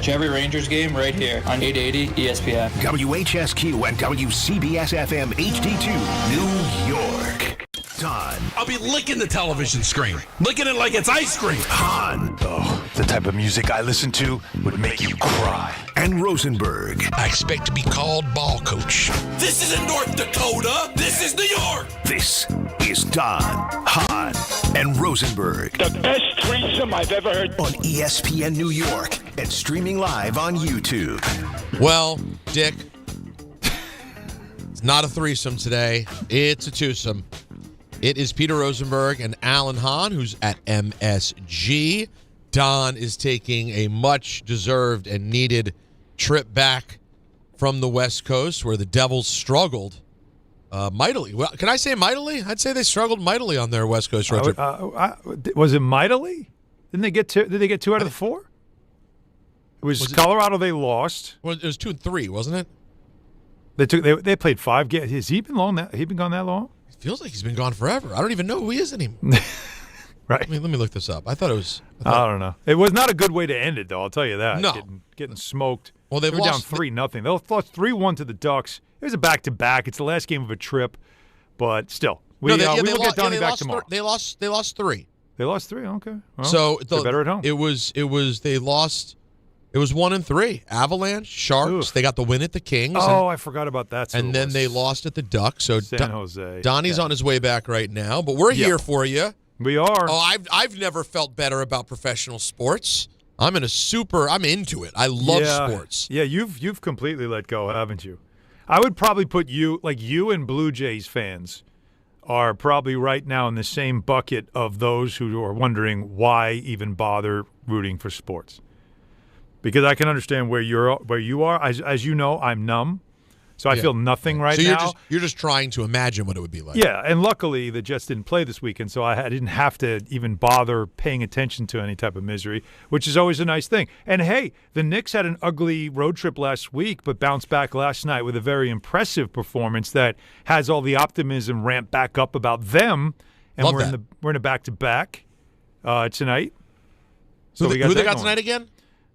watch every Rangers game right here on 880 ESPN. WHSQ and WCBS-FM HD2, New York. Don. I'll be licking the television screen. Licking it like it's ice cream. Hahn. Oh, the type of music I listen to would make you cry. And Rosenberg. I expect to be called ball coach. This isn't North Dakota. This is New York. This is Don, Hahn, and Rosenberg. The best threesome I've ever heard. On ESPN New York and streaming live on YouTube. Well, Dick, it's not a threesome today. It's a twosome. It is Peter Rosenberg and Alan Hahn, who's at MSG. Don is taking a much-deserved and needed trip back from the West Coast, where the Devils struggled mightily. Well, can I say mightily? I'd say they struggled mightily on their West Coast road trip. Was it mightily? Did they get two out of the four? It was Colorado they lost. Well, it was 2 and 3, wasn't They it? they played 5 games. Has he been gone that long? It feels like he's been gone forever. I don't even know who he is anymore. Right. Let me look this up. I don't know. It was not a good way to end it, though. I'll tell you that. No. Getting smoked. Well, they were down 3-0. They lost 3-1 to the Ducks. It was a back-to-back. It's the last game of a trip, but still, we'll get Donnie back tomorrow. They lost 3. They lost 3. Okay. Well, so they're better at home. They lost. It was 1 and 3. Avalanche, Sharks. Oof. They got the win at the Kings. I forgot about that. And then they lost at the Ducks. So San Jose. Donnie's on his way back right now, but we're here for you. We are. Oh, I've never felt better about professional sports. I'm into it. I love sports. Yeah, you've completely let go, haven't you? I would probably put you and Blue Jays fans are probably right now in the same bucket of those who are wondering why even bother rooting for sports. Because I can understand where you are. As you know, I'm numb, so I feel nothing now. So you're just trying to imagine what it would be like. Yeah, and luckily the Jets didn't play this weekend, so I didn't have to even bother paying attention to any type of misery, which is always a nice thing. And hey, the Knicks had an ugly road trip last week, but bounced back last night with a very impressive performance that has all the optimism ramped back up about them. And we're in a back-to-back tonight. So who they got tonight again?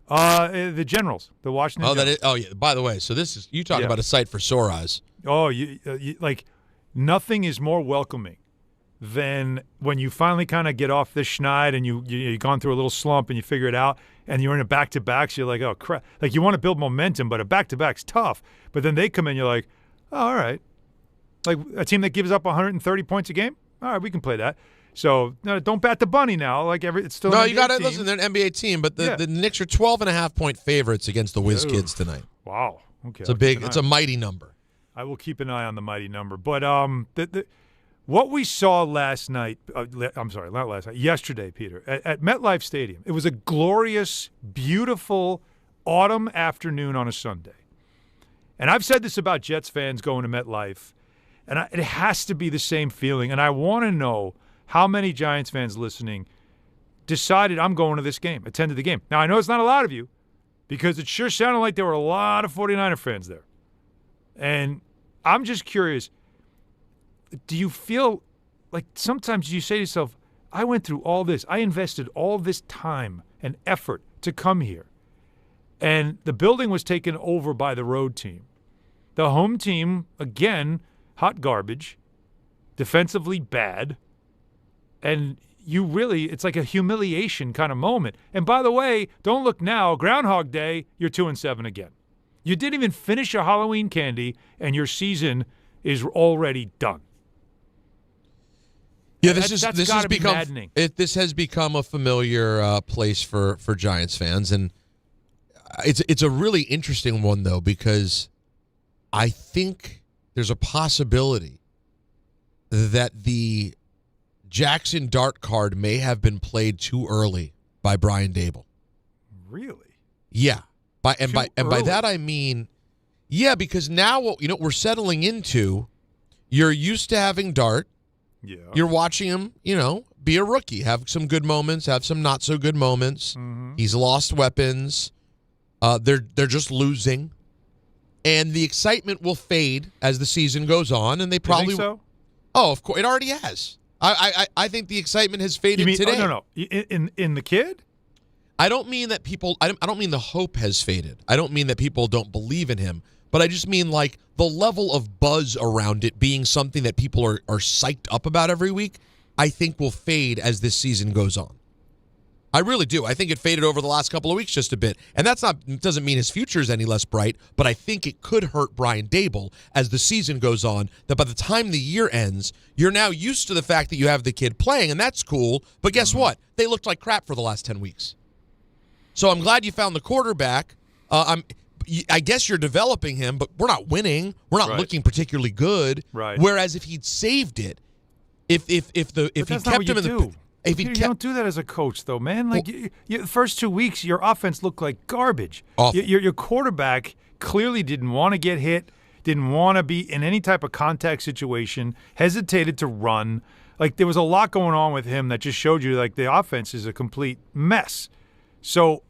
The Generals, the Washington Generals. Yeah. By the way, so this is you talk about a sight for sore eyes. Oh, you nothing is more welcoming than when you finally kind of get off this schneid and you've gone through a little slump and you figure it out and you're in a back-to-back. So you're like, oh crap! Like you want to build momentum, but a back-to-back's tough. But then they come in, you're like, oh, all right. Like a team that gives up 130 points a game. All right, we can play that. So no, don't bat the bunny now. It's still you got to listen. They're an NBA team, but the Knicks are 12.5-point favorites against the Whiz Kids tonight. Wow. Okay. It's a mighty number. I will keep an eye on the mighty number. But what we saw last night. I'm sorry, not last night. Yesterday, Peter, at MetLife Stadium. It was a glorious, beautiful autumn afternoon on a Sunday. And I've said this about Jets fans going to MetLife, and it has to be the same feeling. And I want to know how many Giants fans listening decided I'm going to this game, attended the game. Now, I know it's not a lot of you because it sure sounded like there were a lot of 49er fans there. And I'm just curious, do you feel like sometimes you say to yourself, I went through all this. I invested all this time and effort to come here. And the building was taken over by the road team. The home team, again, hot garbage, defensively bad. And it's like a humiliation kind of moment. And by the way, don't look now, Groundhog Day, you're 2-7 again. You didn't even finish your Halloween candy, and your season is already done. Yeah, this has become maddening. This has become a familiar place for Giants fans, and it's a really interesting one though because I think there's a possibility that the Jaxson Dart card may have been played too early by Brian Daboll. Really? Yeah. By that I mean, yeah, because now we're settling into. You're used to having Dart. Yeah. You're watching him, be a rookie, have some good moments, have some not so good moments. Mm-hmm. He's lost weapons. They're just losing, and the excitement will fade as the season goes on, and they probably. You think so? Oh, of course, it already has. I think the excitement has faded today. Oh, no. In the kid? I don't mean that people. I don't mean the hope has faded. I don't mean that people don't believe in him. But I just mean like the level of buzz around it being something that people are psyched up about every week, I think will fade as this season goes on. I really do. I think it faded over the last couple of weeks just a bit. And doesn't mean his future is any less bright, but I think it could hurt Brian Daboll as the season goes on, that by the time the year ends, you're now used to the fact that you have the kid playing, and that's cool. But guess what? They looked like crap for the last 10 weeks. So I'm glad you found the quarterback. I guess you're developing him, but we're not winning. We're not looking particularly good. Right. Whereas if he'd saved it, if he kept him in the you don't do that as a coach, though, man. Like the first 2 weeks, your offense looked like garbage. Your quarterback clearly didn't want to get hit, didn't want to be in any type of contact situation, hesitated to run. Like there was a lot going on with him that just showed you like the offense is a complete mess. So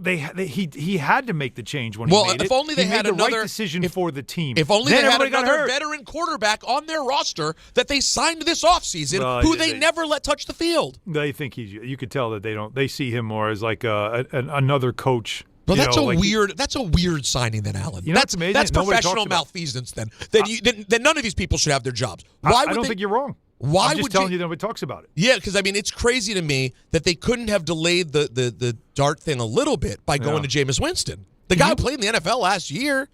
he had to make the change when he made it. If only they had the another right decision for the team. If only they had another veteran quarterback on their roster that they signed this offseason, who they never let touch the field. They think you could tell that they don't. They see him more as like another coach. But that's a weird signing, then, Alan. That's amazing. That's professional malfeasance. Then none of these people should have their jobs. I don't think you're wrong. I'm just telling you nobody talks about it. Yeah, because, I mean, it's crazy to me that they couldn't have delayed the Dart thing a little bit by going to Jameis Winston. The guy who played in the NFL last year,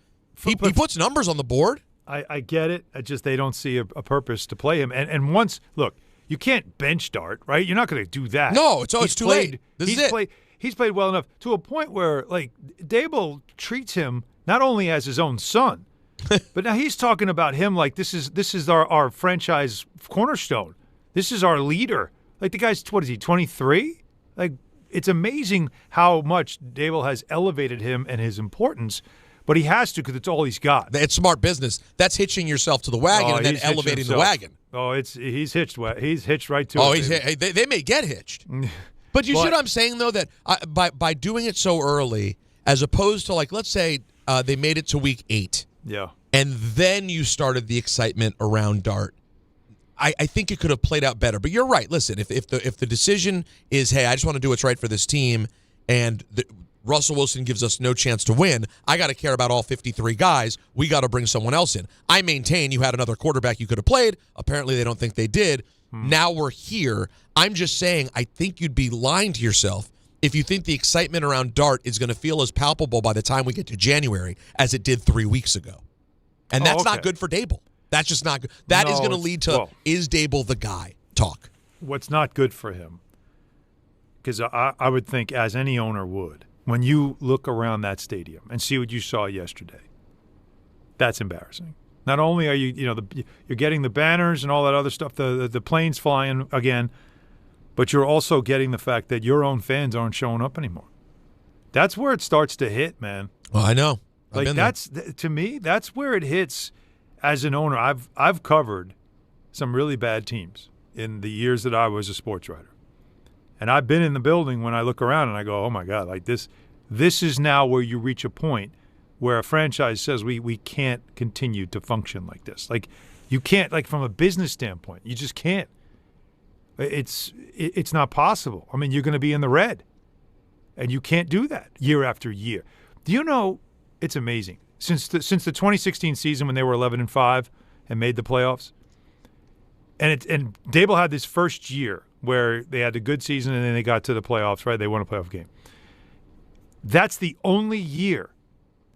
he puts numbers on the board. I get it. They don't see a purpose to play him. And once, look, you can't bench Dart, right? You're not going to do that. No, it's too late. He's played well enough to a point where, like, Daboll treats him not only as his own son, but now he's talking about him like this is our franchise cornerstone. This is our leader. Like the guy's, what is he, 23? Like it's amazing how much Daboll has elevated him and his importance, but he has to because it's all he's got. It's smart business. That's hitching yourself to the wagon and then elevating the wagon. Oh, he's hitched right to it. They may get hitched. But you see what I'm saying, though, that by doing it so early, as opposed to, like, let's say they made it to week 8. Yeah. And then you started the excitement around Dart. I think it could have played out better. But you're right. Listen, if the decision is, hey, I just want to do what's right for this team, and Russell Wilson gives us no chance to win, I got to care about all 53 guys. We got to bring someone else in. I maintain you had another quarterback you could have played. Apparently they don't think they did. Now we're here. I'm just saying I think you'd be lying to yourself if you think the excitement around Dart is going to feel as palpable by the time we get to January as it did 3 weeks ago. And that's not good for Daboll. That's just not good. That is going to lead to, is Daboll the guy talk? What's not good for him, because I would think, as any owner would, when you look around that stadium and see what you saw yesterday, that's embarrassing. Not only are you're getting the banners and all that other stuff, the planes flying again, but you're also getting the fact that your own fans aren't showing up anymore. That's where it starts to hit, man. Well, I know. Like to me, that's where it hits. As an owner, I've covered some really bad teams in the years that I was a sports writer, and I've been in the building when I look around and I go, "Oh my God!" Like this is now where you reach a point where a franchise says we can't continue to function like this. Like you can't, like from a business standpoint, you just can't. It's not possible. I mean, you're going to be in the red, and you can't do that year after year. Do you know? It's amazing. Since the 2016 season when they were 11-5 and made the playoffs, and Daboll had this first year where they had a good season and then they got to the playoffs, right? They won a playoff game. That's the only year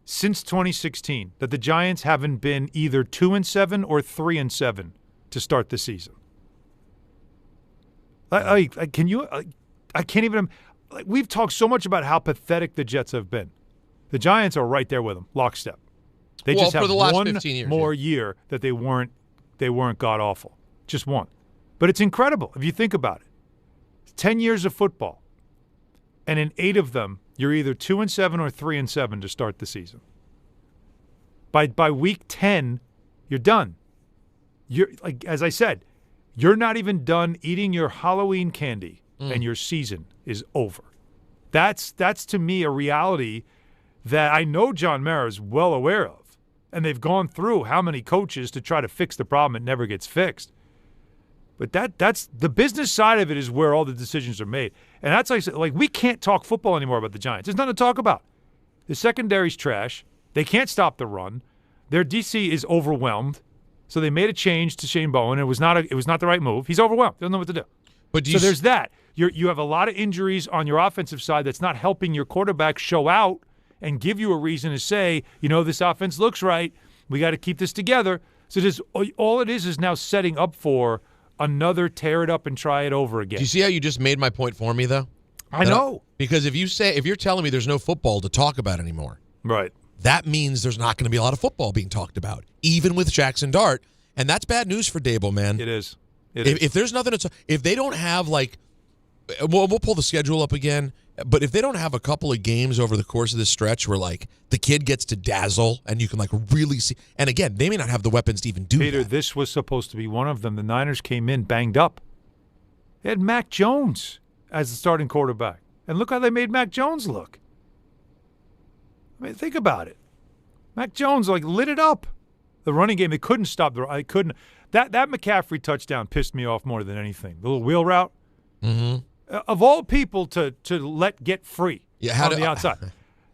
since 2016 that the Giants haven't been either 2-7 or 3-7 to start the season. I can't even. Like, we've talked so much about how pathetic the Jets have been. The Giants are right there with them, lockstep. They just have one more year that they weren't god awful, just one. But it's incredible if you think about it. 10 years of football, and in 8 of them, you're either 2-7 or 3-7 to start the season. By week 10, you're done. You're like, as I said, you're not even done eating your Halloween candy, and your season is over. That's to me a reality that I know John Mara is well aware of, and they've gone through how many coaches to try to fix the problem. It never gets fixed. But that's the business side of it is where all the decisions are made. And that's like we can't talk football anymore about the Giants. There's nothing to talk about. The secondary's trash. They can't stop the run. Their DC is overwhelmed. So they made a change to Shane Bowen. It was not the right move. He's overwhelmed. Doesn't know what to do. But there's that. You have a lot of injuries on your offensive side that's not helping your quarterback show out and give you a reason to say, this offense looks right. We got to keep this together. So all it is now setting up for another tear it up and try it over again. Do you see how you just made my point for me, though? I know. Because if you're telling me there's no football to talk about anymore, right? That means there's not going to be a lot of football being talked about, even with Jaxson Dart, and that's bad news for Daboll, man. It is. If there's nothing to if they don't have we'll pull the schedule up again, but if they don't have a couple of games over the course of this stretch where the kid gets to dazzle and you can really see, and again, they may not have the weapons to even do Peter, that. this was supposed to be one of them. The Niners came in banged up. They had Mac Jones as the starting quarterback. And look how they made Mac Jones look. I mean, think about it. Mac Jones lit it up. The running game, they couldn't stop that McCaffrey touchdown pissed me off more than anything. The little wheel route. Mm-hmm. Of all people to let get free on the outside.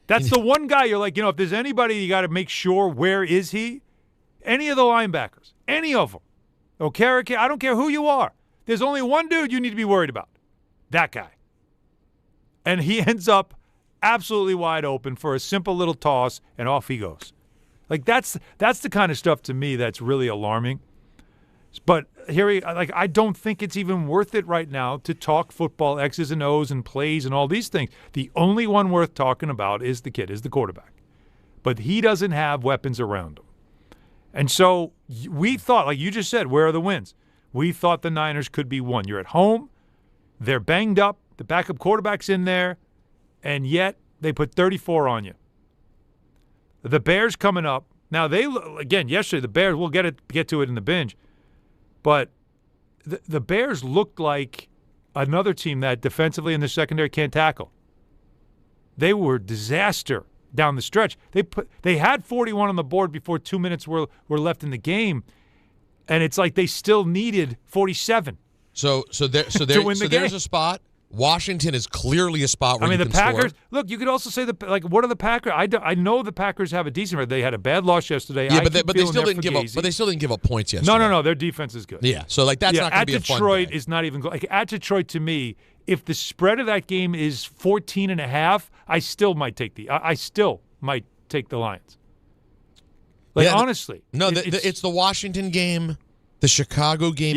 That's the one guy you're if there's anybody you got to make sure where is he, any of the linebackers, any of them. Okereke, I don't care who you are. There's only one dude you need to be worried about. That guy. And he ends up absolutely wide open for a simple little toss, and off he goes. That's the kind of stuff to me that's really alarming. But I don't think it's even worth it right now to talk football, X's and O's and plays and all these things. The only one worth talking about is the kid, is the quarterback. But he doesn't have weapons around him. And so we thought, like you just said, where are the wins? We thought the Niners could be one. You're at home. They're banged up. The backup quarterback's in there. And yet they put 34 on you. The Bears coming up. Now, yesterday, the Bears, we'll get to it in the binge. But the Bears looked like another team that defensively in the secondary can't tackle. They were disaster down the stretch. They had 41 on the board before 2 minutes were left in the game, and it's like they still needed 47. So there's a spot. Washington is clearly a spot where the Packers. Score. Look, you could also say what are the Packers? I know the Packers have a decent record. They had a bad loss yesterday. Yeah, but they still didn't give up. But they still didn't give up points yesterday. No. Their defense is good. Yeah, so that's not going to be a fun day. At Detroit is not even at Detroit to me. If the spread of that game is 14.5, I still might take the Lions. Honestly, no, it's the Washington game, the Chicago game.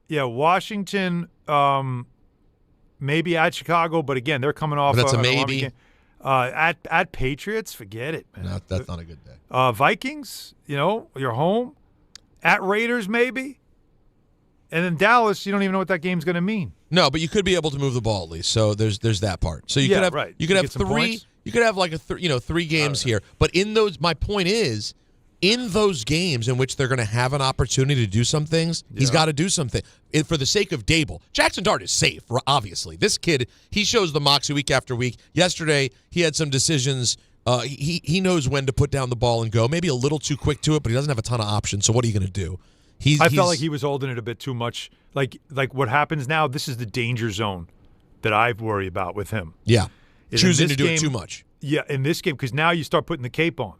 Yeah. Washington. Maybe at Chicago, but again, they're coming off. But that's a maybe. At Patriots, forget it, man. No, that's not a good day. Vikings, you're home. At Raiders, maybe. And then Dallas, you don't even know what that game's going to mean. No, but you could be able to move the ball at least. So there's that part. So you could have right. You could have three. Points. You could have 3 games here. But in those, my point is, in those games in which they're going to have an opportunity to do some things, he's got to do something. For the sake of Daboll. Jaxson Dart is safe, obviously. This kid, he shows the moxie week after week. Yesterday, he had some decisions. He knows when to put down the ball and go. Maybe a little too quick to it, but he doesn't have a ton of options. So what are you going to do? I felt like he was holding it a bit too much. Like what happens now, this is the danger zone that I worry about with him. Yeah. Choosing to do it too much. Yeah, in this game, because now you start putting the cape on.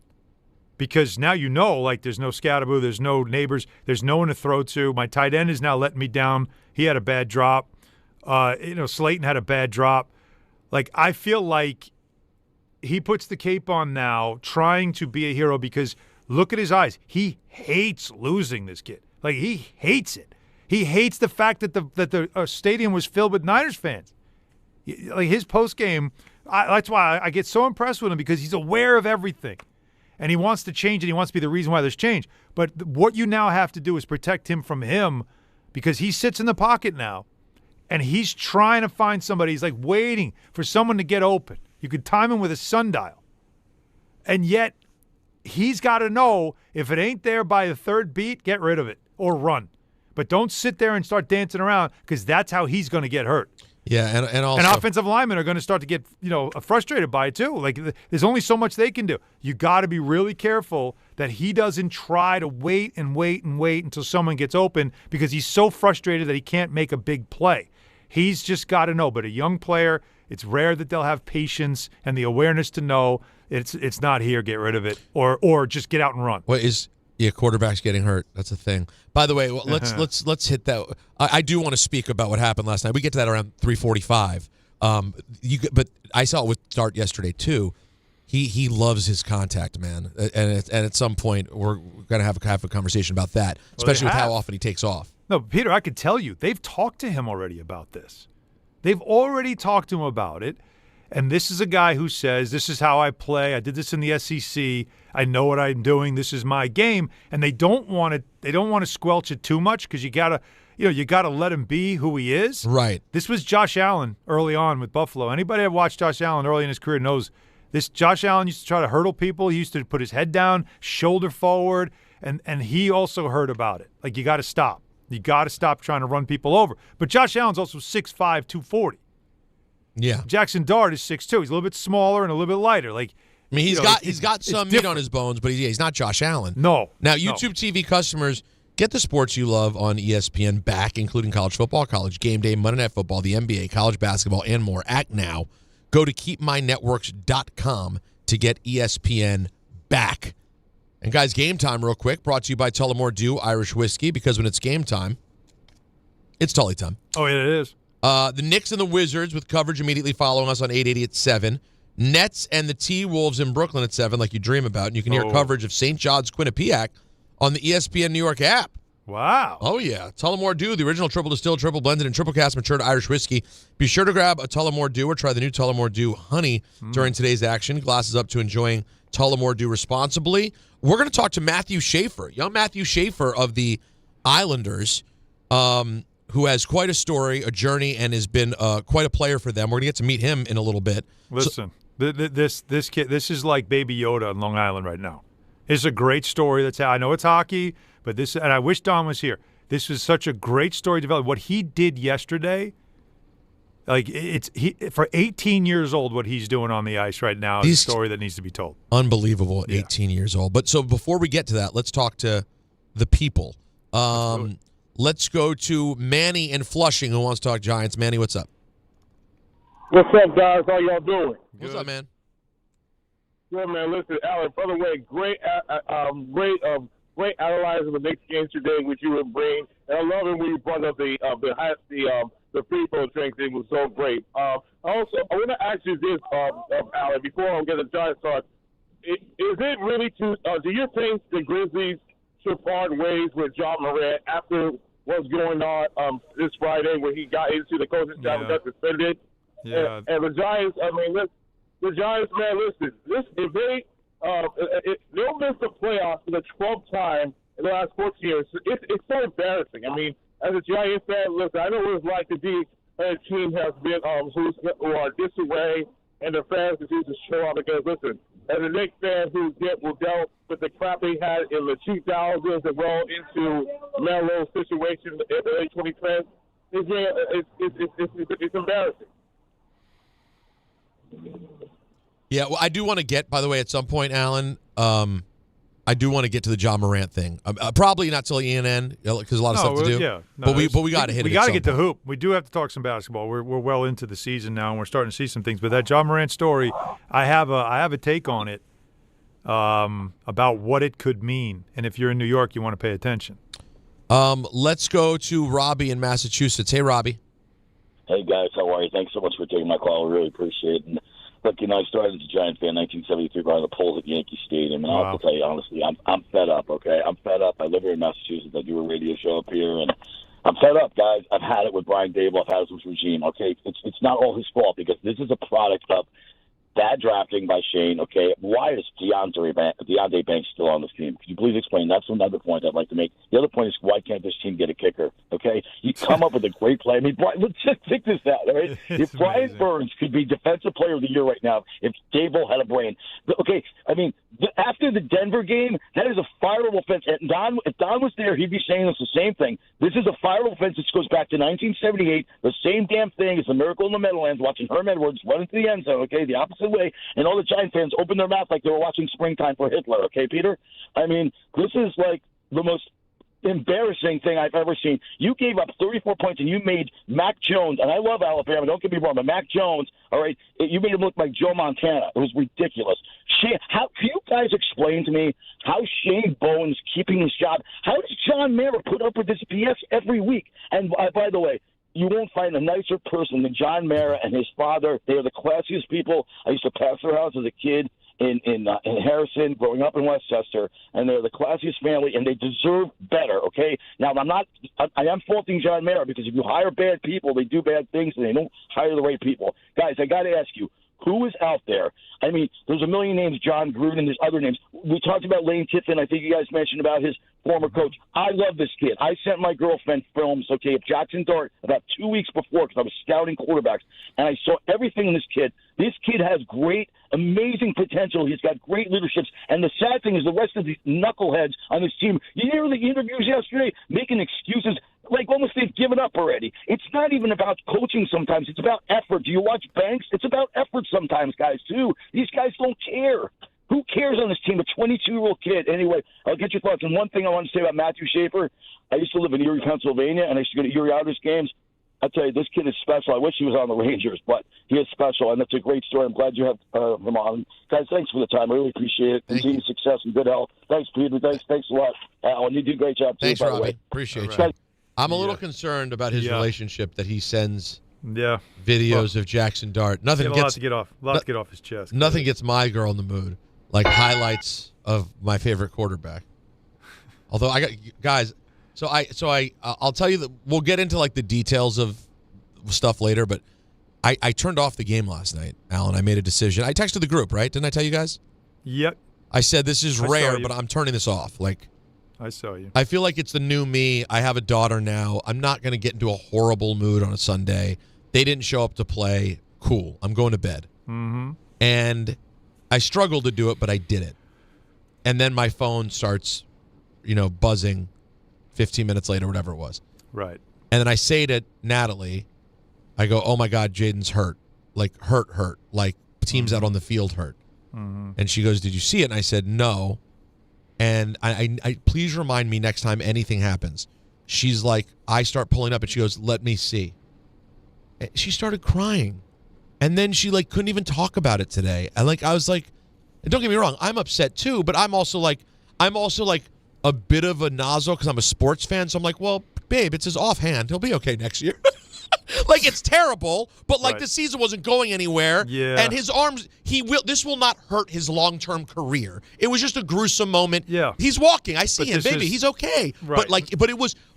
Because now there's no Scatterboo, there's no neighbors, there's no one to throw to. My tight end is now letting me down. He had a bad drop. Slayton had a bad drop. I feel like he puts the cape on now, trying to be a hero because look at his eyes. He hates losing, this kid. He hates it. He hates the fact that the stadium was filled with Niners fans. His post game, that's why I get so impressed with him because he's aware of everything. And he wants to change it. He wants to be the reason why there's change. But what you now have to do is protect him from him because he sits in the pocket now, and he's trying to find somebody. He's waiting for someone to get open. You could time him with a sundial. And yet he's got to know if it ain't there by the third beat, get rid of it or run. But don't sit there and start dancing around because that's how he's going to get hurt. Yeah, and also and offensive linemen are going to start to get frustrated by it too. Like there's only so much they can do. You got to be really careful that he doesn't try to wait until someone gets open because he's so frustrated that he can't make a big play. He's just got to know. But a young player, it's rare that they'll have patience and the awareness to know it's not here. Get rid of it, or just get out and run. Quarterback's getting hurt. That's a thing. By the way, let's hit that. I do want to speak about what happened last night. We get to that around 3:45. But I saw it with Dart yesterday too. He loves his contact, man, and at some point we're going to have a conversation about that, especially with how often he takes off. No, Peter, I could tell you they've talked to him already about this. They've already talked to him about it. And this is a guy who says, this is how I play. I did this in the SEC. I know what I'm doing. This is my game. And they don't want to squelch it too much because you gotta let him be who he is. Right. This was Josh Allen early on with Buffalo. Anybody that watched Josh Allen early in his career knows this. Josh Allen used to try to hurdle people. He used to put his head down, shoulder forward, and he also heard about it. Like, you got to stop. You got to stop trying to run people over. But Josh Allen's also 6'5", 240. Yeah, Jaxson Dart is 6'2". He's a little bit smaller and a little bit lighter. Like, I mean, he's got some meat on his bones, but he's not Josh Allen. No. Now, YouTube TV customers, get the sports you love on ESPN back, including college football, college game day, Monday Night Football, the NBA, college basketball, and more. Act now. Go to keepmynetworks.com to get ESPN back. And guys, game time real quick, brought to you by Tullamore Dew Irish Whiskey, because when it's game time, it's Tully time. Oh, yeah, it is. The Knicks and the Wizards with coverage immediately following us on 880 at 7. Nets and the T-Wolves in Brooklyn at 7, like you dream about. And you can hear coverage of St. John's Quinnipiac on the ESPN New York app. Wow. Oh, yeah. Tullamore Dew, the original triple distilled, triple blended, and triple cast matured Irish whiskey. Be sure to grab a Tullamore Dew or try the new Tullamore Dew Honey during today's action. Glasses up to enjoying Tullamore Dew responsibly. We're going to talk to Matthew Schaefer, young Matthew Schaefer of the Islanders, who has quite a story, a journey, and has been quite a player for them. We're going to get to meet him in a little bit. Listen, this kid, this is like Baby Yoda on Long Island right now. It's a great story. I know it's hockey, but this, and I wish Don was here. This was such a great story developed. What he did yesterday, like for 18 years old, what he's doing on the ice right now is a story that needs to be told. Unbelievable at 18 years old. But so before we get to that, let's talk to the people. Let's go to Manny in Flushing, who wants to talk Giants. Manny, what's up? What's up, guys? How y'all doing? What's up, man? Good, man. Listen, Alan, by the way, great analyzing the Knicks game today, which you and Brain. And I love it when you brought up the free throw drink thing. Was so great. I want to ask you this, Alan, before I get the Giants start. Is it really do you think the Grizzlies should part ways with John Morant after what's going on this Friday when he got into the coaching staff and got suspended? Yeah. And the Giants, the Giants, man, listen, if they'll miss the playoffs for the 12th time in the last 14 years. It's so embarrassing. I mean, as a Giants fan, listen, I know what it's like to be a team has been who are disarray, and the fans continue to show up because, listen, as a Knicks fan who dealt with the crap they had in the 2000s and roll into Melo's situation in the early 2010s, it's embarrassing. Yeah, well, I do want to get, by the way, at some point, Alan, I do want to get to the John Morant thing. Probably not till ENN because a lot of stuff to do. Yeah, but we got to hit it. We got to get to hoop. We do have to talk some basketball. We're well into the season now, and we're starting to see some things. But that John Morant story, I have a take on it about what it could mean. And if you're in New York, you want to pay attention. Let's go to Robbie in Massachusetts. Hey, Robbie. Hey, guys. How are you? Thanks so much for taking my call. I really appreciate it. And look, I started as a Giant fan in 1973 by the polls at Yankee Stadium. And I'll have to tell you, honestly, I'm fed up, okay? I'm fed up. I live here in Massachusetts. I do a radio show up here. And I'm fed up, guys. I've had it with Brian Daboll. I've had it with regime, okay? It's not all his fault because this is a product of bad drafting by Shane, okay? Why is De'Aaron Banks still on this team? Could you please explain? That's another point I'd like to make. The other point is, why can't this team get a kicker, okay? You come up with a great play. I mean, Brian, let's just think this out, all right? If Brian Burns could be Defensive Player of the Year right now, if Daboll had a brain. Okay, I mean, After the Denver game, that is a fireable offense. And if Don was there, he'd be saying it's the same thing. This is a fireable offense. This goes back to 1978. The same damn thing as the Miracle in the Meadowlands, watching Herm Edwards run into the end zone, okay, the opposite way, and all the Giant fans open their mouth like they were watching Springtime for Hitler, okay, Peter? I mean, this is like the most embarrassing thing I've ever seen. You gave up 34 points and you made Mac Jones, and I love Alabama, don't get me wrong, but Mac Jones, all right, you made him look like Joe Montana. It was ridiculous. How can you guys explain to me how Shane Bowen's keeping his job? How does John Mara put up with this BS every week? And by the way, you won't find a nicer person than John Mara and his father. They are the classiest people. I used to pass their house as a kid in Harrison, growing up in Westchester, and they're the classiest family, and they deserve better, okay? Now, I am faulting John Mara, because if you hire bad people, they do bad things, and they don't hire the right people. Guys, I got to ask you, who is out there? I mean, there's a million names, John Gruden, there's other names. We talked about Lane Kiffin. I think you guys mentioned about his former coach. I love this kid. I sent my girlfriend films, okay, of Jaxson Dart about 2 weeks before, because I was scouting quarterbacks, and I saw everything in this kid. This kid has great, amazing potential. He's got great leaderships. And the sad thing is the rest of these knuckleheads on this team, you hear the interviews yesterday, making excuses like almost they've given up already. It's not even about coaching sometimes. It's about effort. Do you watch Banks? It's about effort sometimes, guys, too. These guys don't care. Who cares on this team? A 22-year-old kid. Anyway, I'll get your thoughts. And one thing I want to say about Matthew Schaefer, I used to live in Erie, Pennsylvania, and I used to go to Erie Otters games. I tell you, this kid is special. I wish he was on the Rangers, but he is special, and it's a great story. I'm glad you have him on. Guys, thanks for the time. I really appreciate it. Continued success and good health. Thanks, Peter. Thanks a lot. Alan, you do a great job, too, Thanks, by the Robbie. way. Appreciate you. I'm a little concerned about his relationship that he sends videos of Jaxson Dart. Nothing gets a lot to get off his chest. Nothing gets my girl in the mood like highlights of my favorite quarterback. Although I got guys, I'll tell you that we'll get into like the details of stuff later, but I turned off the game last night, Alan. I made a decision. I texted the group, right? Didn't I tell you guys? Yep. I said this is rare, but I'm turning this off. Like, I saw you. I feel like it's the new me. I have a daughter now. I'm not going to get into a horrible mood on a Sunday. They didn't show up to play. Cool. I'm going to bed. Mm-hmm. And I struggled to do it, but I did it. And then my phone starts, buzzing 15 minutes later, whatever it was. Right. And then I say to Natalie, I go, oh, my God, Jayden's hurt. Like, hurt. Like, team's out on the field hurt. Mm-hmm. And she goes, did you see it? And I said, no. And I please remind me next time anything happens. She's like, I start pulling up, and she goes, let me see. And she started crying. And then she, couldn't even talk about it today. And, I was like, and don't get me wrong, I'm upset too, but I'm also a bit of a nozzle because I'm a sports fan. So I'm like, well, babe, it's his offhand. He'll be okay next year. It's terrible, but the season wasn't going anywhere. Yeah. And his arms, this will not hurt his long-term career. It was just a gruesome moment. Yeah. He's walking. I see him, baby. He's okay. Right.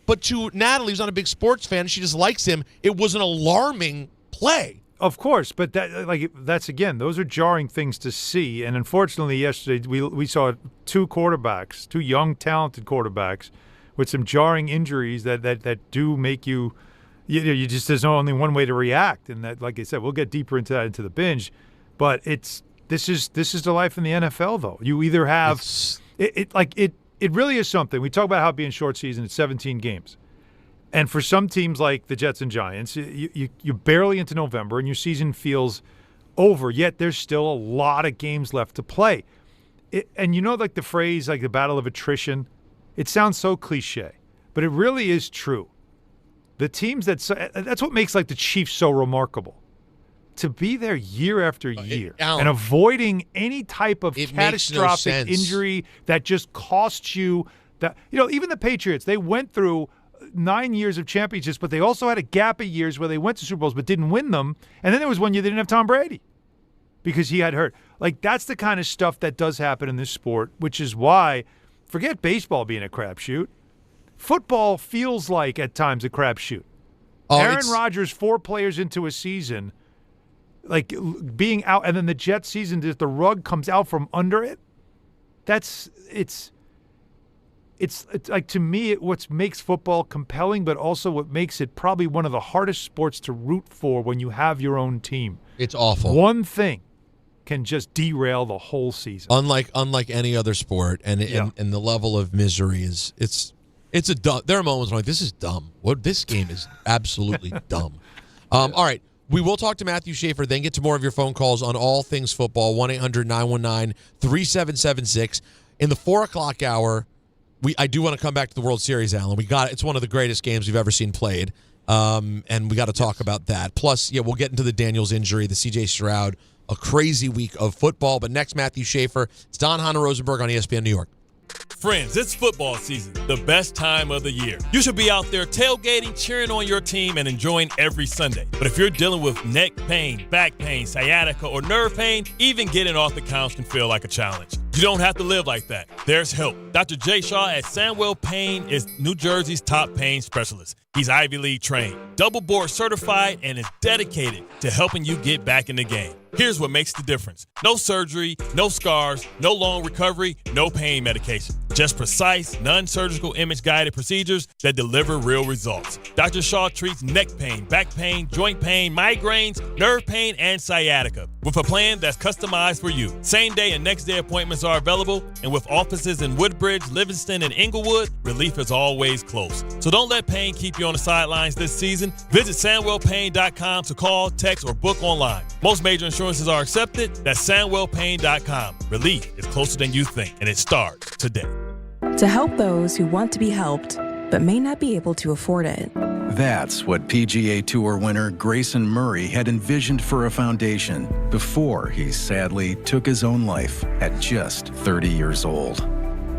But to Natalie, who's not a big sports fan, she just likes him. It was an alarming play. Of course, but that's again, those are jarring things to see. And unfortunately, yesterday we saw two young, talented quarterbacks with some jarring injuries that do make you there's only one way to react. And that, like I said, we'll get deeper into that into the binge. But this is the life in the NFL, though. You either have it really is something. We talk about how it being short season, it's 17 games. And for some teams like the Jets and Giants, you're barely into November and your season feels over, yet there's still a lot of games left to play. And the phrase, the battle of attrition, it sounds so cliche, but it really is true. The teams that's what makes the Chiefs so remarkable. To be there year after year and avoiding any type of catastrophic injury that just costs you that. Even the Patriots, they went through 9 years of championships, but they also had a gap of years where they went to Super Bowls but didn't win them. And then there was one year they didn't have Tom Brady because he had hurt. That's the kind of stuff that does happen in this sport, which is why, forget baseball being a crapshoot. Football feels like at times a crapshoot. Aaron Rodgers, 4 players into a season, being out, and then the Jets season, the rug comes out from under it. It's to me, what makes football compelling, but also what makes it probably one of the hardest sports to root for when you have your own team. It's awful. One thing can just derail the whole season. Unlike any other sport, and the level of misery is it's a dumb. There are moments when I'm like, this is dumb. This game is absolutely dumb. All right, we will talk to Matthew Schaefer, then get to more of your phone calls on all things football. 1-800-919-3776 in the 4 o'clock hour. I do want to come back to the World Series, Alan. It's one of the greatest games we've ever seen played, and we got to talk about that. Plus, we'll get into the Daniels injury, the C.J. Stroud, a crazy week of football. But next, Matthew Schaefer. It's Hahn Rosenberg on ESPN New York. Friends, it's football season, the best time of the year. You should be out there tailgating, cheering on your team, and enjoying every Sunday. But if you're dealing with neck pain, back pain, sciatica, or nerve pain, even getting off the couch can feel like a challenge. You don't have to live like that. There's help. Dr. Jay Shaw at Sandwell Pain is New Jersey's top pain specialist. He's Ivy League trained, double board certified, and is dedicated to helping you get back in the game. Here's what makes the difference. No surgery, no scars, no long recovery, no pain medication. Just precise, non-surgical image-guided procedures that deliver real results. Dr. Shaw treats neck pain, back pain, joint pain, migraines, nerve pain, and sciatica with a plan that's customized for you. Same-day and next-day appointments are available, and with offices in Woodbridge, Livingston, and Inglewood, relief is always close. So don't let pain keep you on the sidelines this season. Visit SandwellPain.com to call, text, or book online. Most major insurances are accepted. That's SandwellPain.com. Relief is closer than you think, and it starts today. To help those who want to be helped, but may not be able to afford it. That's what PGA Tour winner Grayson Murray had envisioned for a foundation before he sadly took his own life at just 30 years old.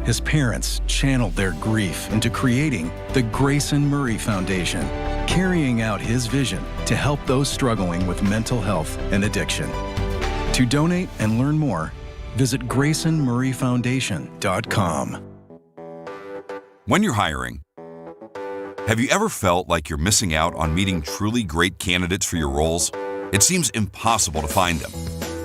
His parents channeled their grief into creating the Grayson Murray Foundation, carrying out his vision to help those struggling with mental health and addiction. To donate and learn more, visit GraysonMurrayFoundation.com. When you're hiring, have you ever felt like you're missing out on meeting truly great candidates for your roles? It seems impossible to find them,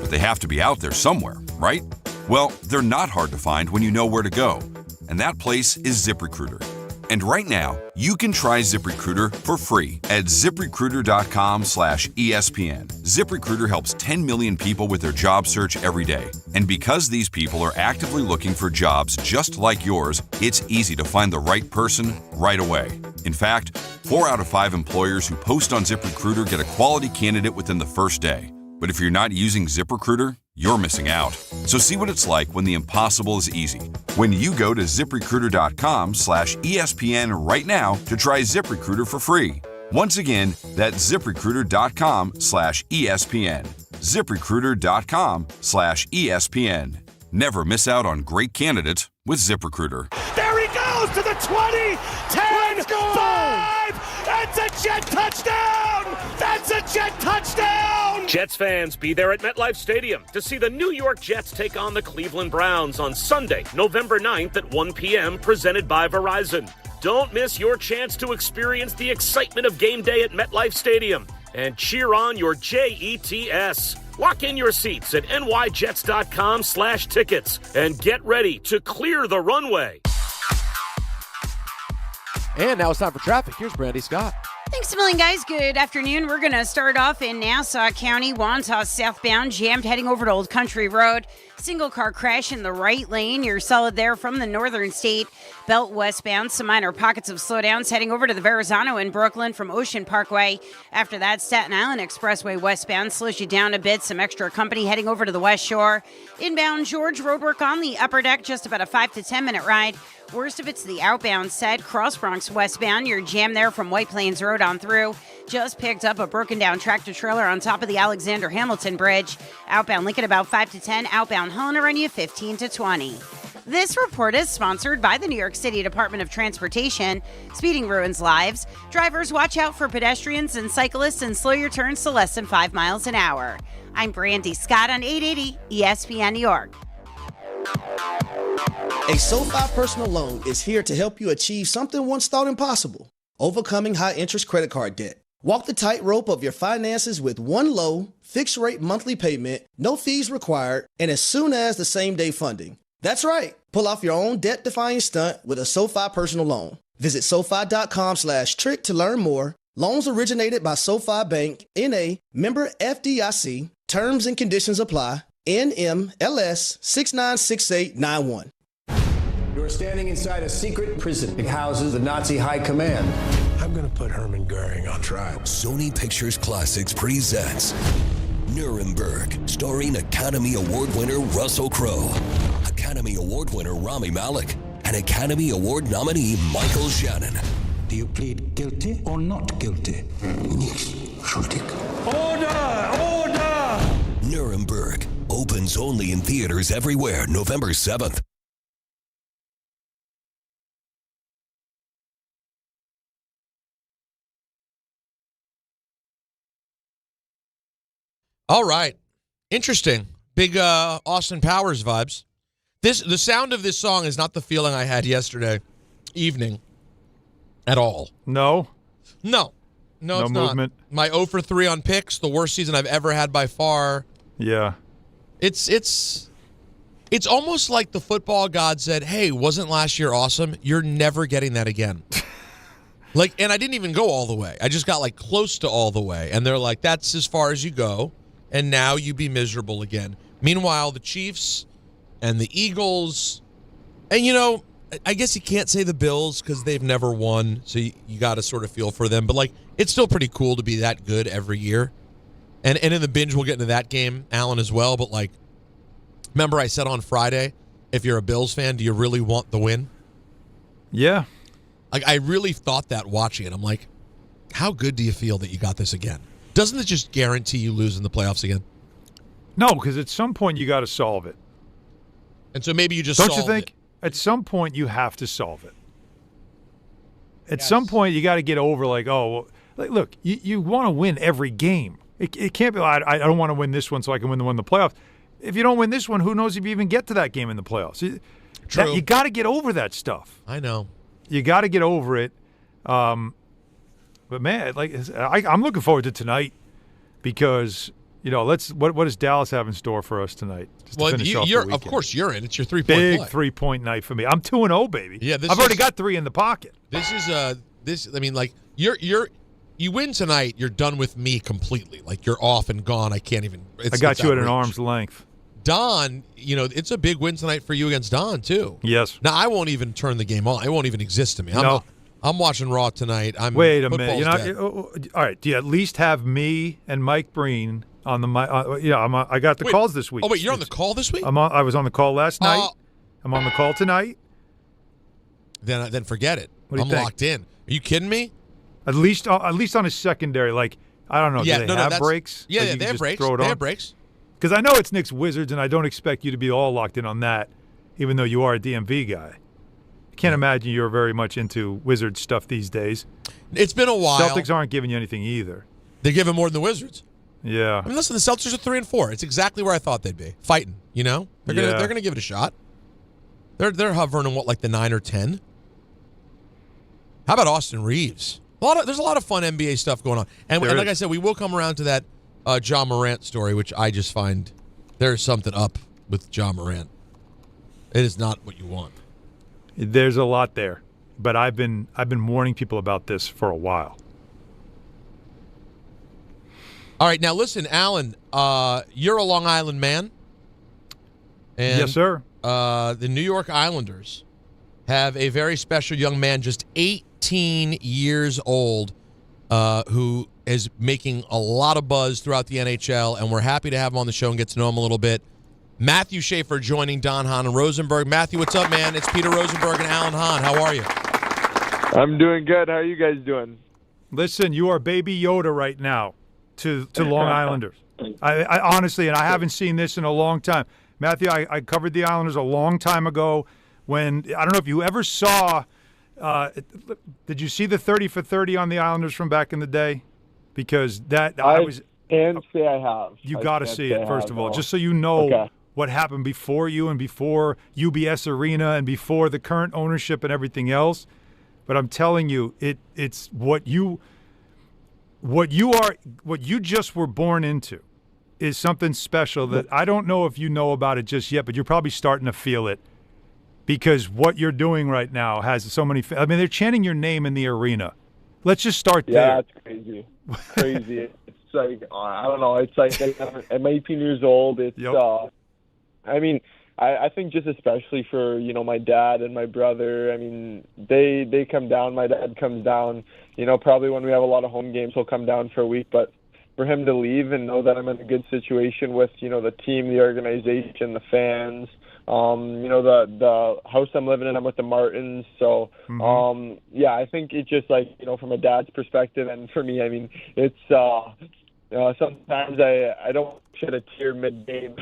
but they have to be out there somewhere, right? Well, they're not hard to find when you know where to go, and that place is ZipRecruiter. And right now, you can try ZipRecruiter for free at ZipRecruiter.com/ESPN. ZipRecruiter helps 10 million people with their job search every day. And because these people are actively looking for jobs just like yours, it's easy to find the right person right away. In fact, 4 out of 5 employers who post on ZipRecruiter get a quality candidate within the first day. But if you're not using ZipRecruiter, you're missing out. So see what it's like when the impossible is easy. When you go to ZipRecruiter.com/ESPN right now to try ZipRecruiter for free. Once again, that's ZipRecruiter.com/ESPN. ZipRecruiter.com/ESPN. Never miss out on great candidates with ZipRecruiter. There he goes to the 20, 10, 5. That's a Jet touchdown. That's a Jet touchdown. Jets fans, be there at MetLife Stadium to see the New York Jets take on the Cleveland Browns on Sunday, November 9th at 1 p.m., presented by Verizon. Don't miss your chance to experience the excitement of game day at MetLife Stadium and cheer on your Jets. Lock in your seats at nyjets.com/tickets and get ready to clear the runway. And now it's time for traffic. Here's Brandy Scott. Thanks a million, guys. Good afternoon. We're going to start off in Nassau County, Wantagh southbound, jammed heading over to Old Country Road. Single car crash in the right lane. You're solid there from the Northern State Belt westbound. Some minor pockets of slowdowns heading over to the Verrazano in Brooklyn from Ocean Parkway. After that, Staten Island Expressway westbound slows you down a bit. Some extra company heading over to the West Shore. Inbound George, roadwork on the upper deck, just about a 5 to 10 minute ride. Worst of it's the outbound side, Cross Bronx westbound. You're jammed there from White Plains Road on through. Just picked up a broken down tractor trailer on top of the Alexander Hamilton Bridge. Outbound Lincoln about 5 to 10. Outbound Helena run you 15 to 20. This report is sponsored by the New York City Department of Transportation. Speeding ruins lives. Drivers, watch out for pedestrians and cyclists and slow your turns to less than 5 miles an hour. I'm Brandy Scott on 880 ESPN New York. A SoFi personal loan is here to help you achieve something once thought impossible: overcoming high-interest credit card debt. Walk the tightrope of your finances with one low, fixed-rate monthly payment, no fees required, and as soon as the same-day funding. That's right. Pull off your own debt-defying stunt with a SoFi personal loan. Visit SoFi.com/trick to learn more. Loans originated by SoFi Bank, N.A., member FDIC. Terms and conditions apply. NMLS 696891. You're standing inside a secret prison. It houses the Nazi high command. I'm going to put Hermann Goering on trial. Sony Pictures Classics presents Nuremberg, starring Academy Award winner Russell Crowe, Academy Award winner Rami Malek, and Academy Award nominee Michael Shannon. Do you plead guilty or not guilty? Nichts schuldig. Order! Order! Nuremberg opens only in theaters everywhere November 7th. All right. Interesting. Big Austin Powers vibes. The sound of this song is not the feeling I had yesterday evening at all. No? No, it's movement. Not. My 0 for 3 on picks, the worst season I've ever had by far. Yeah. It's almost like the football god said, hey, wasn't last year awesome? You're never getting that again. And I didn't even go all the way. I just got close to all the way. And they're like, that's as far as you go. And now you be miserable again. Meanwhile, the Chiefs and the Eagles, and I guess you can't say the Bills because they've never won, so you got to sort of feel for them. But it's still pretty cool to be that good every year. And in the binge, we'll get into that game, Alan, as well. But remember I said on Friday, if you're a Bills fan, do you really want the win? Yeah. I really thought that watching it. I'm like, how good do you feel that you got this again? Doesn't it just guarantee you lose in the playoffs again? No, because at some point you got to solve it. And so maybe you just don't you think? At some point you have to solve it. At some point you got to get over look, you want to win every game. It can't be. I don't want to win this one so I can win the one in the playoffs. If you don't win this one, who knows if you even get to that game in the playoffs? True. You got to get over that stuff. I know. You got to get over it. But man, I'm looking forward to tonight because what does Dallas have in store for us tonight? You're of course you're in. It's your 3-point big play. 3-point night for me. I'm 2-0, baby. Yeah, I've already got 3 in the pocket. This is you win tonight, you're done with me completely. You're off and gone. I can't even. I got you at an arm's length. Don, it's a big win tonight for you against Don too. Yes. Now I won't even turn the game on. It won't even exist to me. I'm watching Raw tonight. Wait a minute. All right. Do you at least have me and Mike Breen on the mic? I got the calls this week. Oh wait, you're on the call this week? I was on the call last night. I'm on the call tonight. Then forget it. What do you I'm think? locked in. Are you kidding me? At least on a secondary. I don't know. Yeah, do they have breaks? Yeah, they have breaks. They have breaks. Because I know it's Knicks Wizards, and I don't expect you to be all locked in on that, even though you are a DMV guy. I can't imagine you're very much into Wizards stuff these days. It's been a while. Celtics aren't giving you anything either. They're giving more than the Wizards. Yeah. I mean, listen, the Celtics are 3-4. It's exactly where I thought they'd be. Fighting, They're gonna give it a shot. They're hovering on the 9 or 10. How about Austin Reeves? There's a lot of fun NBA stuff going on. And like I said, we will come around to that Ja Morant story, which I just find there's something up with Ja Morant. It is not what you want. There's a lot there, but I've been warning people about this for a while. All right, now listen, Alan, you're a Long Island man. And, yes, sir. The New York Islanders have a very special young man, just 18 years old, who is making a lot of buzz throughout the NHL, and we're happy to have him on the show and get to know him a little bit. Matthew Schaefer joining Don, Hahn, and Rosenberg. Matthew, what's up, man? It's Peter Rosenberg and Alan Hahn. How are you? I'm doing good. How are you guys doing? Listen, you are Baby Yoda right now to Long Islanders. I honestly, and I haven't seen this in a long time. Matthew, I covered the Islanders a long time ago when, I don't know if you ever saw, did you see the 30 for 30 on the Islanders from back in the day? Because I can't say I have. You got to see it, first of all, just so you know what happened before you and before UBS Arena and before the current ownership and everything else. But I'm telling you, it's what you just were born into is something special that I don't know if you know about it just yet, but you're probably starting to feel it because what you're doing right now has so many. I mean, they're chanting your name in the arena. Let's just start there. Yeah, that's crazy. Crazy. It's like, I don't know. It's like I'm 18 years old. It's, I mean, I think just especially for, you know, my dad and my brother, I mean, they come down. My dad comes down, you know, probably when we have a lot of home games, he'll come down for a week. But for him to leave and know that I'm in a good situation with, you know, the team, the organization, the fans, you know, the house I'm living in, I'm with the Martins. So, yeah, I think it's just like, you know, from a dad's perspective, and for me, I mean, it's, sometimes I don't shed a tear mid-game,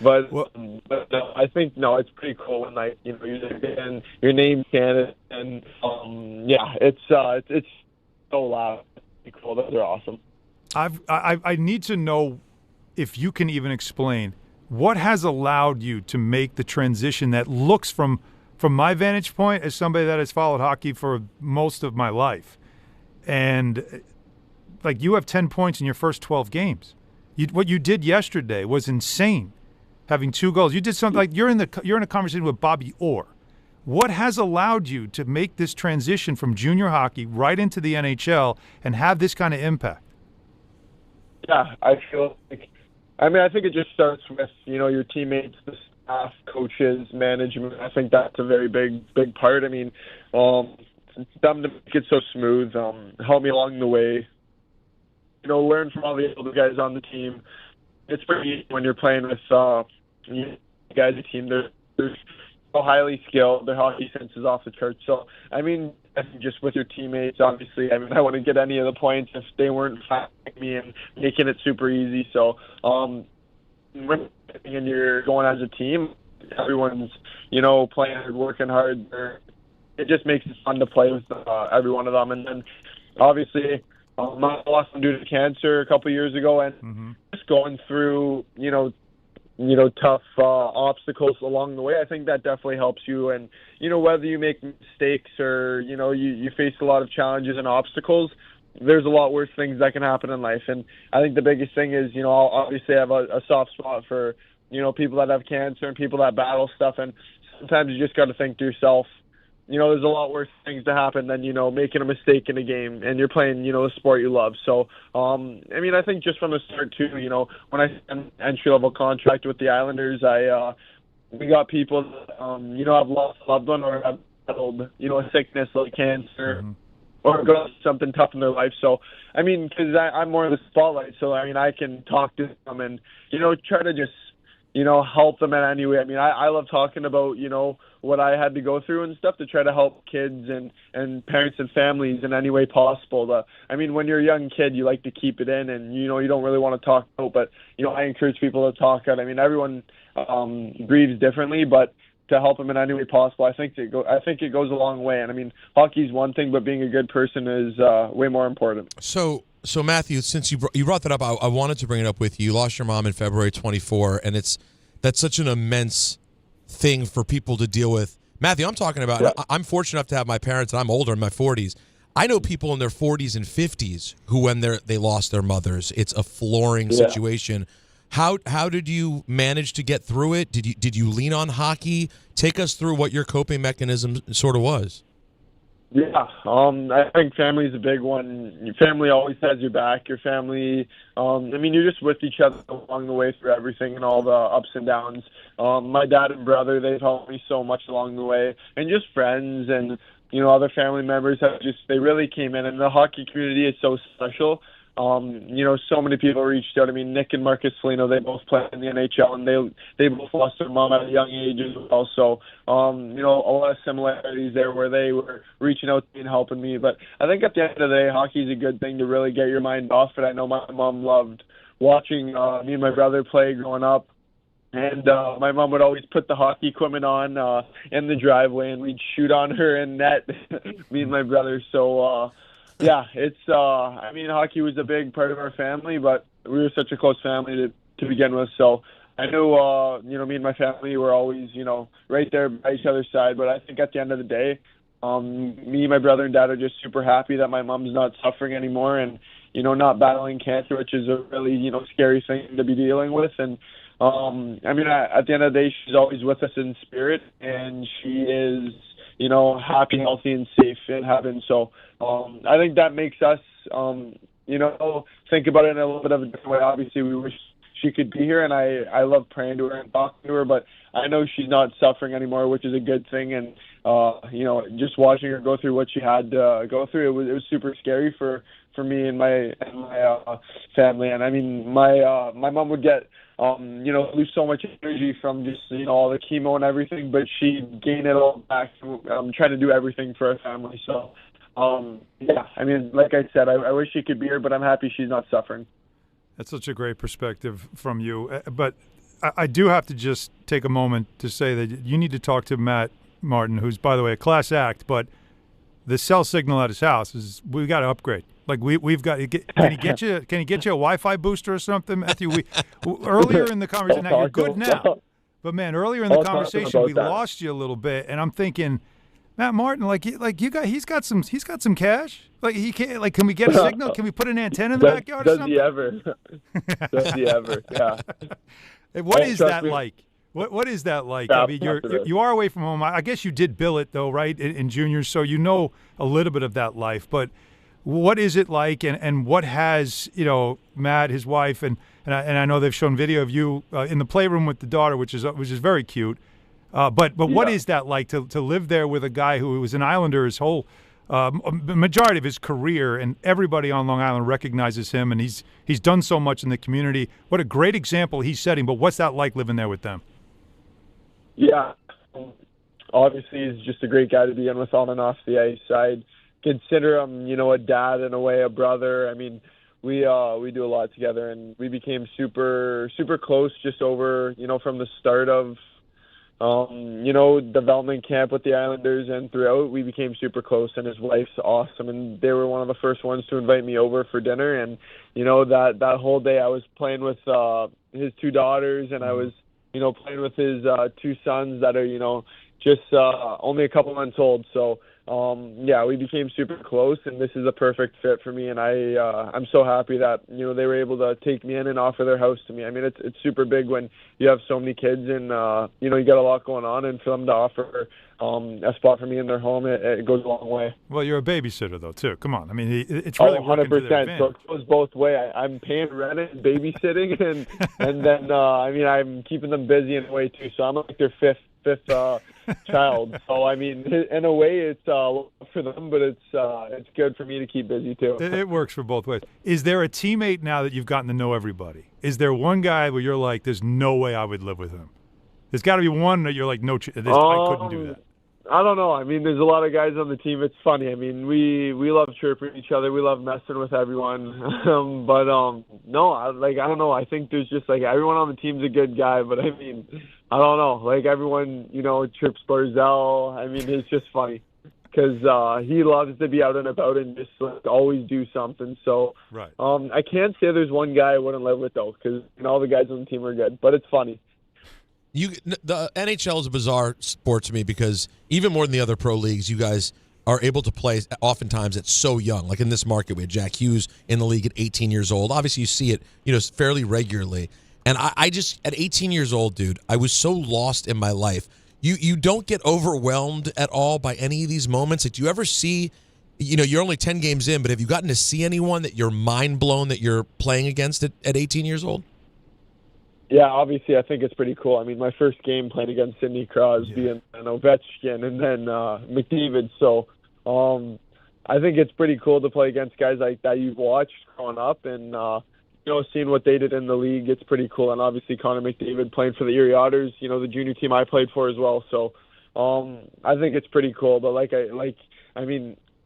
but no, I think, no, it's pretty cool when, like, you know, you're getting your name chanted, and yeah, it's so loud. It's cool. Those are awesome. I need to know if you can even explain what has allowed you to make the transition that looks from my vantage point as somebody that has followed hockey for most of my life, and like, you have 10 points in your first 12 games. What you did yesterday was insane, having 2 goals. You did something like you're in a conversation with Bobby Orr. What has allowed you to make this transition from junior hockey right into the NHL and have this kind of impact? Yeah, I feel like, I mean, I think it just starts with, you know, your teammates, the staff, coaches, management. I think that's a very big part. I mean, them to make it so smooth, help me along the way. You know, learn from all the other guys on the team. It's pretty easy when you're playing with guys on the team. They're so highly skilled. Their hockey sense is off the charts. So, I mean, I think just with your teammates, obviously, I mean, I wouldn't get any of the points if they weren't fighting me and making it super easy. So, when you're going as a team, everyone's, you know, playing hard, working hard. It just makes it fun to play with every one of them. And then, obviously, I lost him due to cancer a couple of years ago, and just going through, you know, tough obstacles along the way, I think that definitely helps you. And, you know, whether you make mistakes or, you know, you face a lot of challenges and obstacles, there's a lot worse things that can happen in life. And I think the biggest thing is, you know, I'll obviously have a soft spot for, you know, people that have cancer and people that battle stuff. And sometimes you just got to think to yourself, you know, there's a lot worse things to happen than, you know, making a mistake in a game, and you're playing, you know, the sport you love. So, I mean, I think just from the start too, you know, when I signed an entry-level contract with the Islanders, we got people that, you know, have lost a loved one or have battled, you know, a sickness like cancer or got something tough in their life. So, I mean, because I'm more of the spotlight, so, I mean, I can talk to them and, you know, try to just, you know, help them in any way. I mean, I love talking about, you know, what I had to go through and stuff to try to help kids and parents and families in any way possible. I mean, when you're a young kid, you like to keep it in, and, you know, you don't really want to talk out, but, you know, I encourage people to talk out. I mean, everyone grieves differently, but to help them in any way possible, I think it goes a long way. And, I mean, hockey's one thing, but being a good person is way more important. So Matthew, since you brought that up, I wanted to bring it up with you. You lost your mom in February 24, and that's such an immense thing for people to deal with. Matthew, I'm talking about, I'm fortunate enough to have my parents, and I'm older, in my 40s. I know people in their 40s and 50s who, when they lost their mothers, it's a flooring situation. How did you manage to get through it? Did you lean on hockey? Take us through what your coping mechanism sort of was. Yeah, I think family is a big one. Your family always has your back. Your family, I mean, you're just with each other along the way through everything and all the ups and downs. My dad and brother, they've helped me so much along the way. And just friends and, you know, other family members they really came in. And the hockey community is so special. You know, so many people reached out. I mean, Nick and Marcus Foligno, they both play in the NHL, and they both lost their mom at a young age as well. So, you know, a lot of similarities there where they were reaching out to me and helping me. But I think at the end of the day, hockey is a good thing to really get your mind off it. I know my mom loved watching me and my brother play growing up. And my mom would always put the hockey equipment on in the driveway, and we'd shoot on her in net, me and my brother. So, yeah, it's, I mean, hockey was a big part of our family, but we were such a close family to begin with. So I knew, you know, me and my family were always, you know, right there by each other's side. But I think at the end of the day, me, my brother, and dad are just super happy that my mom's not suffering anymore and, you know, not battling cancer, which is a really, you know, scary thing to be dealing with. And, I mean, at the end of the day, she's always with us in spirit, and she is, you know, happy, healthy, and safe in heaven. So I think that makes us, you think about it in a little bit of a different way. Obviously, we wish she could be here, and I love praying to her and talking to her, but I know she's not suffering anymore, which is a good thing. And just watching her go through what she had to go through, it was super scary for me and my family. And I mean, my mom would get lose so much energy from just all the chemo and everything, but she'd gain it all back. Trying to do everything for her family. So yeah, I mean, like I said, I wish she could be here, but I'm happy she's not suffering. That's such a great perspective from you. But I do have to just take a moment to say that you need to talk to Matt Martin, who's, by the way, a class act, but the cell signal at his house is, we got to upgrade. Like we've got. Can he get you? Can he get you a Wi-Fi booster or something, Matthew? Earlier in the conversation, now you're good now, but man, earlier in the conversation we lost you a little bit, and I'm thinking, Matt Martin, he's got some cash. Like he can't. Like, can we get a signal? Can we put an antenna in the backyard or something? Does he ever? Does he ever? Yeah. What is that like? What is that like? I mean, you are away from home. I guess you did bill it though, right, in juniors, so you know a little bit of that life. But what is it like, and what has Matt, his wife, and I know they've shown video of you in the playroom with the daughter, which is very cute. But what is that like to live there with a guy who was an Islander his whole majority of his career, and everybody on Long Island recognizes him, and he's done so much in the community. What a great example he's setting. But what's that like living there with them? Yeah, obviously he's just a great guy to be in with on and off the ice. I'd consider him, a dad in a way, a brother. I mean, we do a lot together, and we became super, super close just over, from the start of, development camp with the Islanders, and throughout we became super close. And his wife's awesome, and they were one of the first ones to invite me over for dinner. And that whole day I was playing with his two daughters, and I was playing with his two sons that are just only a couple months old. So we became super close, and this is a perfect fit for me. And I'm so happy that they were able to take me in and offer their house to me. I mean, it's super big when you have so many kids, and you got a lot going on, and for them to offer a spot for me in their home, it goes a long way. Well, you're a babysitter though too. Come on, I mean, it's really 100%. So it goes both ways. I'm paying rent and babysitting, and then I'm keeping them busy in a way too. So I'm like their fifth child. So I mean, in a way, it's for them, but it's good for me to keep busy too. It works for both ways. Is there a teammate now that you've gotten to know everybody? Is there one guy where you're like, there's no way I would live with him? There's got to be one that you're like, no, I couldn't do that. I don't know. I mean, there's a lot of guys on the team. It's funny. I mean, we love chirping each other. We love messing with everyone. No, I don't know. I think there's just everyone on the team's a good guy. But I mean, I don't know. Everyone, trips Barzell. I mean, it's just funny because he loves to be out and about and just always do something. So right. I can't say there's one guy I wouldn't live with though, because all the guys on the team are good. But it's funny. The NHL is a bizarre sport to me because even more than the other pro leagues, you guys are able to play oftentimes at so young. Like in this market, we had Jack Hughes in the league at 18 years old. Obviously, you see it, fairly regularly. And I just, at 18 years old, dude, I was so lost in my life. You don't get overwhelmed at all by any of these moments. Like, do you ever see, you're only 10 games in, but have you gotten to see anyone that you're mind blown that you're playing against at 18 years old? Yeah, obviously, I think it's pretty cool. I mean, my first game playing against Sidney Crosby and Ovechkin and then McDavid. So I think it's pretty cool to play against guys like that you've watched growing up and, seeing what they did in the league. It's pretty cool. And obviously, Connor McDavid playing for the Erie Otters, the junior team I played for as well. So I think it's pretty cool. But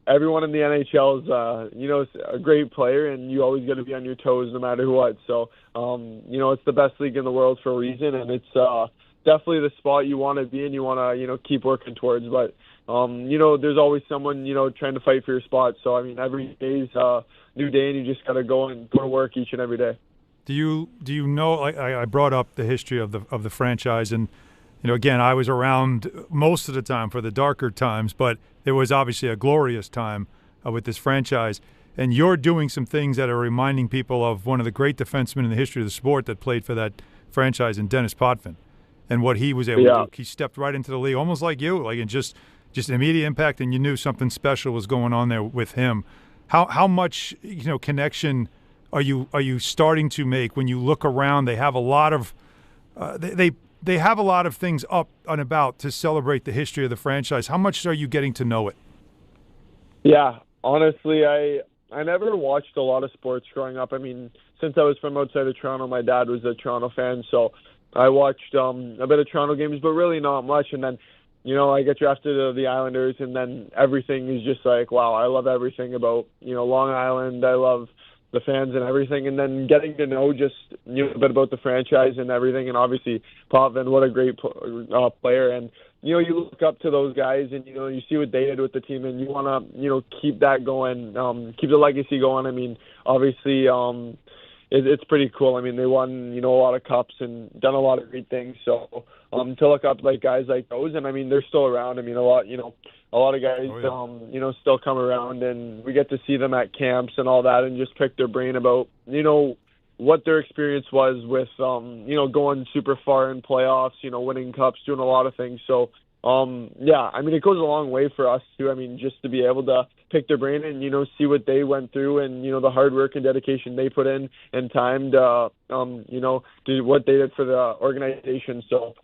everyone in the NHL is, a great player, and you always got to be on your toes no matter what. So, it's the best league in the world for a reason, and it's definitely the spot you want to be in. You want to, keep working towards. But, there's always someone, trying to fight for your spot. So, I mean, every day's a new day, and you just got to go to work each and every day. Do you know? I brought up the history of the franchise, and again, I was around most of the time for the darker times, but there was obviously a glorious time with this franchise. And you're doing some things that are reminding people of one of the great defensemen in the history of the sport that played for that franchise, in Dennis Potvin, and what he was able to do. He stepped right into the league, almost like you, in just immediate impact, and you knew something special was going on there with him. How much connection are you starting to make when you look around? They have a lot of they have a lot of things up and about to celebrate the history of the franchise. How much are you getting to know it? Yeah, honestly, I never watched a lot of sports growing up. I mean, since I was from outside of Toronto, my dad was a Toronto fan, so I watched a bit of Toronto games, but really not much. And then, I get drafted to the Islanders, and then everything is just like, wow, I love everything about, Long Island. I love the fans and everything. And then getting to know just a bit about the franchise and everything. And obviously, Potvin, what a great player. And, you look up to those guys, and, you see what they did with the team, and you want to, keep that going, keep the legacy going. I mean, obviously, it's pretty cool. I mean, they won, a lot of cups and done a lot of great things. So to look up like guys like those, and I mean, they're still around. I mean, a lot of guys, still come around, and we get to see them at camps and all that, and just pick their brain about, what their experience was with, going super far in playoffs, winning cups, doing a lot of things. So, yeah, I mean, it goes a long way for us too. I mean, just to be able to pick their brain and, see what they went through, and, the hard work and dedication they put in and time to, do what they did for the organization. So,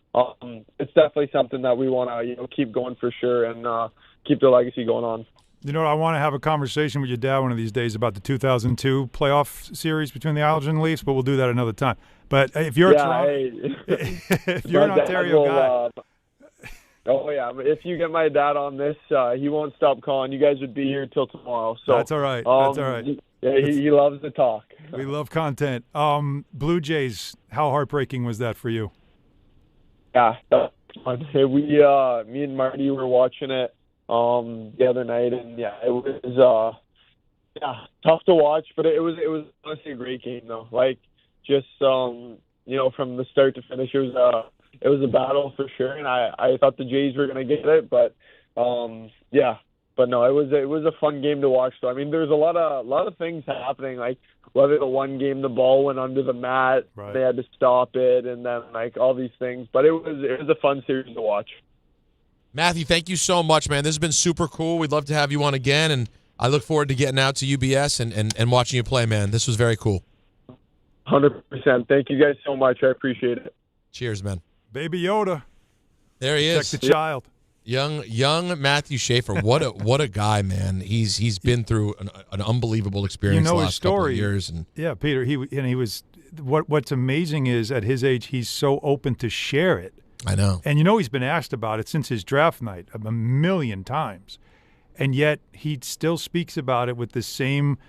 it's definitely something that we want to, keep going for sure, and keep the legacy going on. I want to have a conversation with your dad one of these days about the 2002 playoff series between the Islanders and the Leafs, but we'll do that another time. But if you're if you're an Ontario guy. Oh, yeah. If you get my dad on this, he won't stop calling. You guys would be here till tomorrow. So that's all right. That's all right. Yeah, he loves to talk. We love content. Blue Jays, how heartbreaking was that for you? Yeah, that was fun. Me and Marty were watching it the other night, and yeah, it was tough to watch, but it was honestly a great game though. Like just from the start to finish, it was a battle for sure, and I thought the Jays were gonna get it, but but no, it was a fun game to watch. So I mean, there's a lot of things happening, like whether the one game the ball went under the mat, right, they had to stop it, and then like all these things. But it was a fun series to watch. Matthew, thank you so much, man. This has been super cool. We'd love to have you on again, and I look forward to getting out to UBS and watching you play, man. This was very cool. 100%. Thank you guys so much. I appreciate it. Cheers, man. Baby Yoda. There he is. Check the child. Young Matthew Schaefer. What a guy, man. He's been through an unbelievable experience the last his story. Couple of years. And yeah, Peter, he was what's amazing is at his age he's so open to share it. I know. And he's been asked about it since his draft night a million times. And yet he still speaks about it with the same,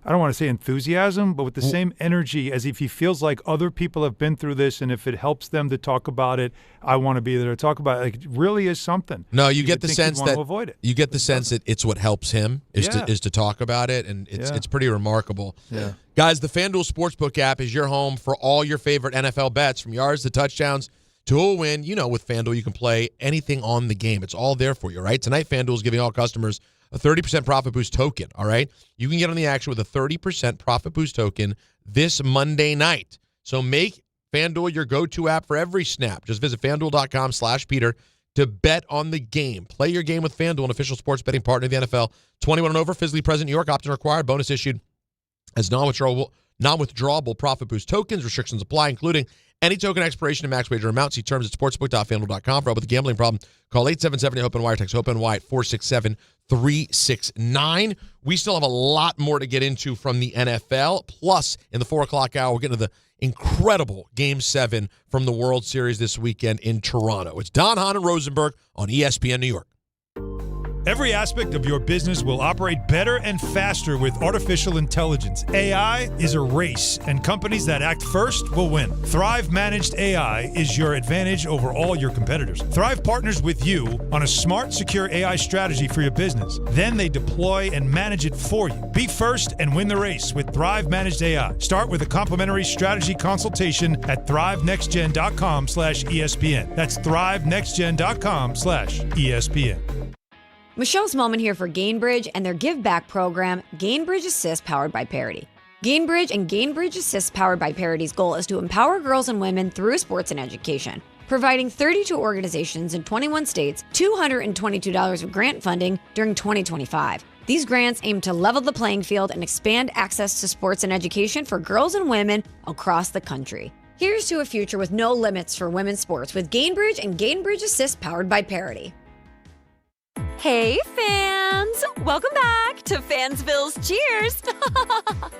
I don't want to say enthusiasm, but with the same energy as if he feels like other people have been through this, and if it helps them to talk about it, I want to be there to talk about it. Like, it really is something. No, you get the sense that avoid it. You get the sense that it's what helps him is to talk about it, and it's pretty remarkable. Yeah. Guys, the FanDuel Sportsbook app is your home for all your favorite NFL bets, from yards to touchdowns to a win. With FanDuel, you can play anything on the game. It's all there for you, right? Tonight, FanDuel is giving all customers a 30% profit boost token, all right? You can get on the action with a 30% profit boost token this Monday night. So make FanDuel your go-to app for every snap. Just visit FanDuel.com/Peter to bet on the game. Play your game with FanDuel, an official sports betting partner of the NFL. 21 and over, physically present in New York, opt-in required, bonus issued as non-withdrawable profit boost tokens. Restrictions apply, including any token expiration and max wager amount. See terms at sportsbook.fanduel.com. For help with a gambling problem, call 877-HOPE-NY, text HOPE-NY at 467-369. We still have a lot more to get into from the NFL. Plus, in the 4 o'clock hour, we're getting to the incredible Game 7 from the World Series this weekend in Toronto. It's Don, Hahn, and Rosenberg on ESPN New York. Every aspect of your business will operate better and faster with artificial intelligence. AI is a race, and companies that act first will win. Thrive Managed AI is your advantage over all your competitors. Thrive partners with you on a smart, secure AI strategy for your business. Then they deploy and manage it for you. Be first and win the race with Thrive Managed AI. Start with a complimentary strategy consultation at thrivenextgen.com/ESPN. That's thrivenextgen.com/ESPN. Michelle's Moment here for Gainbridge and their Give Back program, Gainbridge Assist, powered by Parity. Gainbridge and Gainbridge Assist, powered by Parity's goal is to empower girls and women through sports and education, providing 32 organizations in 21 states $222 of grant funding during 2025. These grants aim to level the playing field and expand access to sports and education for girls and women across the country. Here's to a future with no limits for women's sports with Gainbridge and Gainbridge Assist powered by Parity. Hey, fans! Welcome back to Fansville's Cheers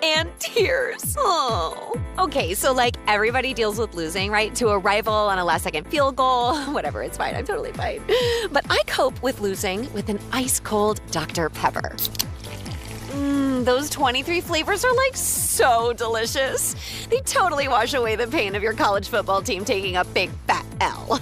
and Tears. Oh. Okay, so like everybody deals with losing, right? To a rival on a last-second field goal. Whatever, it's fine. I'm totally fine. But I cope with losing with an ice-cold Dr. Pepper. Those 23 flavors are like so delicious. They totally wash away the pain of your college football team taking a big fat L.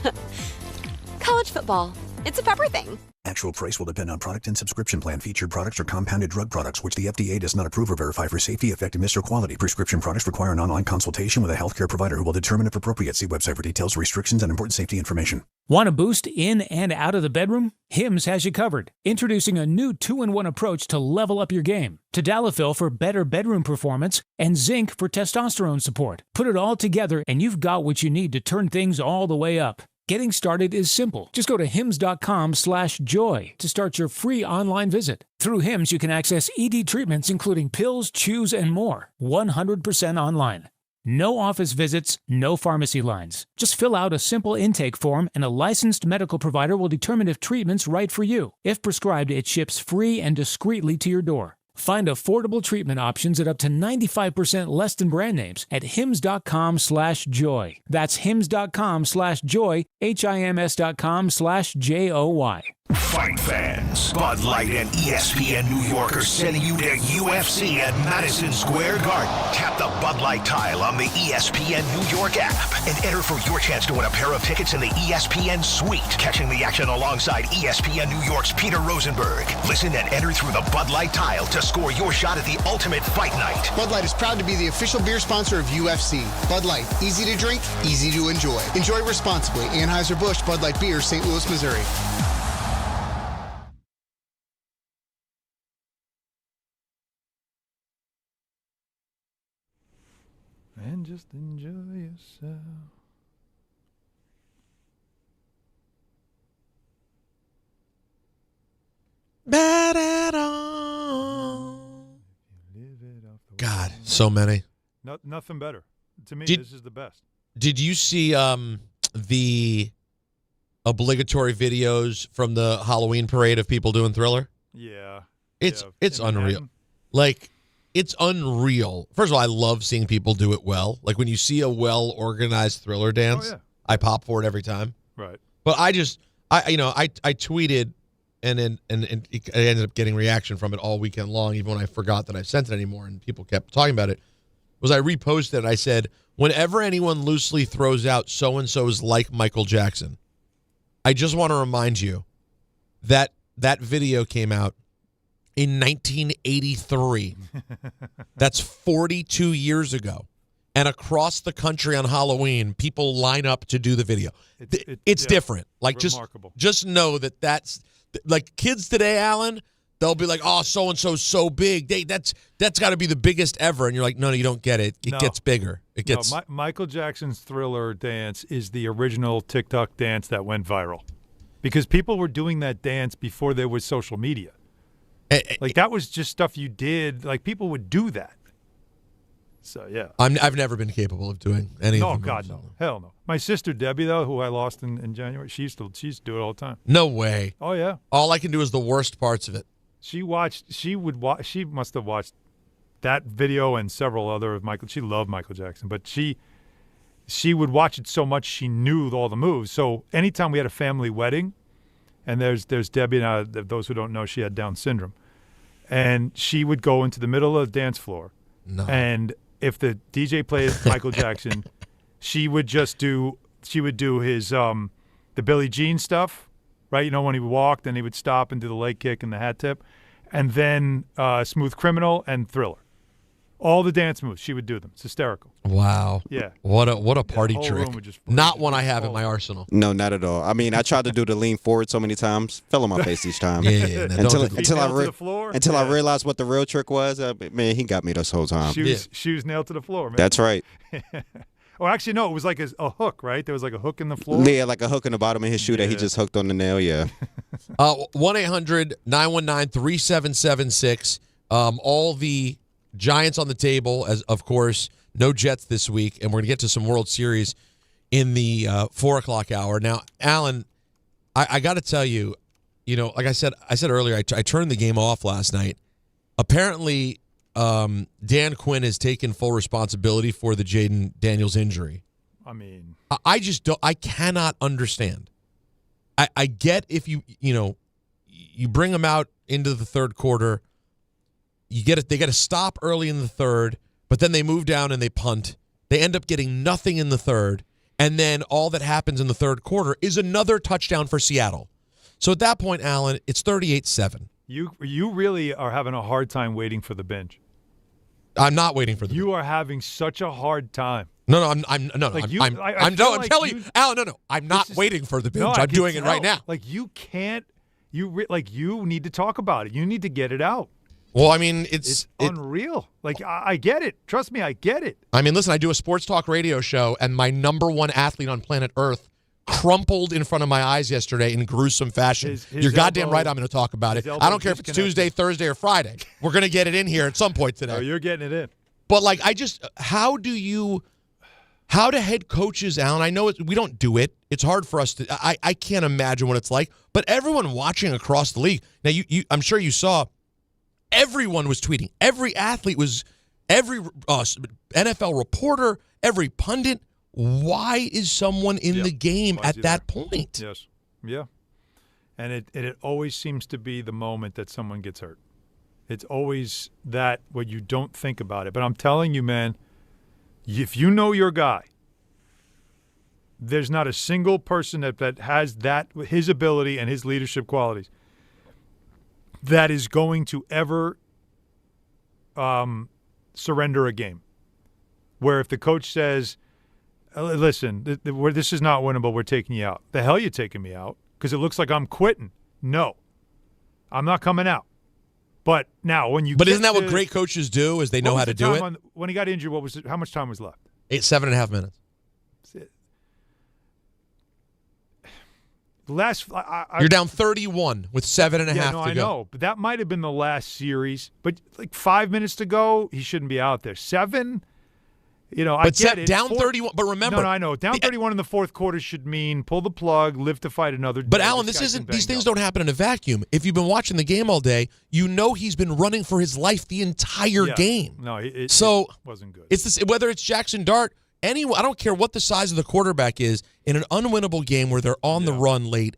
College football. It's a pepper thing. Actual price will depend on product and subscription plan. Featured products are compounded drug products, which the FDA does not approve or verify for safety, effectiveness, or quality. Prescription products require an online consultation with a healthcare provider who will determine if appropriate. See website for details, restrictions, and important safety information. Want a boost in and out of the bedroom? Hims has you covered. Introducing a new 2-in-1 approach to level up your game. Tadalafil for better bedroom performance and zinc for testosterone support. Put it all together and you've got what you need to turn things all the way up. Getting started is simple. Just go to hims.com/joy to start your free online visit. Through Hims, you can access ED treatments including pills, chews, and more. 100% online. No office visits, no pharmacy lines. Just fill out a simple intake form and a licensed medical provider will determine if treatment's right for you. If prescribed, it ships free and discreetly to your door. Find affordable treatment options at up to 95% less than brand names at hims.com/joy. That's hims.com/joy, hims.com/joy. Fight fans, Bud Light and ESPN New York are sending you to UFC at Madison Square Garden. Tap the Bud Light tile on the ESPN New York app and enter for your chance to win a pair of tickets in the ESPN Suite. Catching the action alongside ESPN New York's Peter Rosenberg. Listen and enter through the Bud Light tile to score your shot at the ultimate fight night. Bud Light is proud to be the official beer sponsor of UFC. Bud Light, easy to drink, easy to enjoy. Enjoy responsibly. Anheuser-Busch Bud Light Beer, St. Louis, Missouri. And just enjoy yourself. Bad at all. God, so many. Nothing better. To me, this is the best. Did you see the obligatory videos from the Halloween parade of people doing Thriller? Yeah. It's unreal. Like, it's unreal. First of all, I love seeing people do it well. Like, when you see a well-organized Thriller dance, I pop for it every time. Right. But I tweeted, and I ended up getting reaction from it all weekend long, even when I forgot that I sent it anymore, and people kept talking about it, was I reposted and I said, whenever anyone loosely throws out so-and-so is like Michael Jackson, I just want to remind you that that video came out in 1983. That's 42 years ago. And across the country on Halloween, people line up to do the video. It's different. Like, just know that that's like kids today, Alan, they'll be like, oh, so-and-so's so big. That's got to be the biggest ever. And you're like, no, you don't get it. It gets bigger. It gets. Michael Jackson's Thriller dance is the original TikTok dance that went viral because people were doing that dance before there was social media. Like, that was just stuff you did. Like, people would do that. So, yeah. I've never been capable of doing any of them. Oh, God, no. Hell no. My sister, Debbie, though, who I lost in January, she used to do it all the time. No way. Oh, yeah. All I can do is the worst parts of it. She must have watched that video and several other of Michael. She loved Michael Jackson, but she would watch it so much she knew all the moves. So anytime we had a family wedding, and there's Debbie, and those who don't know, she had Down syndrome. And she would go into the middle of the dance floor. No. And if the DJ played Michael Jackson, she would do his the Billie Jean stuff, right? You know, when he walked and he would stop and do the leg kick and the hat tip. And then Smooth Criminal and Thriller. All the dance moves, she would do them. It's hysterical. Wow. Yeah. What a party trick. Not one I have in my arsenal. No, not at all. I mean, I tried to do the lean forward so many times. Fell on my face each time. Yeah. Until I realized what the real trick was. Man, he got me this whole time. Shoes nailed to the floor, man. That's right. Oh, actually, no. It was like a hook, right? There was like a hook in the floor. Yeah, like a hook in the bottom of his shoe that he just hooked on the nail, yeah. 1-800-919-3776. All the Giants on the table, as of course, no Jets this week, and we're going to get to some World Series in the 4 o'clock hour. Now, Alan, I got to tell you, like I said earlier, I turned the game off last night. Apparently, Dan Quinn has taken full responsibility for the Jayden Daniels injury. I mean, I just don't. I cannot understand. I get if you bring them out into the third quarter. They get a stop early in the third, but then they move down and they punt. They end up getting nothing in the third, and then all that happens in the third quarter is another touchdown for Seattle. So at that point, Alan, it's 38-7. You really are having a hard time waiting for the binge. I'm not waiting for the. You are having such a hard time. No, I'm telling you, Alan. No, I'm not waiting for the binge. I'm doing it right now. Like you can't. You need to talk about it. You need to get it out. Well, I mean, it's unreal. Like I get it. Trust me, I get it. I mean, listen, I do a sports talk radio show, and my number one athlete on planet Earth crumpled in front of my eyes yesterday in gruesome fashion. You're goddamn right I'm going to talk about it. I don't care if it's Tuesday, Thursday, or Friday. We're going to get it in here at some point today. Oh, you're getting it in. But, how do head coaches, Alan, I know we don't do it. It's hard for us to, I can't imagine what it's like. But everyone watching across the league, now, I'm sure you saw, everyone was tweeting. Every athlete was, every NFL reporter, every pundit. Why is someone in the game at that point? Yes. Yeah. And it always seems to be the moment that someone gets hurt. It's always that where you don't think about it. But I'm telling you, man, if you know your guy, there's not a single person that has his ability and his leadership qualities that is going to ever surrender a game. Where if the coach says, listen, this is not winnable, we're taking you out. The hell you taking me out? Because it looks like I'm quitting. No. I'm not coming out. But now when you isn't that what great coaches do, is they know how to do it? When he got injured, how much time was left? 7.5 minutes. You're down 31 with 7.5 to go. I know, but that might have been the last series. But 5 minutes to go, he shouldn't be out there. 7, I get it. Down 31, but remember. No, I know. Down 31 in the fourth quarter should mean pull the plug, live to fight another day. But Alan, these things don't happen in a vacuum. If you've been watching the game all day, he's been running for his life the entire game. No, it wasn't good. It's this, whether it's Jaxson Dart. I don't care what the size of the quarterback is in an unwinnable game where they're on the run late.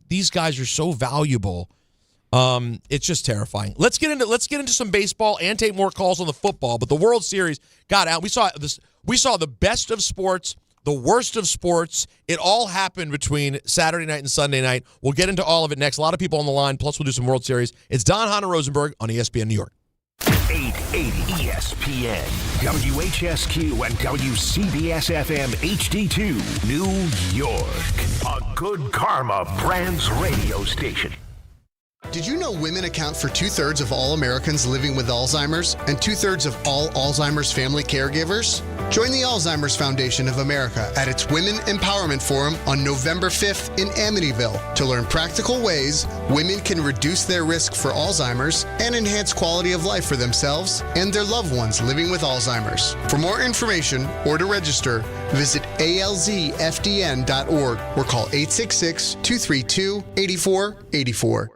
These guys are so valuable. It's just terrifying. Let's get into some baseball and take more calls on the football. But the World Series, God, Al, we saw the best of sports, the worst of sports. It all happened between Saturday night and Sunday night. We'll get into all of it next. A lot of people on the line. Plus, we'll do some World Series. It's Hahn Rosenberg on ESPN New York. 880 ESPN, WHSQ, and WCBS-FM HD2, New York. A Good Karma Brands radio station. Did you know women account for 2/3 of all Americans living with Alzheimer's and 2/3 of all Alzheimer's family caregivers? Join the Alzheimer's Foundation of America at its Women Empowerment Forum on November 5th in Amityville to learn practical ways women can reduce their risk for Alzheimer's and enhance quality of life for themselves and their loved ones living with Alzheimer's. For more information or to register, visit alzfdn.org or call 866-232-8484.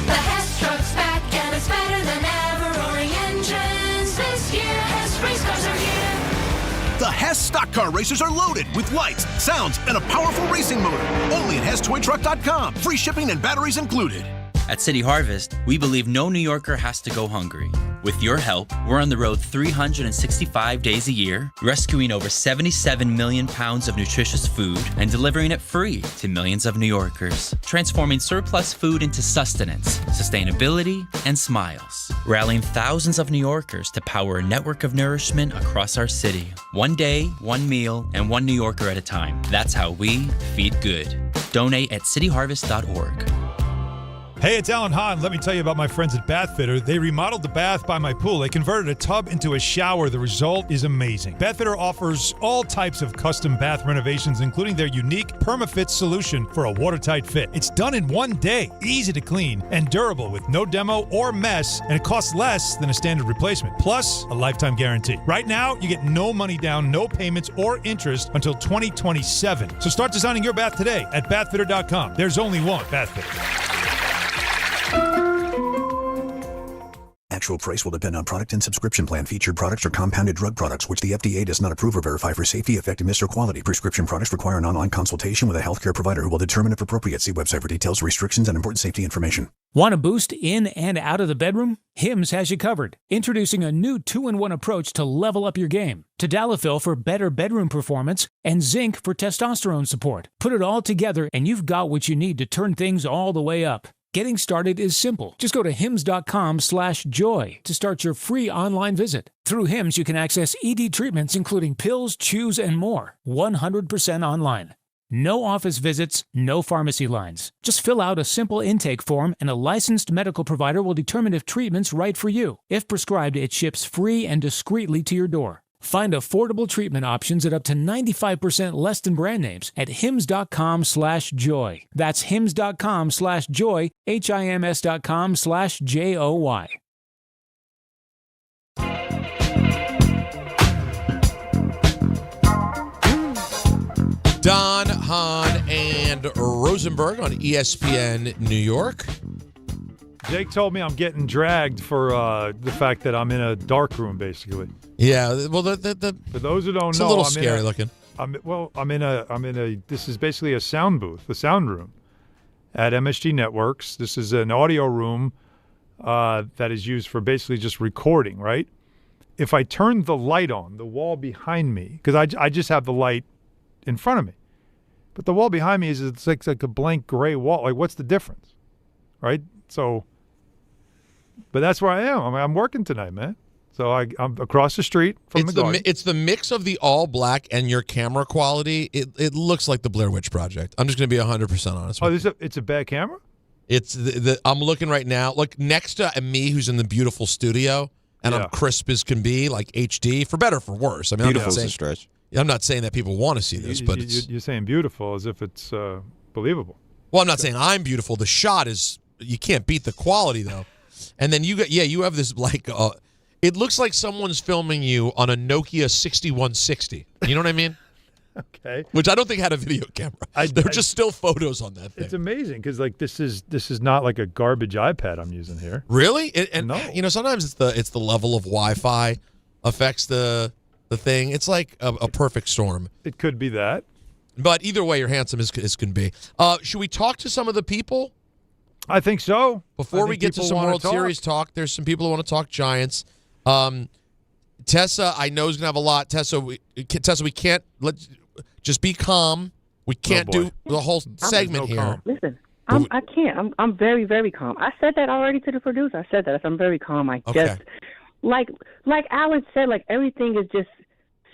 The Hess truck's back and it's better than ever. Roaring engines this year. Hess race cars are here. The Hess stock car racers are loaded with lights, sounds, and a powerful racing motor. Only at HessToyTruck.com. Free shipping and batteries included. At City Harvest, we believe no New Yorker has to go hungry. With your help, we're on the road 365 days a year, rescuing over 77 million pounds of nutritious food and delivering it free to millions of New Yorkers, transforming surplus food into sustenance, sustainability, and smiles, rallying thousands of New Yorkers to power a network of nourishment across our city. One day, one meal, and one New Yorker at a time. That's how we feed good. Donate at cityharvest.org. Hey, it's Alan Hahn. Let me tell you about my friends at Bath Fitter. They remodeled the bath by my pool. They converted a tub into a shower. The result is amazing. Bath Fitter offers all types of custom bath renovations, including their unique PermaFit solution for a watertight fit. It's done in one day, easy to clean, and durable with no demo or mess, and it costs less than a standard replacement. Plus, a lifetime guarantee. Right now, you get no money down, no payments, or interest until 2027. So start designing your bath today at bathfitter.com. There's only one Bath Fitter. Actual price will depend on product and subscription plan. Featured products are compounded drug products, which the FDA does not approve or verify for safety, effectiveness, or quality. Prescription products require an online consultation with a healthcare provider who will determine if appropriate. See website for details, restrictions, and important safety information. Want a boost in and out of the bedroom? Hims has you covered. Introducing a new 2-in-1 approach to level up your game. Tadalafil for better bedroom performance and zinc for testosterone support. Put it all together and you've got what you need to turn things all the way up. Getting started is simple. Just go to hims.com/joy to start your free online visit. Through Hims, you can access ED treatments including pills, chews, and more. 100% online. No office visits, no pharmacy lines. Just fill out a simple intake form and a licensed medical provider will determine if treatment's right for you. If prescribed, it ships free and discreetly to your door. Find affordable treatment options at up to 95% less than brand names at hims.com/joy. That's hims.com/joy, HIMS.com/JOY. Don, Hahn, and Rosenberg on ESPN New York. Jake told me I'm getting dragged for the fact that I'm in a dark room, basically. Yeah, well, for those who don't know, it's a little scary looking. I'm in a. This is basically a sound booth, a sound room, at MSG Networks. This is an audio room that is used for basically just recording. Right? If I turn the light on, the wall behind me, because I just have the light in front of me, but the wall behind me it's like a blank gray wall. Like, what's the difference? Right? So, but that's where I am. I'm working tonight, man. So I'm across the street from the garden. It's the mix of the all black and your camera quality. It looks like the Blair Witch Project. I'm just going to be 100% honest with you. It's a bad camera? It's I'm looking right now. Look, next to me, who's in the beautiful studio, and I'm crisp as can be, like HD, for better or for worse. I mean, beautiful is a stretch. I'm not saying that people want to see this, but you're saying beautiful as if it's believable. Well, I'm not saying I'm beautiful. The shot is, you can't beat the quality, though. And then you have this, like, it looks like someone's filming you on a Nokia 6160. You know what I mean? Okay. Which I don't think had a video camera. They're just still photos on that thing. It's amazing because, like, this is not like a garbage iPad I'm using here. Really? No. You know, sometimes it's the level of Wi-Fi affects the thing. It's like a perfect storm. It could be that. But either way, you're handsome as can be. Should we talk to some of the people? I think so. Before we get to some World Series talk, there's some people who want to talk Giants. Tessa, I know, is going to have a lot. Tessa, we can't just be calm. We can't do the whole segment here. Listen, I can't. I'm very, very calm. I said that already to the producer. I said that. I'm very calm. Just like Alan said, like, everything is just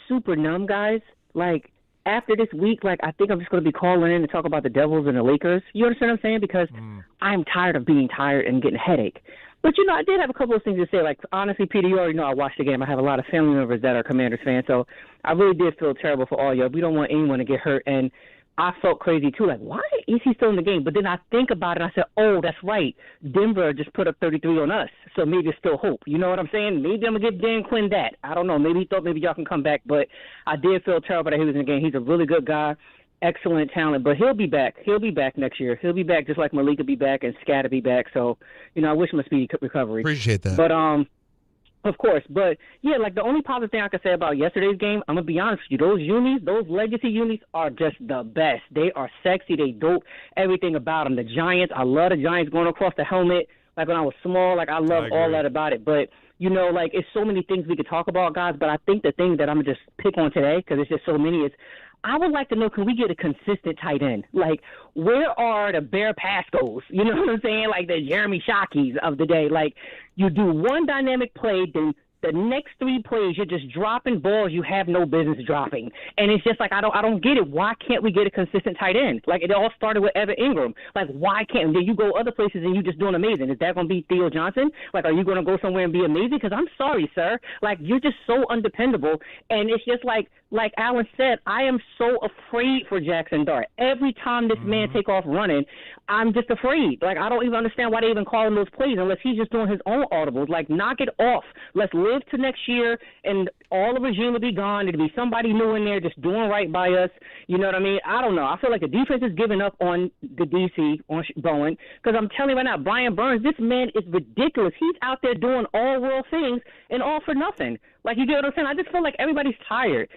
super numb, guys. Like, after this week, like, I think I'm just going to be calling in to talk about the Devils and the Lakers. You understand what I'm saying? Because I'm tired of being tired and getting a headache. But, you know, I did have a couple of things to say. Like, honestly, Peter, you already know I watched the game. I have a lot of family members that are Commanders fans. So I really did feel terrible for all y'all. We don't want anyone to get hurt. And I felt crazy, too. Like, why is he still in the game? But then I think about it, and I said, oh, that's right. Denver just put up 33 on us. So maybe there's still hope. You know what I'm saying? Maybe I'm going to give Dan Quinn that. I don't know. Maybe he thought maybe y'all can come back. But I did feel terrible that he was in the game. He's a really good guy, excellent talent. But he'll be back. He'll be back next year. He'll be back just like Malik will be back and Scat will be back. So, you know, I wish him a speedy recovery. Appreciate that. But, of course. But, yeah, like, the only positive thing I can say about yesterday's game, I'm going to be honest with you, those unis, those legacy unis are just the best. They are sexy. They dope. Everything about them. The Giants, I love the Giants going across the helmet. Like, when I was small, like, I love all that about it. But, you know, like, it's so many things we could talk about, guys. But I think the thing that I'm going to just pick on today, because it's just so many, is I would like to know, can we get a consistent tight end? Like, where are the Bear Pascals? You know what I'm saying? Like the Jeremy Shockeys of the day. Like, you do one dynamic play, then the next 3 plays, you're just dropping balls you have no business dropping. And it's just like, I don't get it. Why can't we get a consistent tight end? Like, it all started with Evan Ingram. Like, why can't then you go other places and you just doing amazing? Is that going to be Theo Johnson? Like, are you going to go somewhere and be amazing? Because I'm sorry, sir. Like, you're just so undependable. And it's just like Alan said, I am so afraid for Jaxson Dart. Every time this man take off running, I'm just afraid. Like, I don't even understand why they even call him those plays unless he's just doing his own audibles. Like, knock it off. Let's live to next year, and all the regime will be gone. It'll be somebody new in there just doing right by us. You know what I mean? I don't know. I feel like the defense is giving up on the DC, on Bowen, because I'm telling you right now, Brian Burns, this man is ridiculous. He's out there doing all-world things and all for nothing. Like, you get what I'm saying? I just feel like everybody's tired.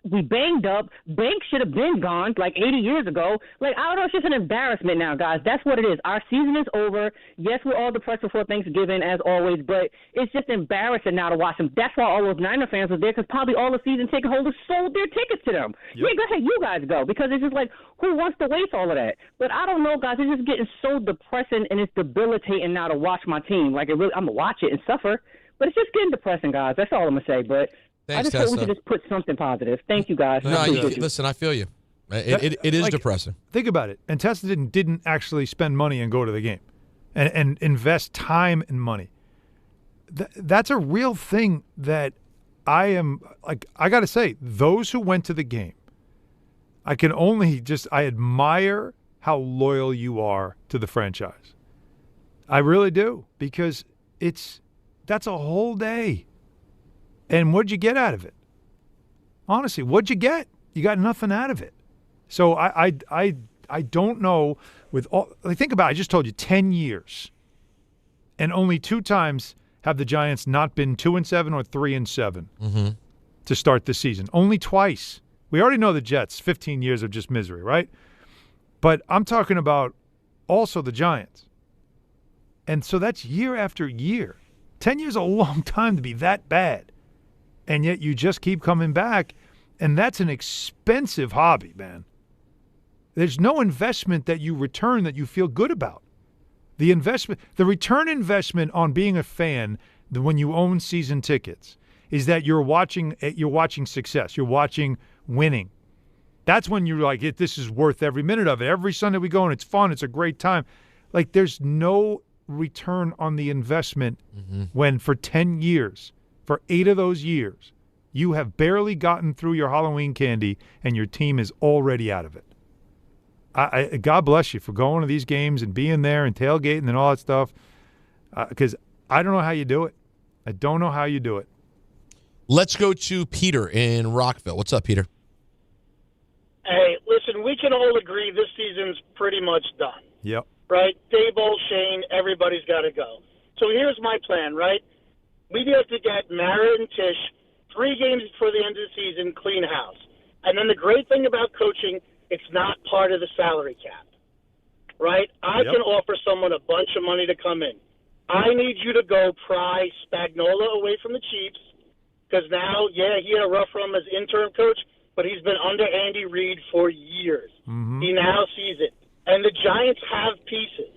We banged up. Banks should have been gone like 80 years ago. Like, I don't know. It's just an embarrassment now, guys. That's what it is. Our season is over. Yes, we're all depressed before Thanksgiving, as always, but it's just embarrassing now to watch them. That's why all those Niner fans were there, because probably all the season ticket holders sold their tickets to them. Yep. Yeah, go ahead. You guys go, because it's just like, who wants to waste all of that? But I don't know, guys. It's just getting so depressing, and it's debilitating now to watch my team. Like, I'm going to watch it and suffer. But it's just getting depressing, guys. That's all I'm going to say. But Thanks, I just hope we can just put something positive. Thank you, guys. No, listen, I feel you. It is depressing. Think about it. And Tessa didn't actually spend money and go to the game and invest time and money. That's a real thing that I got to say, those who went to the game, I admire how loyal you are to the franchise. I really do, because that's a whole day. And what'd you get out of it? Honestly, what'd you get? You got nothing out of it. So I don't know. Think about it. I just told you 10 years, and only 2 times have the Giants not been 2-7 or 3-7 to start the season. Only twice. We already know the Jets. 15 years of just misery, right? But I'm talking about also the Giants, and so that's year after year. 10 years is a long time to be that bad, and yet you just keep coming back, and that's an expensive hobby, man. There's no investment that you return that you feel good about. The return investment on being a fan when you own season tickets is that you're watching success, you're watching winning. That's when you're like, this is worth every minute of it. Every Sunday we go and it's fun, it's a great time. Like, there's no return on the investment when for 10 years, for 8 of those years, you have barely gotten through your Halloween candy and your team is already out of it. God bless you for going to these games and being there and tailgating and all that stuff, because I don't know how you do it. I don't know how you do it. Let's go to Peter in Rockville. What's up, Peter? Hey, listen, we can all agree this season's pretty much done. Yep. Right? Daboll, Shane, everybody's got to go. So here's my plan, right? We have to get Mara and Tish 3 games before the end of the season, clean house. And then the great thing about coaching, it's not part of the salary cap, right? I can offer someone a bunch of money to come in. I need you to go pry Spagnuolo away from the Chiefs, because now, he had a rough run as interim coach, but he's been under Andy Reid for years. He now sees it. And the Giants have pieces.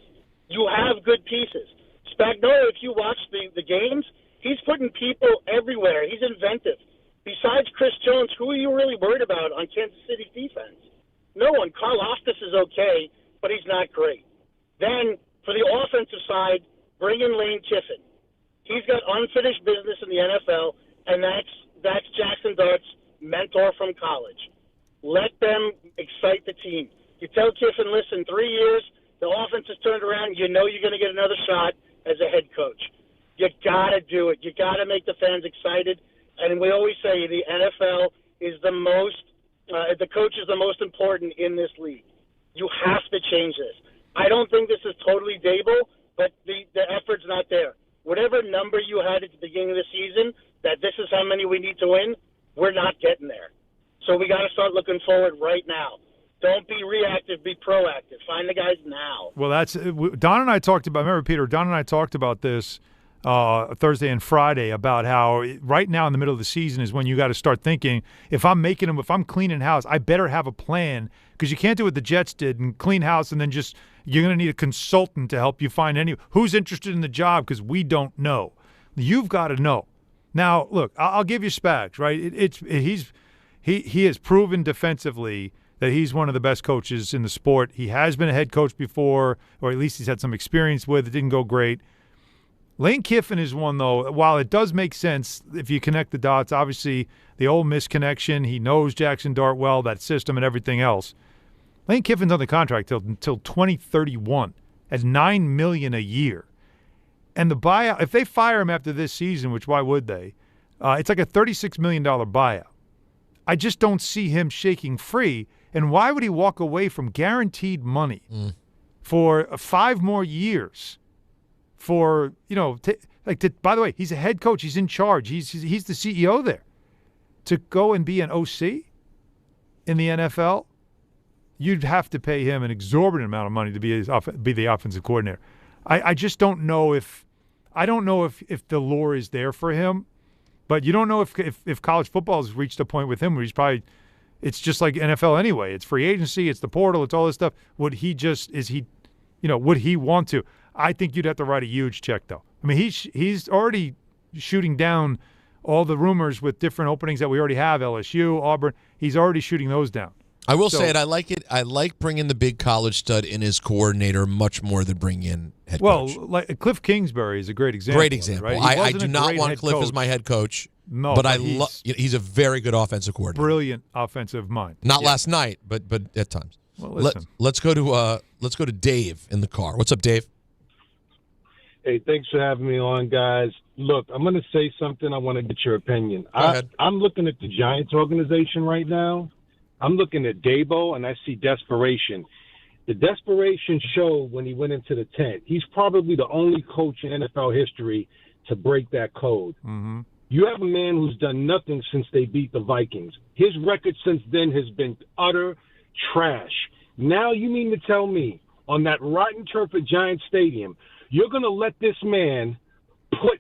You have good pieces. Spagnuolo, if you watch the games, he's putting people everywhere. He's inventive. Besides Chris Jones, who are you really worried about on Kansas City's defense? No one. Carl Ostis is okay, but he's not great. Then, for the offensive side, bring in Lane Kiffin. He's got unfinished business in the NFL, and that's Jaxson Dart's mentor from college. Let them excite the team. You tell Kiffin, listen, 3 years, the offense is turned around, you know you're going to get another shot as a head coach. You got to do it. You got to make the fans excited. And we always say the NFL is the coach is the most important in this league. You have to change this. I don't think this is totally Daboll, but the effort's not there. Whatever number you had at the beginning of the season, that this is how many we need to win, we're not getting there. So we got to start looking forward right now. Don't be reactive, be proactive. Find the guys now. Well, that's Don and I talked about. Remember, Peter, Don and I talked about this Thursday and Friday about how right now in the middle of the season is when you got to start thinking, if I'm cleaning house, I better have a plan, because you can't do what the Jets did and clean house and then you're going to need a consultant to help you find who's interested in the job, because we don't know. You've got to know. Now, look, I'll give you Spags, right? He has proven defensively that he's one of the best coaches in the sport. He has been a head coach before, or at least he's had some experience with. It didn't go great. Lane Kiffin is one, though. While it does make sense if you connect the dots, obviously the Ole Miss connection, he knows Jaxson Dart well, that system and everything else. Lane Kiffin's on the contract until 2031 at $9 million a year. And the buyout, if they fire him after this season, which why would they, it's like a $36 million buyout. I just don't see him shaking free. And why would he walk away from guaranteed money for 5 more years? For, by the way, he's a head coach. He's in charge. He's the CEO there. To go and be an OC in the NFL, you'd have to pay him an exorbitant amount of money to be the offensive coordinator. I just don't know if the lure is there for him. But you don't know if college football has reached a point with him where it's just like NFL anyway. It's free agency, it's the portal, it's all this stuff. Would he want to? I think you'd have to write a huge check, though. I mean, he's already shooting down all the rumors with different openings that we already have, LSU, Auburn. He's already shooting those down. I will say it. I like it. I like bringing the big college stud in as coordinator much more than bringing in head coach. Well, like Cliff Kingsbury is a great example. Great example. Right? I do not want Cliff as my head coach. No, but he's a very good offensive coordinator. Brilliant offensive mind. Not last night, but at times. Well, listen. Let's go to Dave in the car. What's up, Dave? Hey, thanks for having me on, guys. Look, I'm going to say something. I want to get your opinion. I'm looking at the Giants organization right now. I'm looking at Daboll, and I see desperation. The desperation showed when he went into the tent. He's probably the only coach in NFL history to break that code. Mm-hmm. You have a man who's done nothing since they beat the Vikings. His record since then has been utter trash. Now you mean to tell me on that rotten turf at Giant Stadium, you're going to let this man put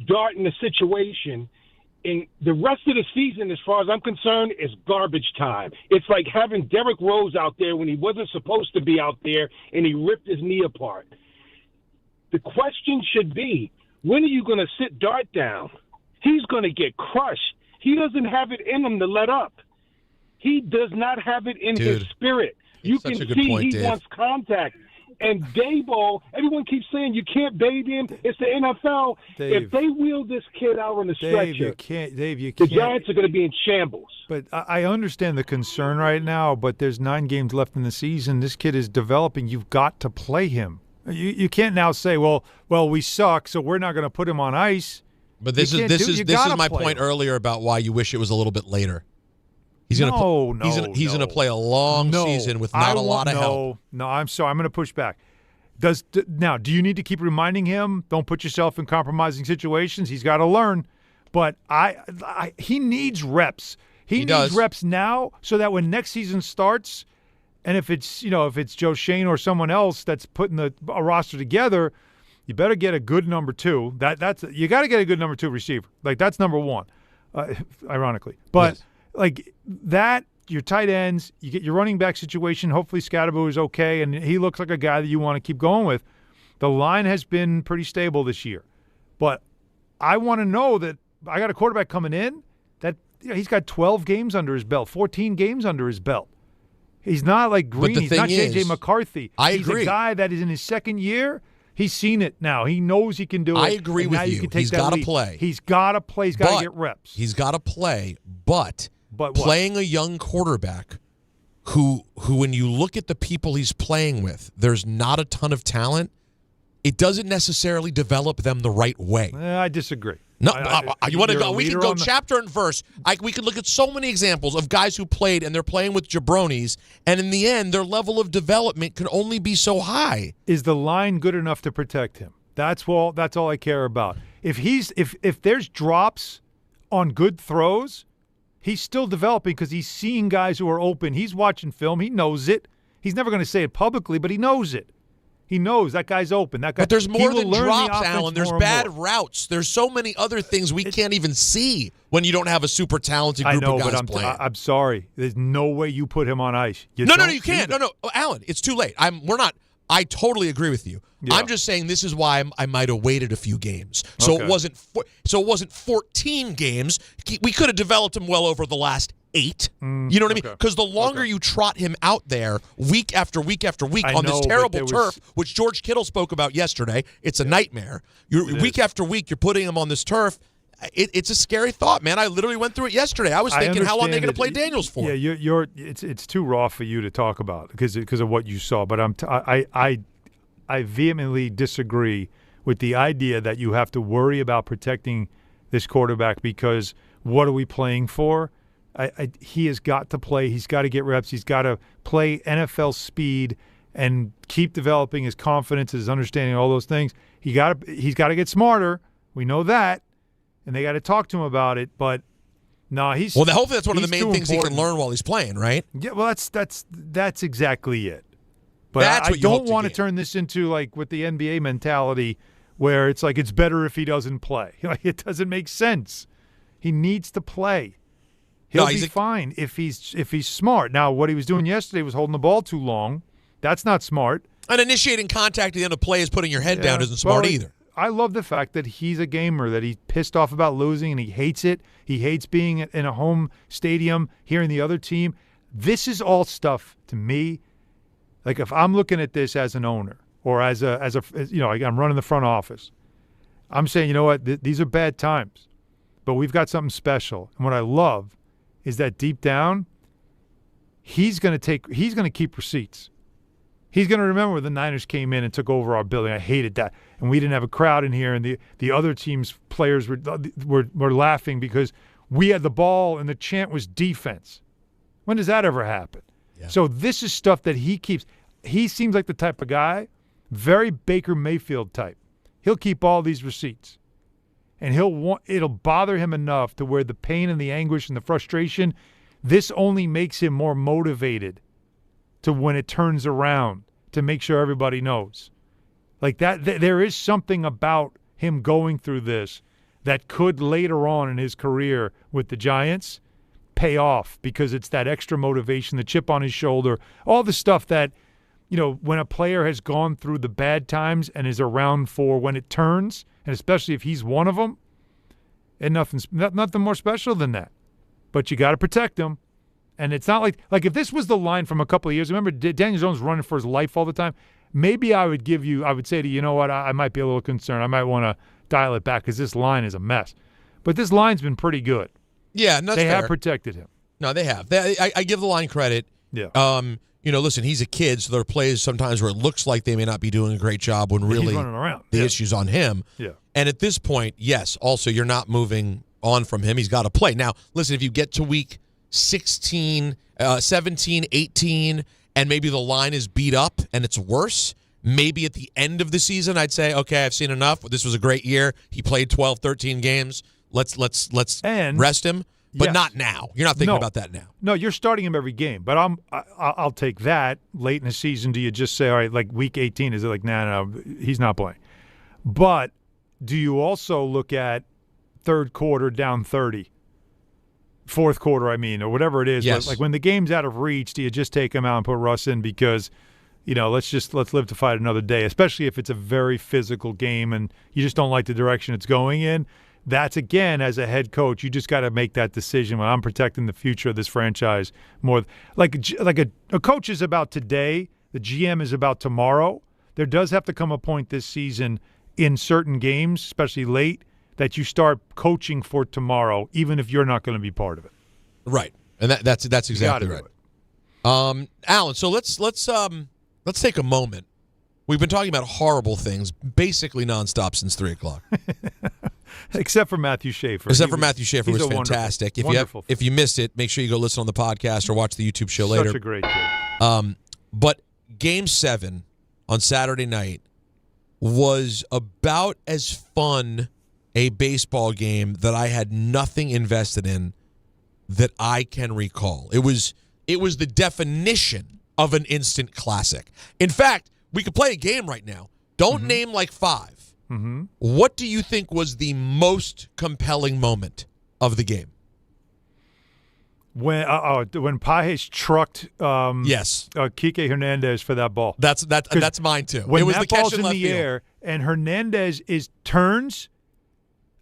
Dart in a situation, and the rest of the season, as far as I'm concerned, is garbage time. It's like having Derrick Rose out there when he wasn't supposed to be out there, and he ripped his knee apart. The question should be, when are you going to sit Dart down? He's going to get crushed. He doesn't have it in him to let up. He does not have it in his spirit. You can see he wants contact. And Daboll, everyone keeps saying you can't bait him. It's the NFL. Dave, if they wheel this kid out on the stretcher, you can't. The Giants are going to be in shambles. But I understand the concern right now, but there's 9 games left in the season. This kid is developing. You've got to play him. You can't now say, well, we suck, so we're not going to put him on ice. But this is my point earlier about why you wish it was a little bit later. He's going to play a long season with not a lot of help. No, I'm sorry. I'm going to push back. Do you need to keep reminding him? Don't put yourself in compromising situations. He's got to learn. But he needs reps. He needs reps now so that when next season starts, and if it's Joe Shane or someone else that's putting a roster together, you better get a good number 2. You got to get a good number 2 receiver. Like that's number 1, ironically. But. Yes. Like that, your tight ends, you get your running back situation. Hopefully Scatterboo is okay, and he looks like a guy that you want to keep going with. The line has been pretty stable this year. But I want to know that I got a quarterback coming in that he's got 12 games under his belt, 14 games under his belt. He's not like Green. He's not J.J. McCarthy. He's a guy that is in his second year. He's seen it now. He knows he can do it. I agree with you. He's got to play. He's got to play. He's got to get reps. He's got to play, but playing a young quarterback who when you look at the people he's playing with, there's not a ton of talent. It doesn't necessarily develop them the right way. I disagree. No, you want to go? We can go chapter and verse. We can look at so many examples of guys who played and they're playing with jabronis, and in the end, their level of development can only be so high. Is the line good enough to protect him? That's all I care about. If there's drops on good throws, he's still developing because he's seeing guys who are open. He's watching film. He knows it. He's never going to say it publicly, but he knows it. He knows that guy's open. That guy. But there's more than drops, Alan. There's bad routes. There's so many other things we can't even see when you don't have a super talented group of guys playing. I'm sorry. There's no way you put him on ice. No, you can't. No, Alan, it's too late. I totally agree with you. Yeah. I'm just saying this is why I might have waited a few games. So Okay. it wasn't 14 games. We could have developed him well over the last 8. You know what I mean? Because the longer you trot him out there week after week after week on this terrible turf, which George Kittle spoke about yesterday, it's a nightmare. Week after week, you're putting him on this turf. It's a scary thought, man. I literally went through it yesterday. I was thinking, how long are they going to play Daniels for? Yeah, it's too raw for you to talk about because of what you saw. But I vehemently disagree with the idea that you have to worry about protecting this quarterback because what are we playing for? He has got to play. He's got to get reps. He's got to play NFL speed and keep developing his confidence, his understanding, all those things. He's got to get smarter. We know that. And they got to talk to him about it, but no, hopefully that's one of the main things he can learn while he's playing, right? Yeah, well, that's exactly it. But I don't want to turn this into like with the NBA mentality, where it's like it's better if he doesn't play. Like it doesn't make sense. He needs to play. He'll be fine if he's smart. Now, what he was doing yesterday was holding the ball too long. That's not smart. And initiating contact at the end of play is putting your head down isn't smart either. I love the fact that he's a gamer, that he's pissed off about losing and he hates it. He hates being in a home stadium, hearing the other team. This is all stuff to me. Like if I'm looking at this as an owner or as I'm running the front office, I'm saying, you know what, these are bad times, but we've got something special. And what I love is that deep down, he's going to keep receipts. He's going to remember the Niners came in and took over our building. I hated that. And we didn't have a crowd in here, and the other team's players were laughing because we had the ball and the chant was defense. When does that ever happen? Yeah. So this is stuff that he keeps. He seems like the type of guy, very Baker Mayfield type. He'll keep all these receipts. And it'll bother him enough to where the pain and the anguish and the frustration, this only makes him more motivated to when it turns around to make sure everybody knows. Like that, there is something about him going through this that could later on in his career with the Giants pay off because it's that extra motivation, the chip on his shoulder, all the stuff that, when a player has gone through the bad times and is around for when it turns, and especially if he's one of them, and nothing more special than that. But you got to protect him. And it's not like if this was the line from a couple of years, remember Daniel Jones running for his life all the time, maybe I would say to you, you know what, I might be a little concerned. I might want to dial it back because this line is a mess. But this line's been pretty good. Yeah, that's They fair. have protected him. No, they have. I give the line credit. Yeah. Listen, he's a kid, so there are plays sometimes where it looks like they may not be doing a great job when really he's running around. The issue's on him. Yeah. And at this point, yes, also you're not moving on from him. He's got to play. Now, listen, if you get to week 16, 17, 18, and maybe the line is beat up and it's worse, maybe at the end of the season I'd say, okay, I've seen enough. This was a great year. He played 12, 13 games. Let's rest him. But not now. You're not thinking about that now. No, you're starting him every game. But I'll take that late in the season. Do you just say, all right, like week 18, is it like, no, he's not playing? But do you also look at third quarter down 30? Fourth quarter, or whatever it is. Yes. Like when the game's out of reach, do you just take him out and put Russ in because, let's live to fight another day, especially if it's a very physical game and you just don't like the direction it's going in. That's, again, as a head coach, you just got to make that decision when I'm protecting the future of this franchise more. Like a coach is about today, the GM is about tomorrow. There does have to come a point this season in certain games, especially late, that you start coaching for tomorrow, even if you're not going to be part of it. Right, and that's exactly right. Alan, so let's take a moment. We've been talking about horrible things basically nonstop since 3:00. Except for Matthew Schaefer. Matthew Schaefer was fantastic. If you missed it, make sure you go listen on the podcast or watch the YouTube show later. Such a great kid. But Game 7 on Saturday night was about as fun a baseball game that I had nothing invested in that I can recall. It was the definition of an instant classic. In fact, we could play a game right now. Don't name like 5. Mm-hmm. What do you think was the most compelling moment of the game? When Pages trucked yes Kike Hernandez for that ball. That's mine too. When it was that the catch ball's in left the field. air and Hernandez turns,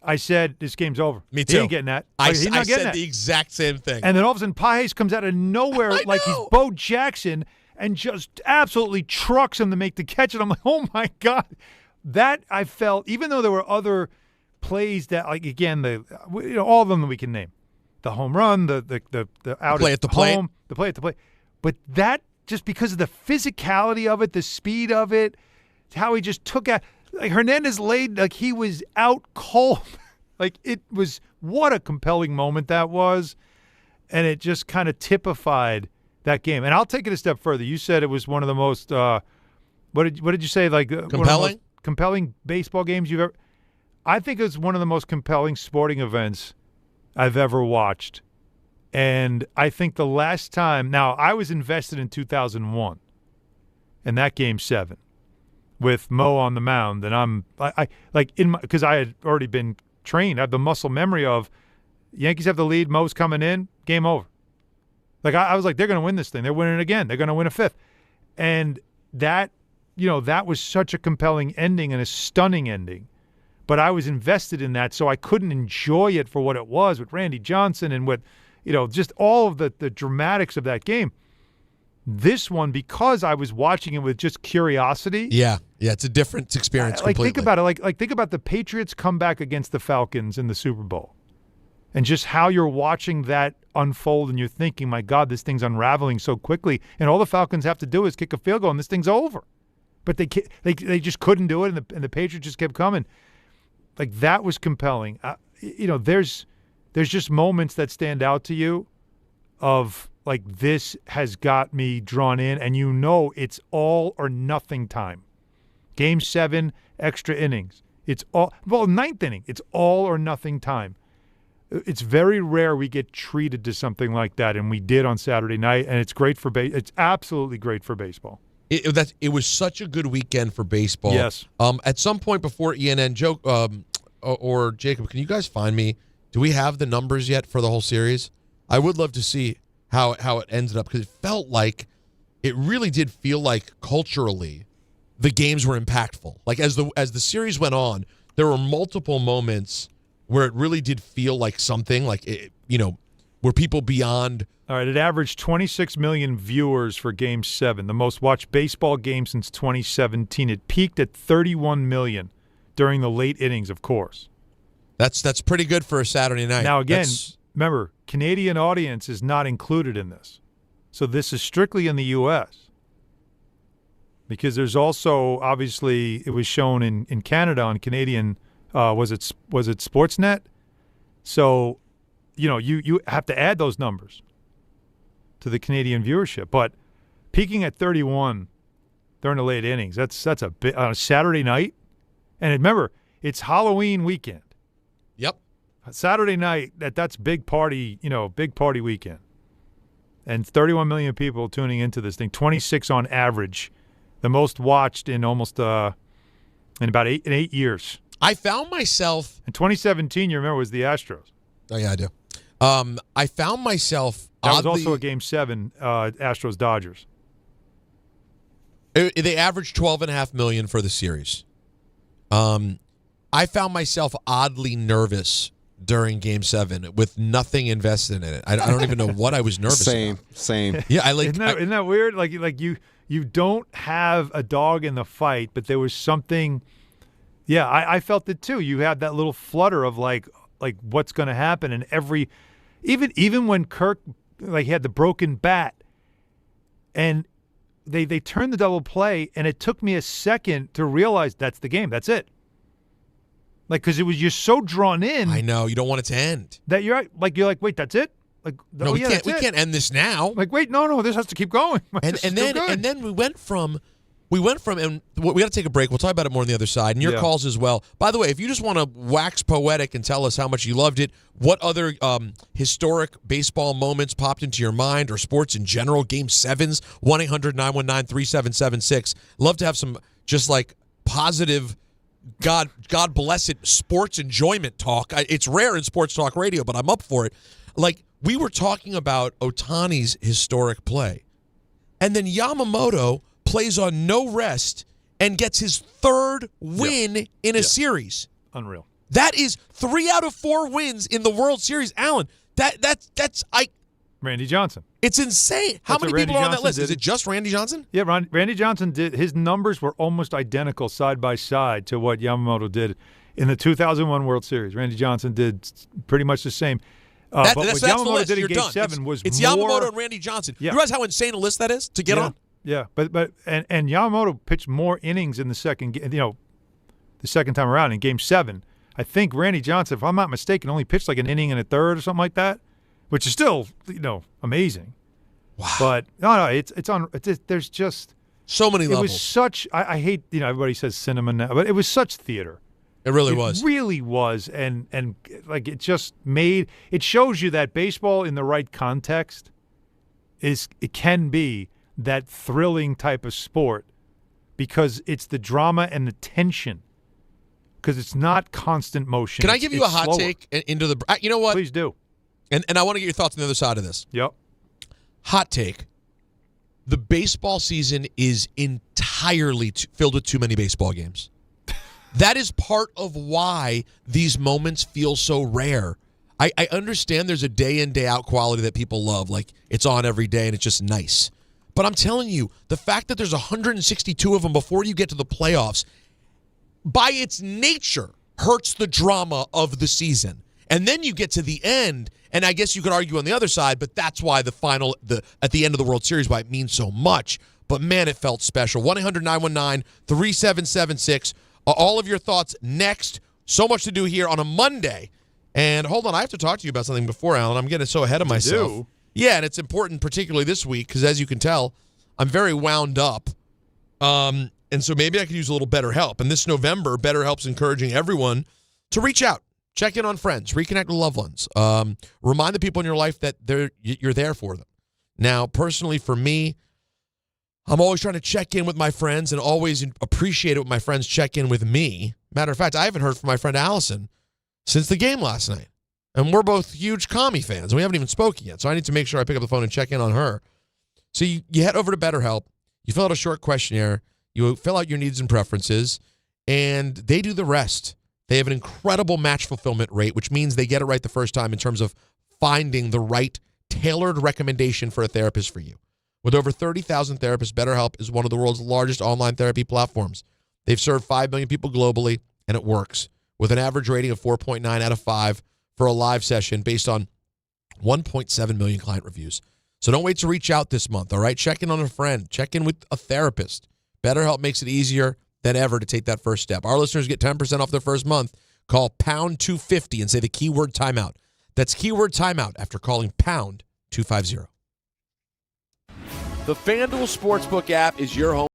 I said this game's over. Me too. He ain't getting that. I He's not getting said that. the exact same thing. And then all of a sudden Pages comes out of nowhere like he's Bo Jackson and just absolutely trucks him to make the catch. And I'm like, oh my God. That I felt, even though there were other plays that, like, again, all of them that we can name. The home run, the out play at the plate. the play at the plate. But that, just because of the physicality of it, the speed of it, how he just took out, like Hernandez laid, like he was out cold. Like it was, what a compelling moment that was. And it just kind of typified that game. And I'll take it a step further. You said it was one of the most, what did you say? Like compelling? One of the most compelling baseball games you've ever, I think it was one of the most compelling sporting events I've ever watched. And I think the last time, now I was invested in 2001 in that Game 7 with Mo on the mound, and because I had already been trained, I have the muscle memory of Yankees have the lead, Mo's coming in, game over. Like I was like, they're going to win this thing. They're winning again. They're going to win a fifth. And that, that was such a compelling ending and a stunning ending. But I was invested in that, so I couldn't enjoy it for what it was with Randy Johnson and with, just all of the dramatics of that game. This one, because I was watching it with just curiosity. Yeah, it's a different experience completely. Think about it. Think about the Patriots comeback against the Falcons in the Super Bowl. And just how you're watching that unfold and you're thinking, my God, this thing's unraveling so quickly. And all the Falcons have to do is kick a field goal and this thing's over. But they just couldn't do it, and the Patriots just kept coming. Like, that was compelling. There's just moments that stand out to you of, like, this has got me drawn in, and it's all or nothing time. Game 7, extra innings. It's all, ninth inning. It's all or nothing time. It's very rare we get treated to something like that, and we did on Saturday night, and it's great for it's absolutely great for baseball. It was such a good weekend for baseball. Yes. At some point before ENN, Joe or Jacob, can you guys find me? Do we have the numbers yet for the whole series? I would love to see how it ended up, because it really did feel like culturally the games were impactful. Like as the series went on, there were multiple moments where it really did feel like something, like were people beyond. All right, it averaged 26 million viewers for Game 7, the most watched baseball game since 2017. It peaked at 31 million during the late innings, of course. That's pretty good for a Saturday night. Now, again, remember, Canadian audience is not included in this. So this is strictly in the U.S. Because there's also, obviously, it was shown in Canada on Canadian, was it Sportsnet? So, you have to add those numbers to the Canadian viewership. But peaking at 31 during the late innings, that's a bit on a Saturday night. And remember, it's Halloween weekend. Yep. Saturday night, that's big party weekend. And 31 million people tuning into this thing, 26 on average, the most watched in almost in about 8 years. I found myself in 2017. You remember, was the Astros. Oh yeah, I do. I found myself. That was also a Game 7, Astros Dodgers. They averaged 12.5 million for the series. I found myself oddly nervous during Game 7 with nothing invested in it. I don't even know what I was nervous about. Same. Yeah, Isn't that weird? Like you don't have a dog in the fight, but there was something. Yeah, I felt it too. You had that little flutter of like what's going to happen, and even when Kirk he had the broken bat, and they turned the double play, and it took me a second to realize that's the game. That's it. Because you're so drawn in. I know, you don't want it to end. That you're like, wait, that's it? No, we can't end this now. Wait, no, this has to keep going. And then we went from, and we got to take a break. We'll talk about it more on the other side, and your calls as well. By the way, if you just want to wax poetic and tell us how much you loved it, what other historic baseball moments popped into your mind, or sports in general, Game 7s, 1-800-919-3776. Love to have some just positive, God bless it, sports enjoyment talk. It's rare in sports talk radio, but I'm up for it. we were talking about Ohtani's historic play. And then Yamamoto plays on no rest and gets his third win in a series. Unreal. That is 3 out of 4 wins in the World Series. Alan, that's Randy Johnson. It's insane. How many people are on that list? Is it just Randy Johnson? Yeah, Randy Johnson did. His numbers were almost identical side by side to what Yamamoto did in the 2001 World Series. Randy Johnson did pretty much the same. But what Yamamoto did in Game 7 was it's more. Yamamoto and Randy Johnson. Yeah. You realize how insane a list that is to get on? Yeah, but Yamamoto pitched more innings in the second the second time around in Game 7. I think Randy Johnson, if I'm not mistaken, only pitched like an inning and a third or something like that, which is still amazing. Wow. But no, there's just so many levels. It was such. I hate everybody says cinema now, but it was such theater. It really was. It really was, and like it just made it shows you that baseball in the right context it can be that thrilling type of sport because it's the drama and the tension. Because it's not constant motion. Can I give you a hot slower. take into the? You know what? Please do. And I want to get your thoughts on the other side of this. Yep. Hot take. The baseball season is entirely filled with too many baseball games. That is part of why these moments feel so rare. I understand there's a day in, day out quality that people love. Like it's on every day and it's just nice. But I'm telling you, the fact that there's 162 of them before you get to the playoffs, by its nature, hurts the drama of the season. And then you get to the end, and I guess you could argue on the other side, but that's why at the end of the World Series, why it means so much. But man, it felt special. 1-800-919-3776. All of your thoughts next. So much to do here on a Monday. And hold on, I have to talk to you about something before, Alan. I'm getting so ahead of myself. Do? Yeah, and it's important, particularly this week, because as you can tell, I'm very wound up. And so maybe I could use a little BetterHelp. And this November, BetterHelp's encouraging everyone to reach out, check in on friends, reconnect with loved ones, remind the people in your life that you're there for them. Now, personally, for me, I'm always trying to check in with my friends and always appreciate it when my friends check in with me. Matter of fact, I haven't heard from my friend Allison since the game last night. And we're both huge Kami fans, and we haven't even spoken yet. So I need to make sure I pick up the phone and check in on her. So you head over to BetterHelp. You fill out a short questionnaire. You fill out your needs and preferences, and they do the rest. They have an incredible match fulfillment rate, which means they get it right the first time in terms of finding the right tailored recommendation for a therapist for you. With over 30,000 therapists, BetterHelp is one of the world's largest online therapy platforms. They've served 5 million people globally, and it works. With an average rating of 4.9 out of 5 for a live session based on 1.7 million client reviews. So don't wait to reach out this month, all right? Check in on a friend. Check in with a therapist. BetterHelp makes it easier than ever to take that first step. Our listeners get 10% off their first month. Call pound 250 and say the keyword timeout. That's keyword timeout after calling pound 250. The FanDuel Sportsbook app is your home.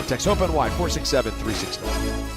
Text OpenY 467-369.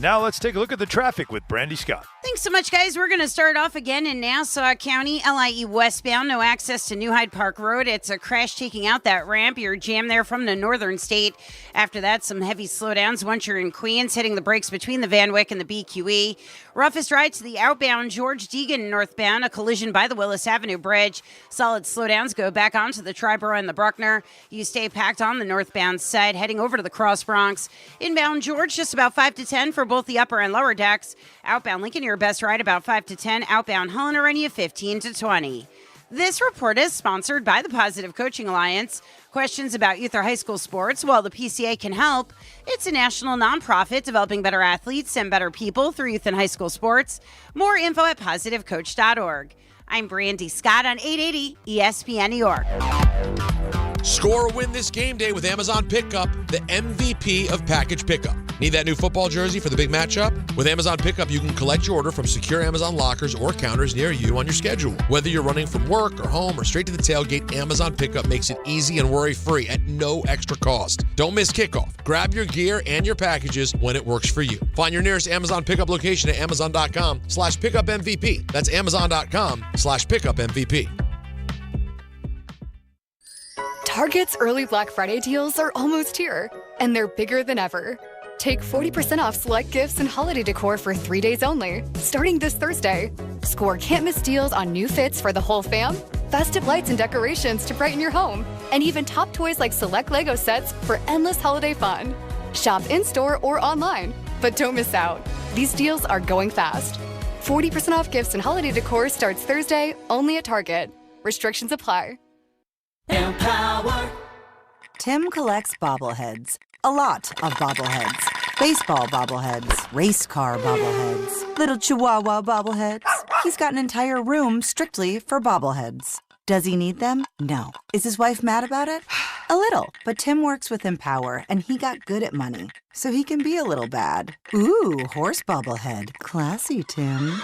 Now let's take a look at the traffic with Brandy Scott. Thanks so much, guys. We're going to start off again in Nassau County, LIE westbound. No access to New Hyde Park Road. It's a crash taking out that ramp. You're jammed there from the northern state. After that, some heavy slowdowns once you're in Queens, hitting the brakes between the Van Wyck and the BQE. Roughest ride to the outbound George Deegan northbound. A collision by the Willis Avenue Bridge. Solid slowdowns go back onto the Triborough and the Bruckner. You stay packed on the northbound side, heading over to the Cross Bronx. Inbound George, just about 5 to 10 for both the upper and lower decks. Outbound Lincoln, your best ride, about 5 to 10. Outbound Helena, running you 15 to 20. This report is sponsored by the Positive Coaching Alliance. Questions about youth or high school sports? Well, the PCA can help. It's a national nonprofit developing better athletes and better people through youth and high school sports. More info at positivecoach.org. I'm Brandy Scott on 880 ESPN New York. Score a win this game day with Amazon Pickup, the MVP of package pickup. Need that new football jersey for the big matchup? With Amazon Pickup, you can collect your order from secure Amazon lockers or counters near you on your schedule. Whether you're running from work or home or straight to the tailgate, Amazon Pickup makes it easy and worry-free at no extra cost. Don't miss kickoff. Grab your gear and your packages when it works for you. Find your nearest Amazon Pickup location at amazon.com/pickupmvp. That's amazon.com/pickupmvp. Target's early Black Friday deals are almost here, and they're bigger than ever. Take 40% off select gifts and holiday decor for 3 days only, starting this Thursday. Score can't-miss deals on new fits for the whole fam, festive lights and decorations to brighten your home, and even top toys like select Lego sets for endless holiday fun. Shop in-store or online, but don't miss out. These deals are going fast. 40% off gifts and holiday decor starts Thursday, only at Target. Restrictions apply. Empower. Tim collects bobbleheads. A lot of bobbleheads. Baseball bobbleheads. Race car bobbleheads. Little chihuahua bobbleheads. He's got an entire room strictly for bobbleheads. Does he need them? No. Is his wife mad about it? A little. But Tim works with Empower, and he got good at money, so he can be a little bad. Ooh, horse bobblehead. Classy, Tim.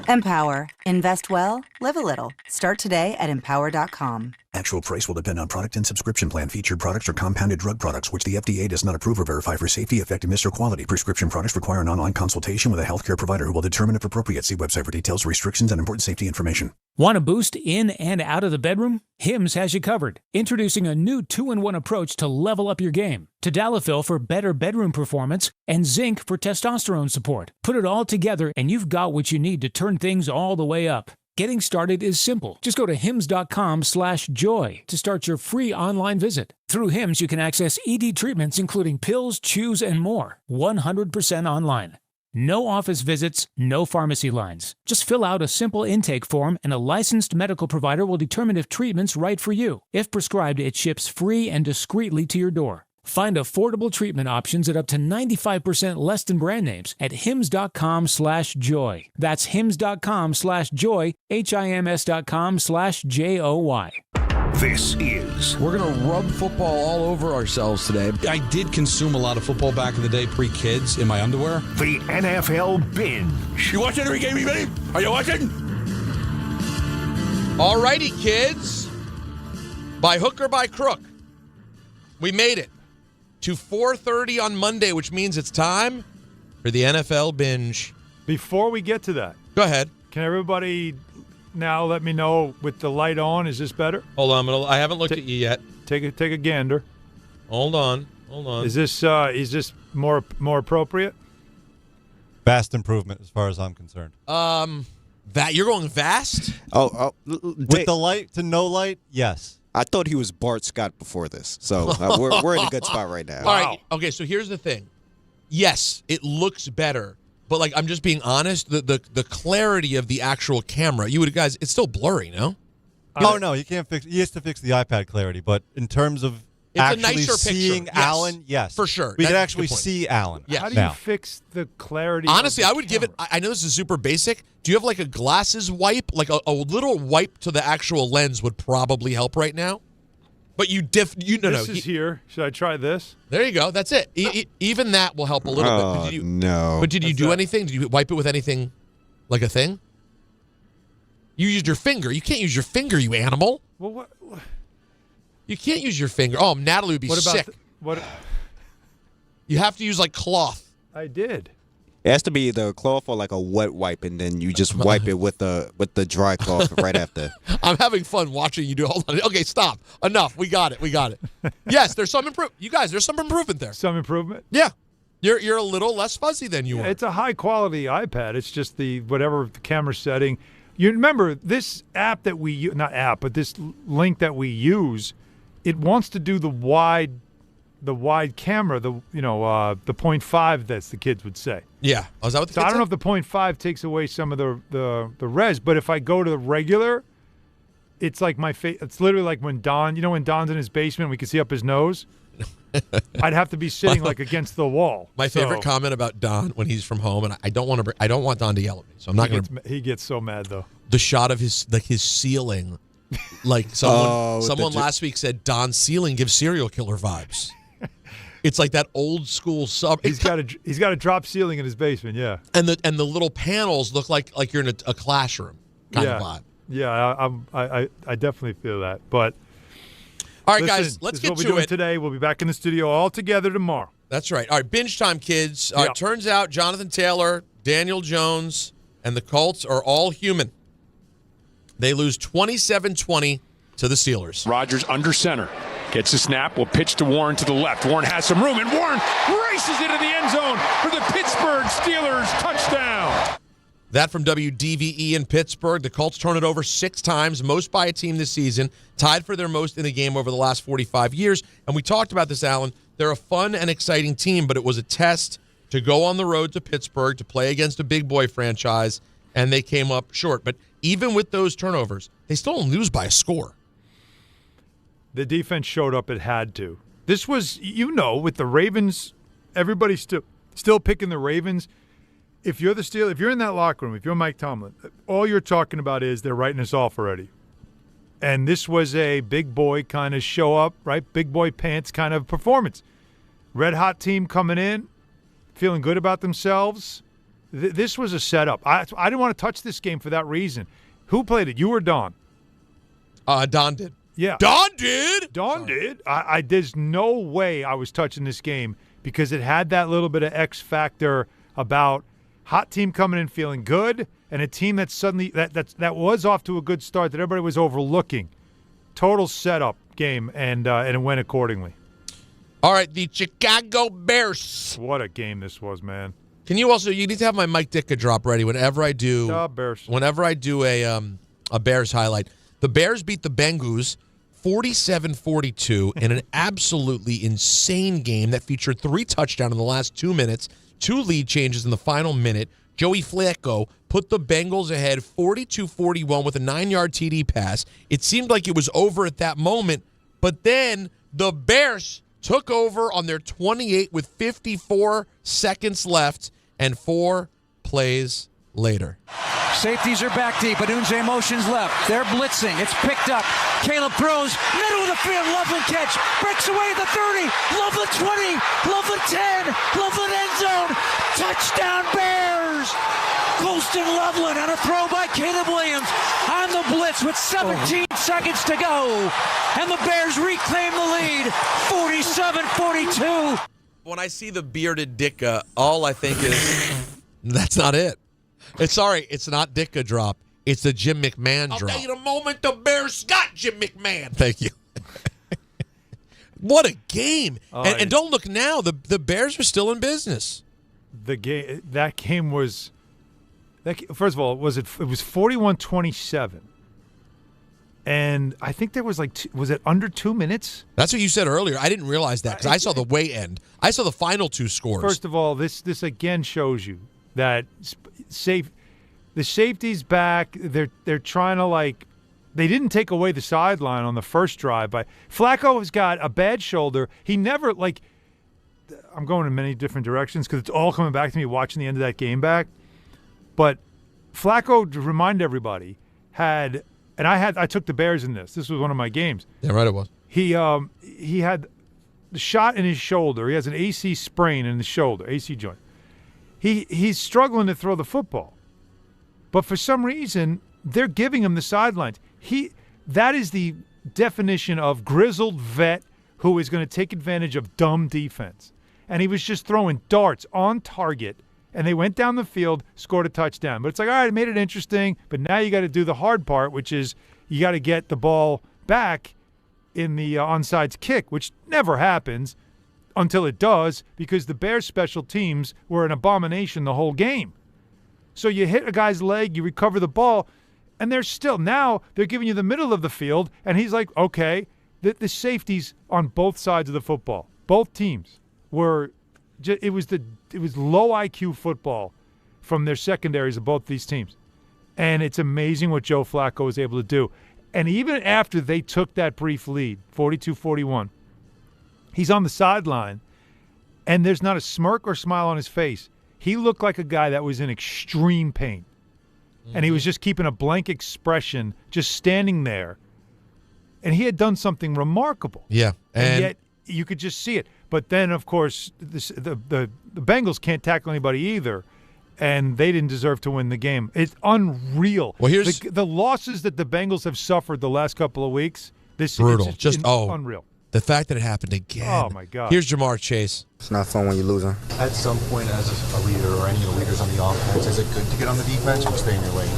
Empower. Invest well, live a little. Start today at empower.com. Actual price will depend on product and subscription plan. Featured products are compounded drug products, which the FDA does not approve or verify for safety, effectiveness, or quality. Prescription products require an online consultation with a healthcare provider who will determine if appropriate. See website for details, restrictions, and important safety information. Want a boost in and out of the bedroom? Hims has you covered. Introducing a new 2-in-1 approach to level up your game. Tadalafil for better bedroom performance and zinc for testosterone support. Put it all together and you've got what you need to turn things all the way up. Getting started is simple. Just go to hims.com/joy to start your free online visit. Through Hims, you can access ED treatments including pills, chews, and more. 100% online. No office visits, no pharmacy lines. Just fill out a simple intake form and a licensed medical provider will determine if treatment's right for you. If prescribed, it ships free and discreetly to your door. Find affordable treatment options at up to 95% less than brand names at hims.com/joy. That's hims.com/joy, hims.com/joy. This is... We're going to rub football all over ourselves today. I did consume a lot of football back in the day, pre-kids, in my underwear. The NFL Binge. You watching every game, baby? Are you watching? All righty, kids. By hook or by crook, we made it to 4:30 on Monday, which means it's time for the NFL Binge. Before we get to that, go ahead. Can everybody now let me know with the light on? Is this better? Hold on, I haven't looked at you yet. Take a gander. Hold on. Is this more appropriate? Vast improvement as far as I'm concerned. That you're going vast? With the light to no light, yes. I thought he was Bart Scott before this, so we're in a good spot right now. All right. Okay, so here's the thing. Yes, it looks better, but like I'm just being honest. The clarity of the actual camera, guys, it's still blurry, no? Oh no, he can't fix. He has to fix the iPad clarity, but in terms of actually seeing Alan, yes, for sure, we can actually see Alan. Yes. How do you fix the clarity? Honestly, I would give it. I know this is super basic. Do you have like a glasses wipe? Like a little wipe to the actual lens would probably help right now. But This is here. Should I try this? There you go. That's it. Even that will help a little bit. No. But did you do anything? Did you wipe it with anything, like a thing? You used your finger. You can't use your finger, you animal. Well, what? You can't use your finger. Oh, Natalie would be sick. What? You have to use like cloth. I did. It has to be either a cloth or like a wet wipe, and then you just wipe it with the dry cloth right after. I'm having fun watching you do it. Hold on. Okay, stop. Enough. We got it. Yes, there's some improvement. You guys, there's some improvement there. Some improvement? Yeah. You're a little less fuzzy than you were. It's a high-quality iPad. It's just the camera setting. You remember this app that we use, not app, but this link that we use, it wants to do the wide camera, the 0.5 that the kids would say. Yeah. Oh, is that what the so kids I don't say? know if the 0.5 takes away some of the res, but if I go to the regular, it's like it's literally like when Don, when Don's in his basement, we can see up his nose. I'd have to be sitting like against the wall. My favorite comment about Don when he's from home, and I don't want Don to yell at me, so I'm not going to. He gets so mad though. The shot of his ceiling, like someone last week said Don's ceiling gives serial killer vibes. It's like that old school sub. He's got a drop ceiling in his basement, yeah. And the little panels look like you're in a classroom kind of vibe. Yeah, I definitely feel that, but. All right, guys, let's get to it. What we're doing today. We'll be back in the studio all together tomorrow. That's right. All right, binge time, kids. It turns out Jonathan Taylor, Daniel Jones, and the Colts are all human. They lose 27-20 to the Steelers. Rodgers under center. Gets the snap. Will pitch to Warren to the left. Warren has some room, and Warren races into the end zone for the Pittsburgh Steelers touchdown. That from WDVE in Pittsburgh. The Colts turn it over 6 times, most by a team this season, tied for their most in a game over the last 45 years. And we talked about this, Alan. They're a fun and exciting team, but it was a test to go on the road to Pittsburgh to play against a big boy franchise, and they came up short. But even with those turnovers, they still don't lose by a score. The defense showed up. It had to. This was, with the Ravens, everybody's still picking the Ravens. If you're the Steelers, if you're in that locker room, if you're Mike Tomlin, all you're talking about is they're writing us off already. And this was a big boy kind of show up, right? Big boy pants kind of performance. Red hot team coming in, feeling good about themselves. This was a setup. I didn't want to touch this game for that reason. Who played it? You or Don? Don did. Yeah. Don did? Don did. There's no way I was touching this game because it had that little bit of X factor about hot team coming in feeling good, and a team that suddenly that was off to a good start that everybody was overlooking. Total setup game, and it went accordingly. All right, the Chicago Bears. What a game this was, man. Can you need to have my Mike Ditka drop ready whenever I do. Bears. Whenever I do a Bears highlight. The Bears beat the Bengals 47-42 in an absolutely insane game that featured 3 touchdowns in the last 2 minutes. 2 lead changes in the final minute. Joey Flacco put the Bengals ahead 42-41 with a 9-yard TD pass. It seemed like it was over at that moment, but then the Bears took over on their 28 with 54 seconds left and 4 plays later. Safeties are back deep. Adunze motions left. They're blitzing. It's picked up. Caleb throws. Middle of the field. Loveland catch. Breaks away at the 30. Loveland 20. Loveland 10. Loveland end zone. Touchdown Bears. Colston Loveland on a throw by Caleb Williams on the blitz with 17 seconds to go. And the Bears reclaim the lead. 47-42. When I see the bearded Ditka, all I think is, that's not it. It's not Ditka drop. It's the Jim McMahon drop. I'll tell you the moment the Bears got Jim McMahon. Thank you. What a game. And don't look now. The Bears are still in business. That game was, first of all, it was 41-27. And I think there was was it under 2 minutes? That's what you said earlier. I didn't realize that because I saw the way end. I saw the final 2 scores. First of all, this again shows you that the safety's back. They're trying to they didn't take away the sideline on the first drive. But Flacco has got a bad shoulder. He never I'm going in many different directions because it's all coming back to me watching the end of that game back. But Flacco, to remind everybody, I took the Bears in this. This was one of my games. Yeah, right. It was. He had the shot in his shoulder. He has an AC sprain in the shoulder, AC joint. He's struggling to throw the football. But for some reason, they're giving him the sidelines. That is the definition of grizzled vet who is going to take advantage of dumb defense. And he was just throwing darts on target, and they went down the field, scored a touchdown. But it's all right, it made it interesting, but now you got to do the hard part, which is you got to get the ball back in the onside kick, which never happens until it does, because the Bears' special teams were an abomination the whole game. So you hit a guy's leg, you recover the ball, and they're giving you the middle of the field, and he's like, okay, the safeties on both sides of the football, both teams it was low IQ football from their secondaries of both these teams. And it's amazing what Joe Flacco was able to do. And even after they took that brief lead, 42-41, he's on the sideline, and there's not a smirk or smile on his face. He looked like a guy that was in extreme pain. And he was just keeping a blank expression, just standing there. And he had done something remarkable. Yeah. And yet you could just see it. But then, of course, the Bengals can't tackle anybody either, and they didn't deserve to win the game. It's unreal. Well, here's the losses that the Bengals have suffered the last couple of weeks. This brutal. It's just unreal. The fact that it happened again. Oh, my God. Here's Jamar Chase. It's not fun when you're losing. At some point, as a leader or any of the leaders on the offense, is it good to get on the defense or stay in your lane?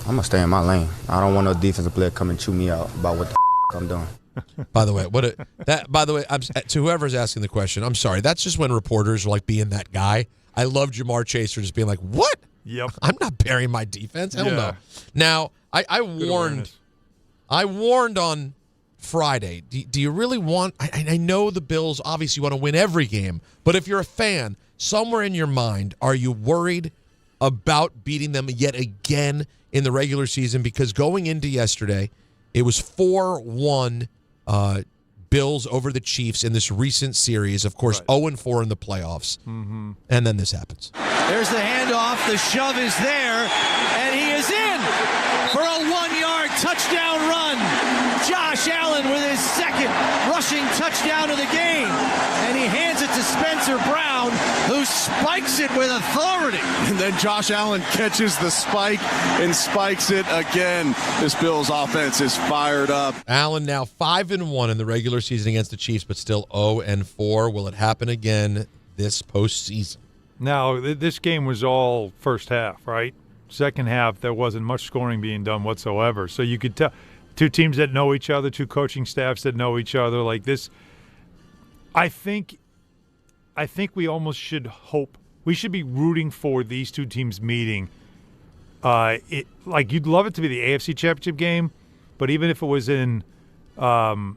I'm going to stay in my lane. I don't want no defensive player come and chew me out about what the I'm doing. By the way, to whoever's asking the question, I'm sorry. That's just when reporters are like being that guy. I love Jamar Chase for just being like, what? Yep. I'm not burying my defense. Hell no. Now, I warned on Friday. Do you really want? I know the Bills obviously want to win every game, but if you're a fan, somewhere in your mind, are you worried about beating them yet again in the regular season? Because going into yesterday, it was 4-1 Bills over the Chiefs in this recent series. Of course, 0-4 in the playoffs. Mm-hmm. And then this happens. There's the handoff. The shove is there, and he is in for a 1-yard touchdown run. Josh Allen with his second rushing touchdown of the game. And he hands it to Spencer Brown, who spikes it with authority. And then Josh Allen catches the spike and spikes it again. This Bills offense is fired up. Allen now 5-1 in the regular season against the Chiefs, but still 0-4. Will it happen again this postseason? Now, this game was all first half, right? Second half, there wasn't much scoring being done whatsoever. So you could tell two teams that know each other, two coaching staffs that know each other. Like this, I think we almost should hope. We should be rooting for these two teams meeting. You'd love it to be the AFC Championship game, but even if it was in the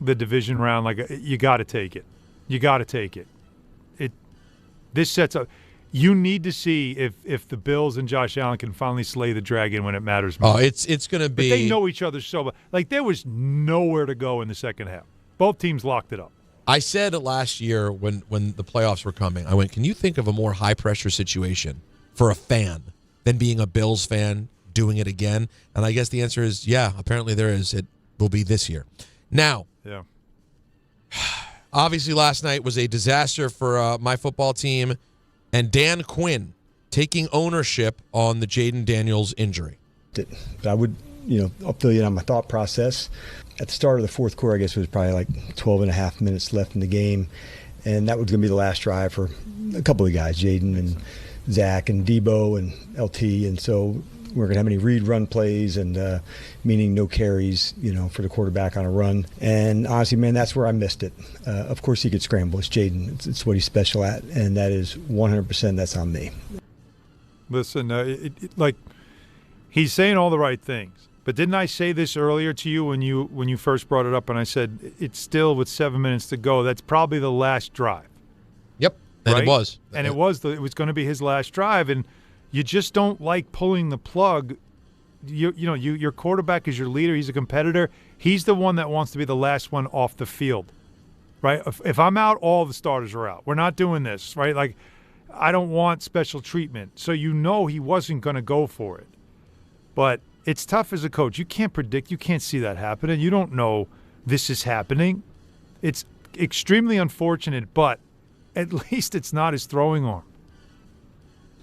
division round, you got to take it. You got to take it. This sets up. You need to see if the Bills and Josh Allen can finally slay the dragon when it matters most. Oh, it's going to be. But they know each other so well. Like, there was nowhere to go in the second half. Both teams locked it up. I said last year when the playoffs were coming, I went, can you think of a more high-pressure situation for a fan than being a Bills fan doing it again? And I guess the answer is, yeah, apparently there is. It will be this year. Now, yeah. Obviously last night was a disaster for my football team, and Dan Quinn taking ownership on the Jayden Daniels injury. I would, I'll fill you in on my thought process. At the start of the fourth quarter, I guess it was probably like 12 and a half minutes left in the game, and that was going to be the last drive for a couple of guys, Jayden and Zach and Debo and LT, and so we're going to have any read run plays and meaning no carries, for the quarterback on a run. And honestly, man, that's where I missed it. Of course he could scramble. It's Jayden. It's what he's special at, and that is 100% that's on me. Listen, he's saying all the right things. But didn't I say this earlier to you when you first brought it up, and I said it's still with 7 minutes to go. That's probably the last drive. Yep, and right? It was. And it was going to be his last drive, and you just don't like pulling the plug. Your quarterback is your leader. He's a competitor. He's the one that wants to be the last one off the field, right? If I'm out, all the starters are out. We're not doing this, right? Like, I don't want special treatment. So he wasn't going to go for it. But it's tough as a coach. You can't predict. You can't see that happening. You don't know this is happening. It's extremely unfortunate, but at least it's not his throwing arm.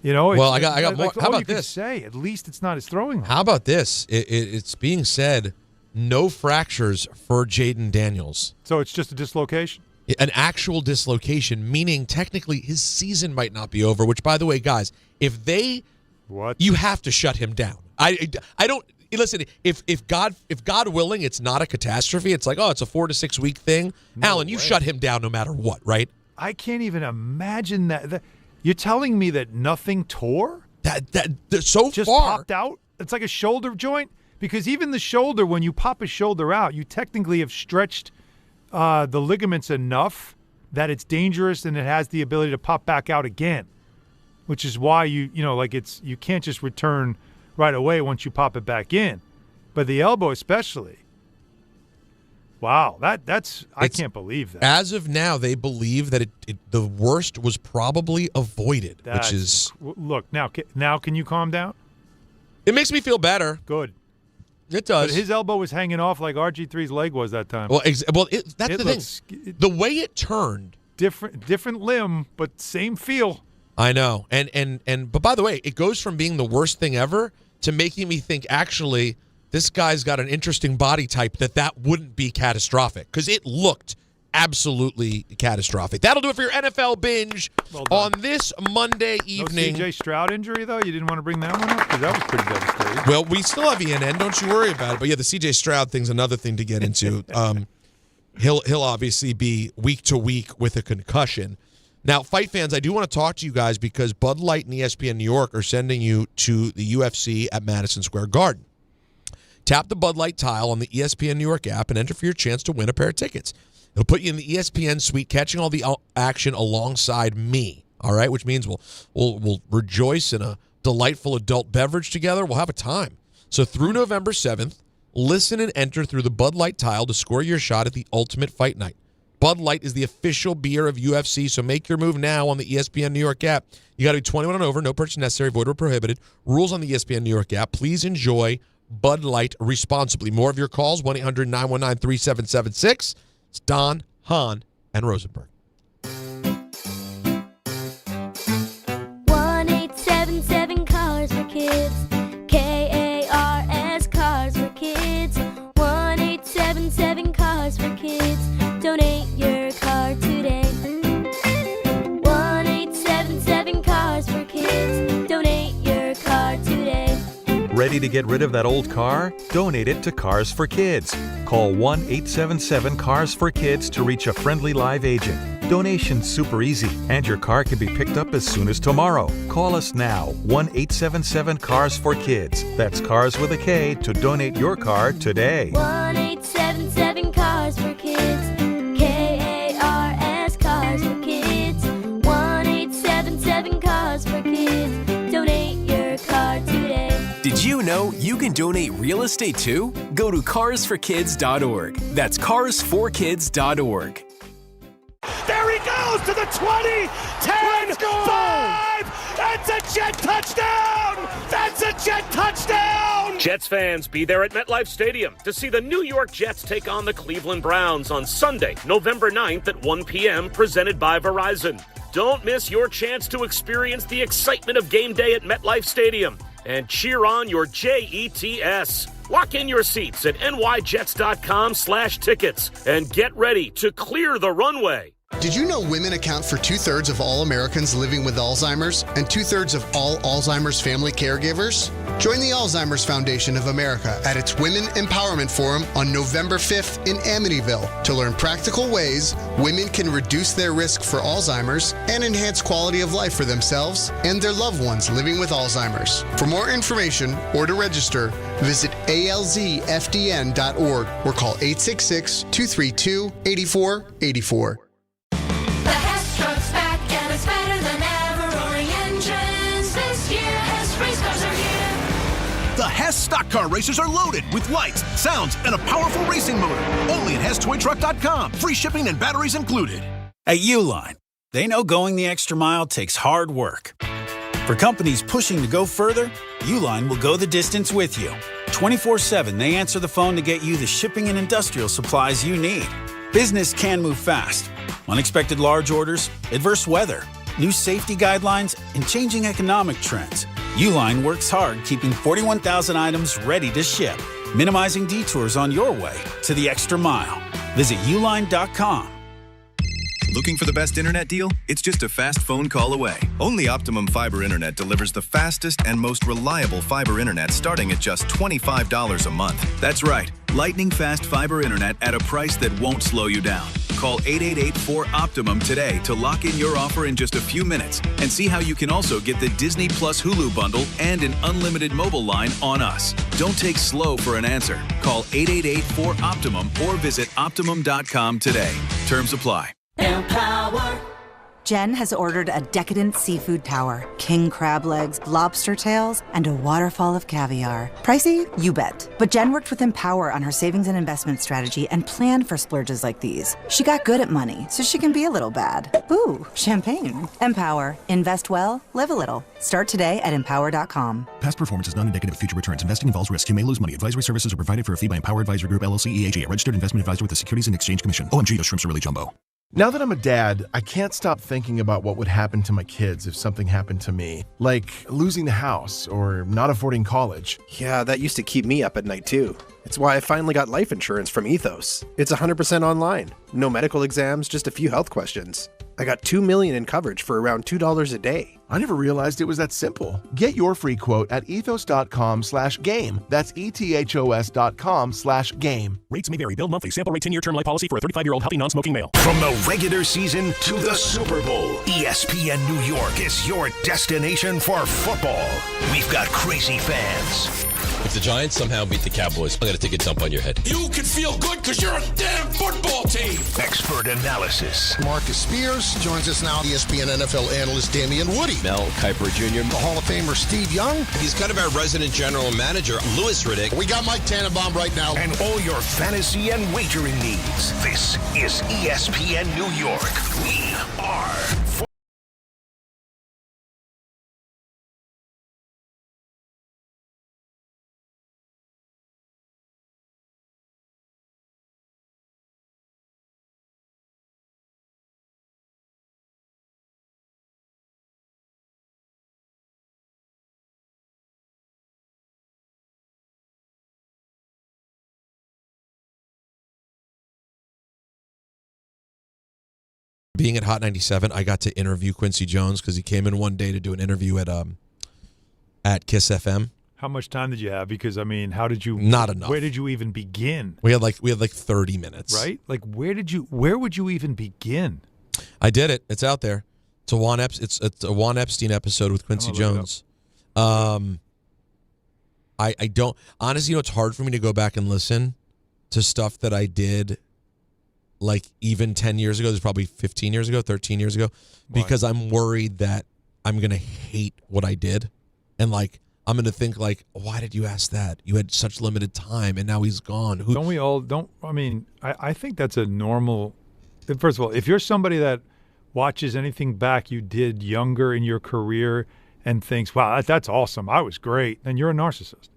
Well, I got more. How about this? Say, at least it's not his throwing arm. How about this? It's being said, no fractures for Jayden Daniels. So it's just a dislocation? An actual dislocation, meaning technically his season might not be over, which, by the way, guys, you have to shut him down. I don't listen. If God willing, it's not a catastrophe. It's like, it's a 4 to 6 week thing. No Alan, you shut him down no matter what, right? I can't even imagine that. You're telling me that nothing tore? That so just far popped out? It's like a shoulder joint? Because even the shoulder, when you pop a shoulder out, you technically have stretched the ligaments enough that it's dangerous and it has the ability to pop back out again, which is why you can't just return right away once you pop it back in. But the elbow especially. Wow, I can't believe that. As of now, they believe that the worst was probably avoided, which is... Look, now can you calm down? It makes me feel better. Good. It does. But his elbow was hanging off like RG3's leg was that time. Well, that's the thing. The way it turned. Different limb, but same feel. I know. But by the way, it goes from being the worst thing ever to making me think, actually, this guy's got an interesting body type that wouldn't be catastrophic, because it looked absolutely catastrophic. That'll do it for your NFL binge on this Monday evening. No C.J. Stroud injury, though? You didn't want to bring that one up? Because that was pretty devastating. Well, we still have ENN. Don't you worry about it. But, yeah, the C.J. Stroud thing's another thing to get into. He'll obviously be week to week with a concussion. Now, fight fans, I do want to talk to you guys because Bud Light and ESPN New York are sending you to the UFC at Madison Square Garden. Tap the Bud Light tile on the ESPN New York app and enter for your chance to win a pair of tickets. It'll put you in the ESPN suite, catching all the action alongside me, all right, which means we'll rejoice in a delightful adult beverage together. We'll have a time. So through November 7th, listen and enter through the Bud Light tile to score your shot at the ultimate fight night. Bud Light is the official beer of UFC, so make your move now on the ESPN New York app. You got to be 21 and over, no purchase necessary, void or prohibited. Rules on the ESPN New York app. Please enjoy Bud Light responsibly. More of your calls, 1-800-919-3776. It's Don, Hahn, and Rosenberg. 1-877-CARS for kids. KARS, Cars for kids. 1-877-CARS for kids. Donate your car today. 1-877-CARS for kids. Donate your car today. Ready to get rid of that old car? Donate it to Cars for Kids. Call 1-877-CARS for Kids to reach a friendly live agent. Donation's super easy, and your car can be picked up as soon as tomorrow. Call us now, 1-877-CARS for Kids. That's Cars with a K to donate your car today. 1-877-CARS for Kids. KARS, Cars for Kids. 1-877-CARS for Kids. Donate your car today. Did you know you can donate real estate too? Go to carsforkids.org. That's carsforkids.org. There he goes to the 20, 10, 5. That's a Jet touchdown. That's a Jet touchdown. Jets fans, be there at MetLife Stadium to see the New York Jets take on the Cleveland Browns on Sunday, November 9th at 1 p.m., presented by Verizon. Don't miss your chance to experience the excitement of game day at MetLife Stadium and cheer on your Jets. Lock in your seats at nyjets.com/tickets and get ready to clear the runway. Did you know women account for 2/3 of all Americans living with Alzheimer's and 2/3 of all Alzheimer's family caregivers? Join the Alzheimer's Foundation of America at its Women Empowerment Forum on November 5th in Amityville to learn practical ways women can reduce their risk for Alzheimer's and enhance quality of life for themselves and their loved ones living with Alzheimer's. For more information or to register, visit alzfdn.org or call 866-232-8484. The Hess Stock Car Racers are loaded with lights, sounds, and a powerful racing motor. Only at HessToyTruck.com. Free shipping and batteries included. At Uline, they know going the extra mile takes hard work. For companies pushing to go further, Uline will go the distance with you. 24/7, they answer the phone to get you the shipping and industrial supplies you need. Business can move fast. Unexpected large orders, adverse weather, new safety guidelines, and changing economic trends. Uline works hard keeping 41,000 items ready to ship, minimizing detours on your way to the extra mile. Visit uline.com. Looking for the best internet deal? It's just a fast phone call away. Only Optimum Fiber Internet delivers the fastest and most reliable fiber internet starting at just $25 a month. That's right, lightning fast fiber internet at a price that won't slow you down. Call 888-4OPTIMUM today to lock in your offer in just a few minutes and see how you can also get the Disney Plus Hulu bundle and an unlimited mobile line on us. Don't take slow for an answer. Call 888-4OPTIMUM or visit Optimum.com today. Terms apply. Empower. Jen has ordered a decadent seafood tower, king crab legs, lobster tails, and a waterfall of caviar. Pricey? You bet. But Jen worked with Empower on her savings and investment strategy and planned for splurges like these. She got good at money, so she can be a little bad. Ooh, champagne. Empower. Invest well, live a little. Start today at empower.com. Past performance is not indicative of future returns. Investing involves risk. You may lose money. Advisory services are provided for a fee by Empower Advisory Group, LLC, EAG, a registered investment advisor with the Securities and Exchange Commission. OMG, those shrimps are really jumbo. Now that I'm a dad, I can't stop thinking about what would happen to my kids if something happened to me. Like losing the house or not affording college. Yeah, that used to keep me up at night too. It's why I finally got life insurance from Ethos. It's 100% online. No medical exams, just a few health questions. I got $2 million in coverage for around $2 a day. I never realized it was that simple. Get your free quote at ethos.com/game. That's ethos.com/game. Rates may vary. Bill monthly. Sample rate 10-year term life policy for a 35-year-old healthy non-smoking male. From the regular season to the Super Bowl, ESPN New York is your destination for football. We've got crazy fans. If the Giants somehow beat the Cowboys, I'm going to take a dump on your head. You can feel good because you're a damn football team. Expert analysis. Marcus Spears joins us now. ESPN NFL analyst Damian Woody. Mel Kiper Jr. The Hall of Famer Steve Young. He's kind of our resident general manager, Louis Riddick. We got Mike Tannenbaum right now. And all your fantasy and wagering needs. This is ESPN New York. We are being at Hot 97, I got to interview Quincy Jones because he came in one day to do an interview at Kiss FM. How much time did you have? Because, I mean, how did you... Not enough. Where did you even begin? We had like 30 minutes. Right? Like, where would you even begin? I did it. It's out there. It's a Juan Epstein episode with Quincy Jones. I don't... Honestly, it's hard for me to go back and listen to stuff that I did like even 10 years ago. There's probably 15 years ago, 13 years ago, because I'm worried that I'm going to hate what I did. And like, I'm going to think like, why did you ask that? You had such limited time and now he's gone. I think that's a normal, first of all, if you're somebody that watches anything back you did younger in your career and thinks, wow, that's awesome, I was great, then you're a narcissist.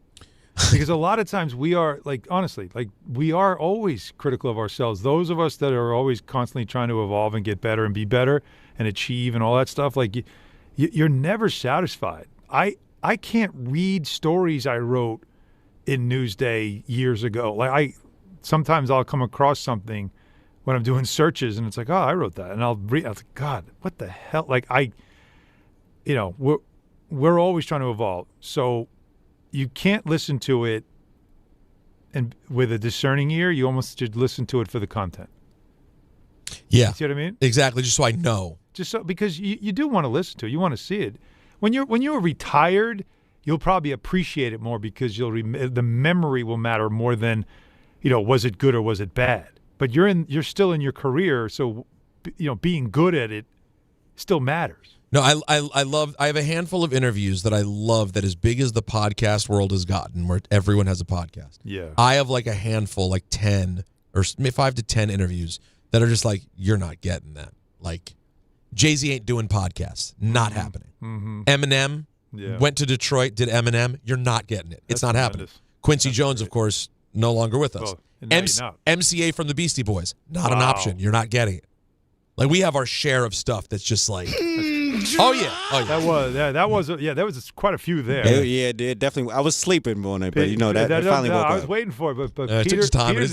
Because a lot of times we are, like, honestly, like, we are always critical of ourselves. Those of us that are always constantly trying to evolve and get better and be better and achieve and all that stuff, like, you're never satisfied. I can't read stories I wrote in Newsday years ago. Like, sometimes I'll come across something when I'm doing searches and it's like, oh, I wrote that. And I'll read, I was like, God, what the hell? Like, we're always trying to evolve. So you can't listen to it and with a discerning ear. You almost should listen to it for the content. Yeah. You see what I mean? Exactly. Just so I know. Just so, because you do want to listen to it. You want to see it. When you're retired, you'll probably appreciate it more because the memory will matter more than, was it good or was it bad? But you're still in your career, so being good at it still matters. No, I have a handful of interviews that I love that as big as the podcast world has gotten, where everyone has a podcast. Yeah. I have like a handful, like 10 or 5 to 10 interviews that are just like, you're not getting that. Like, Jay-Z ain't doing podcasts. Not happening. Mm-hmm. Eminem went to Detroit, did Eminem. You're not getting it. It's not happening. Quincy Jones, of course, no longer with us. MCA from the Beastie Boys, not an option. You're not getting it. Like, we have our share of stuff that's just like... Oh yeah. That was quite a few there. Yeah, definitely. I was sleeping on it, but that finally woke up. I was waiting for it, but Peter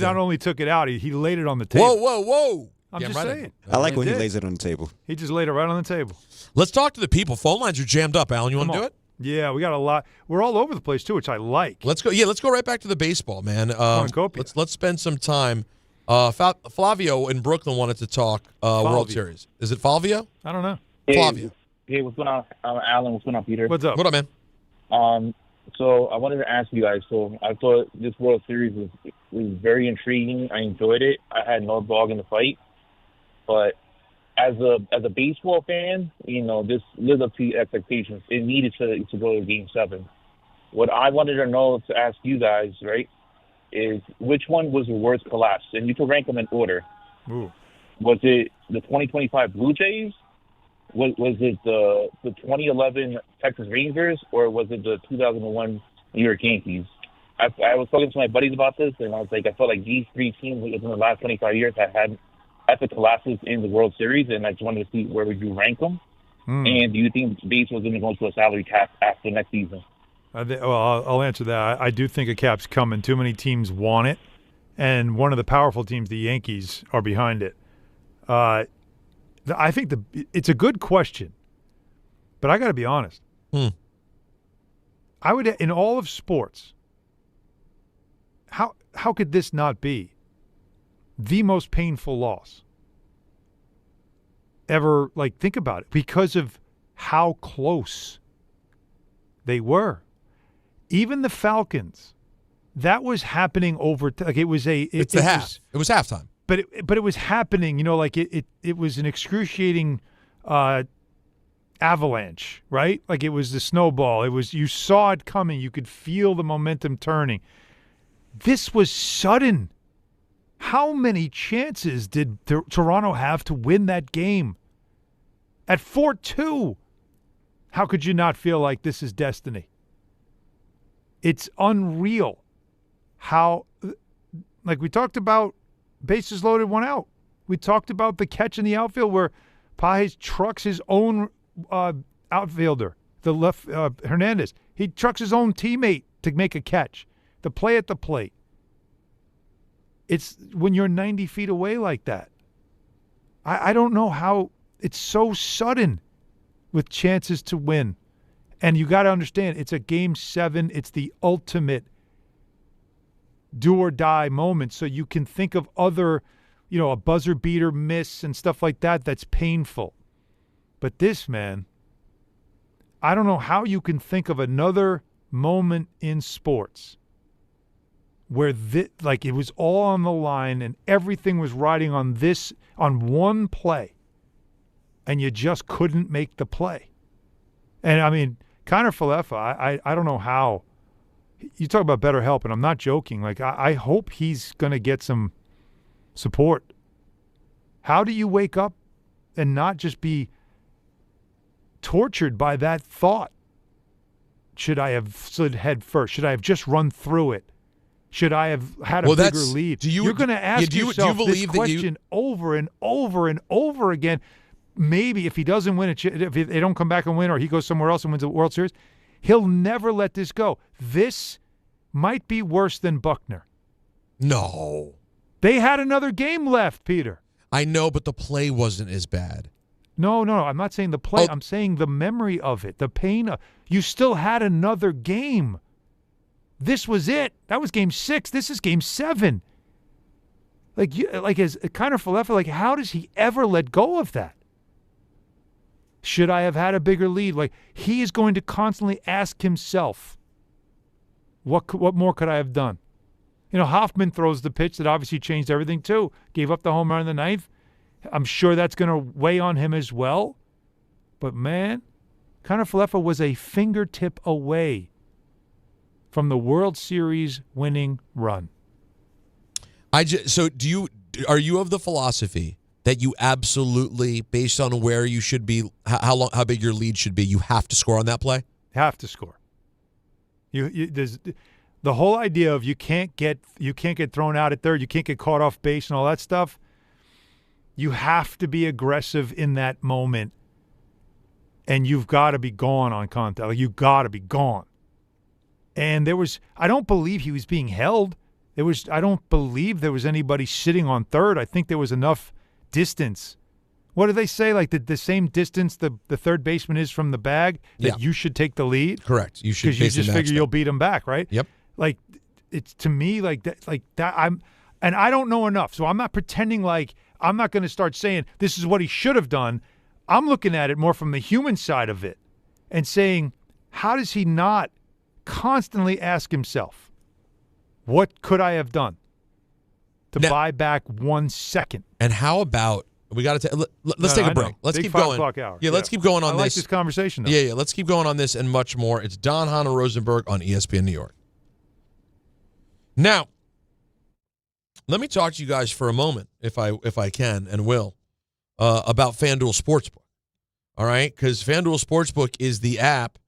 not only took it out, he laid it on the table. Whoa! I'm just saying. I like when he lays it on the table. He just laid it right on the table. Let's talk to the people. Phone lines are jammed up. Alan, you want to do it? Yeah, we got a lot. We're all over the place too, which I like. Let's go. Yeah, let's go right back to the baseball, man. Let's spend some time. Flavio in Brooklyn wanted to talk World Series. Is it Flavio? I don't know. Flavio. Hey, what's going on, Alan? What's going on, Peter? What's up? What up, man? So I wanted to ask you guys. So I thought this World Series was very intriguing. I enjoyed it. I had no dog in the fight, but as a baseball fan, this lived up to expectations. It needed to go to Game 7. What I wanted to know to ask you guys, right, is which one was the worst collapse? And you can rank them in order. Ooh. Was it the 2025 Blue Jays? Was it the 2011 Texas Rangers? Or was it the 2001 New York Yankees? I was talking to my buddies about this, and I was like, I felt like these three teams within the last 25 years had epic collapses in the World Series, and I just wanted to see where would you rank them. And do you think baseball is going to go to a salary cap after next season? I'll answer that. I do think a cap's coming. Too many teams want it, and one of the powerful teams, the Yankees, are behind it. I think it's a good question, but I got to be honest. I would, in all of sports, how could this not be the most painful loss ever? Like, think about it, because of how close they were. Even the Falcons, that was happening over. Like, it was it was halftime. But it was happening. It was an excruciating avalanche, right? Like, it was the snowball. You saw it coming. You could feel the momentum turning. This was sudden. How many chances did Toronto have to win that game? At 4-2, how could you not feel like this is destiny? It's unreal how, like we talked about, bases loaded, one out. We talked about the catch in the outfield where Pages trucks his own outfielder, the left Hernandez. He trucks his own teammate to make a catch. The play at the plate. It's when you're 90 feet away like that. I don't know how it's so sudden with chances to win. And you got to understand, it's a Game 7. It's the ultimate do or die moment. So you can think of other, a buzzer beater miss and stuff like that. That's painful. But this, man, I don't know how you can think of another moment in sports where it was all on the line and everything was riding on one play, and you just couldn't make the play. And I mean, Connor Falefa, I don't know how. You talk about better help, and I'm not joking. Like, I hope he's going to get some support. How do you wake up and not just be tortured by that thought? Should I have slid head first? Should I have just run through it? Should I have had a bigger lead? You're going to ask yourself this question over and over and over again. Maybe if he doesn't win if they don't come back and win, or he goes somewhere else and wins a World Series, he'll never let this go. This might be worse than Buckner. No. They had another game left, Peter. I know, but the play wasn't as bad. No. I'm not saying the play. I'm saying the memory of it, the pain. You still had another game. This was it. That was Game 6. This is Game 7. As Connor Falefa, how does he ever let go of that? Should I have had a bigger lead? He is going to constantly ask himself, what more could I have done? Hoffman throws the pitch that obviously changed everything too. Gave up the home run in the ninth. I'm sure that's going to weigh on him as well. But, man, Connor Falefa was a fingertip away from the World Series winning run. Are you of the philosophy that you absolutely, based on where you should be, how big your lead should be, you have to score on that play? Have to score. There's the whole idea of you can't get thrown out at third, you can't get caught off base and all that stuff. You have to be aggressive in that moment, and you've got to be gone on contact. You've got to be gone. And I don't believe he was being held. I don't believe there was anybody sitting on third. I think there was enough distance. What do they say? The same distance the third baseman is from the bag that you should take the lead? Correct. You should, because you just figure you'll beat him back, right? Yep. It's to me that. And I don't know enough, so I'm not pretending I'm not going to start saying this is what he should have done. I'm looking at it more from the human side of it and saying, how does he not constantly ask himself, what could I have done to buy back 1 second? And how about We got to let's take a break. Let's keep going. Hour. Yeah, let's keep going on I this. I like this conversation, though. Yeah, let's keep going on this and much more. It's Don, Hahn, and Rosenberg on ESPN New York. Now, let me talk to you guys for a moment, if I can and will, about FanDuel Sportsbook. All right? Because FanDuel Sportsbook is the app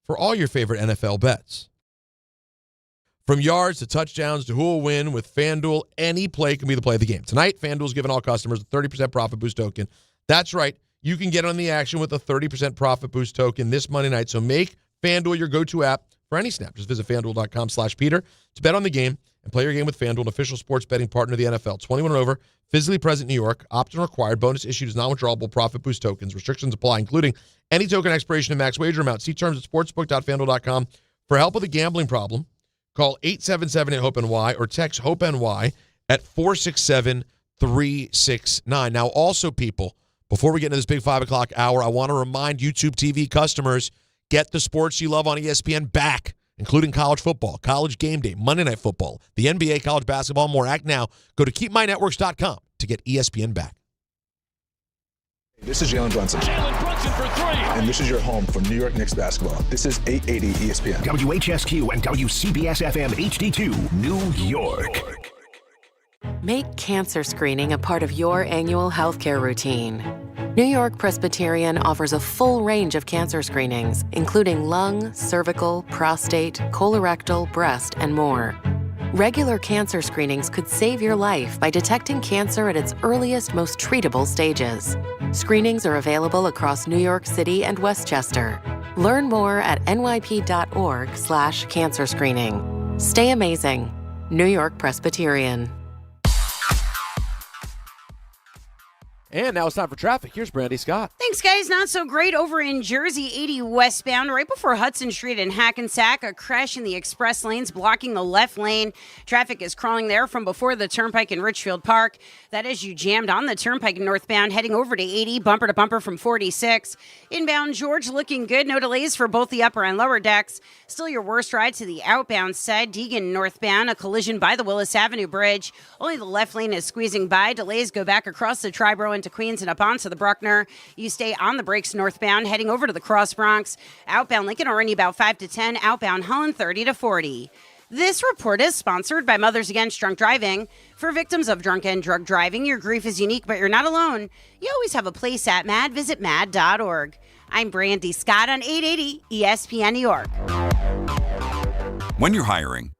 for all your favorite NFL bets. From yards to touchdowns to who will win with FanDuel, any play can be the play of the game. Tonight, FanDuel's giving all customers a 30% profit boost token. That's right. You can get on the action with a 30% profit boost token this Monday night. So make FanDuel your go-to app for any snap. Just visit FanDuel.com/Peter to bet on the game and play your game with FanDuel, an official sports betting partner of the NFL. 21 and over, physically present in New York, opt-in required, bonus issued as non-withdrawable profit boost tokens. Restrictions apply, including any token expiration and max wager amount. See terms at sportsbook.fanduel.com. For help with a gambling problem, call 877-HOPE-NY or text HOPE-NY at 467-369. Now, also, people, before we get into this big 5 o'clock hour, I want to remind YouTube TV customers, get the sports you love on ESPN back, including college football, college game day, Monday Night Football, the NBA, college basketball, and more. Act now. Go to keepmynetworks.com to get ESPN back. This is Jalen Brunson. Jalen Brunson for three. And this is your home for New York Knicks basketball. This is 880 ESPN. WHSQ and WCBS-FM HD2, New York. Make cancer screening a part of your annual healthcare routine. New York Presbyterian offers a full range of cancer screenings, including lung, cervical, prostate, colorectal, breast, and more. Regular cancer screenings could save your life by detecting cancer at its earliest, most treatable stages. Screenings are available across New York City and Westchester. Learn more at nyp.org/cancer screening. Stay amazing. New York Presbyterian. And now it's time for traffic. Here's Brandy Scott. Thanks, guys. Not so great over in Jersey, 80 westbound, right before Hudson Street in Hackensack. A crash in the express lanes blocking the left lane. Traffic is crawling there from before the Turnpike in Richfield Park. That is, you jammed on the Turnpike northbound, heading over to 80, bumper to bumper from 46. Inbound George looking good. No delays for both the upper and lower decks. Still your worst ride to the outbound side. Deegan northbound, a collision by the Willis Avenue Bridge. Only the left lane is squeezing by. Delays go back across the Triborough into Queens and up onto the Bruckner. You stay on the brakes northbound, heading over to the Cross Bronx. Outbound Lincoln already about 5 to 10. Outbound Holland 30 to 40. This report is sponsored by Mothers Against Drunk Driving. For victims of drunk and drug driving, your grief is unique, but you're not alone. You always have a place at MAD. Visit MAD.org. I'm Brandy Scott on 880 ESPN New York. When you're hiring,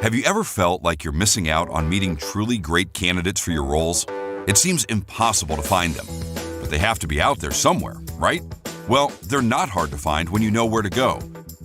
have you ever felt like you're missing out on meeting truly great candidates for your roles? It seems impossible to find them, but they have to be out there somewhere, right? Well, they're not hard to find when you know where to go,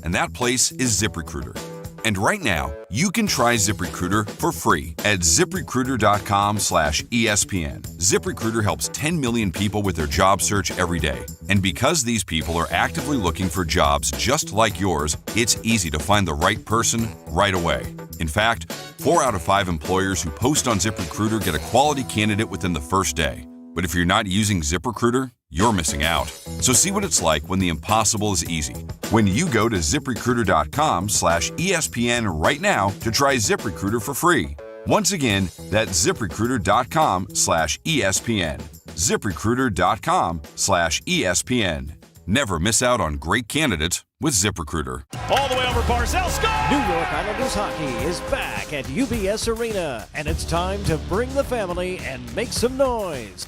and that place is ZipRecruiter. And right now, you can try ZipRecruiter for free at ZipRecruiter.com/ESPN. ZipRecruiter helps 10 million people with their job search every day. And because these people are actively looking for jobs just like yours, it's easy to find the right person right away. In fact, 4 out of 5 employers who post on ZipRecruiter get a quality candidate within the first day. But if you're not using ZipRecruiter, you're missing out. So see what it's like when the impossible is easy. When you go to ZipRecruiter.com/ESPN right now to try ZipRecruiter for free. Once again, that's ZipRecruiter.com/ESPN. ZipRecruiter.com/ESPN. Never miss out on great candidates with ZipRecruiter. All the way over Barzell, score! New York Islanders hockey is back at UBS Arena, and it's time to bring the family and make some noise.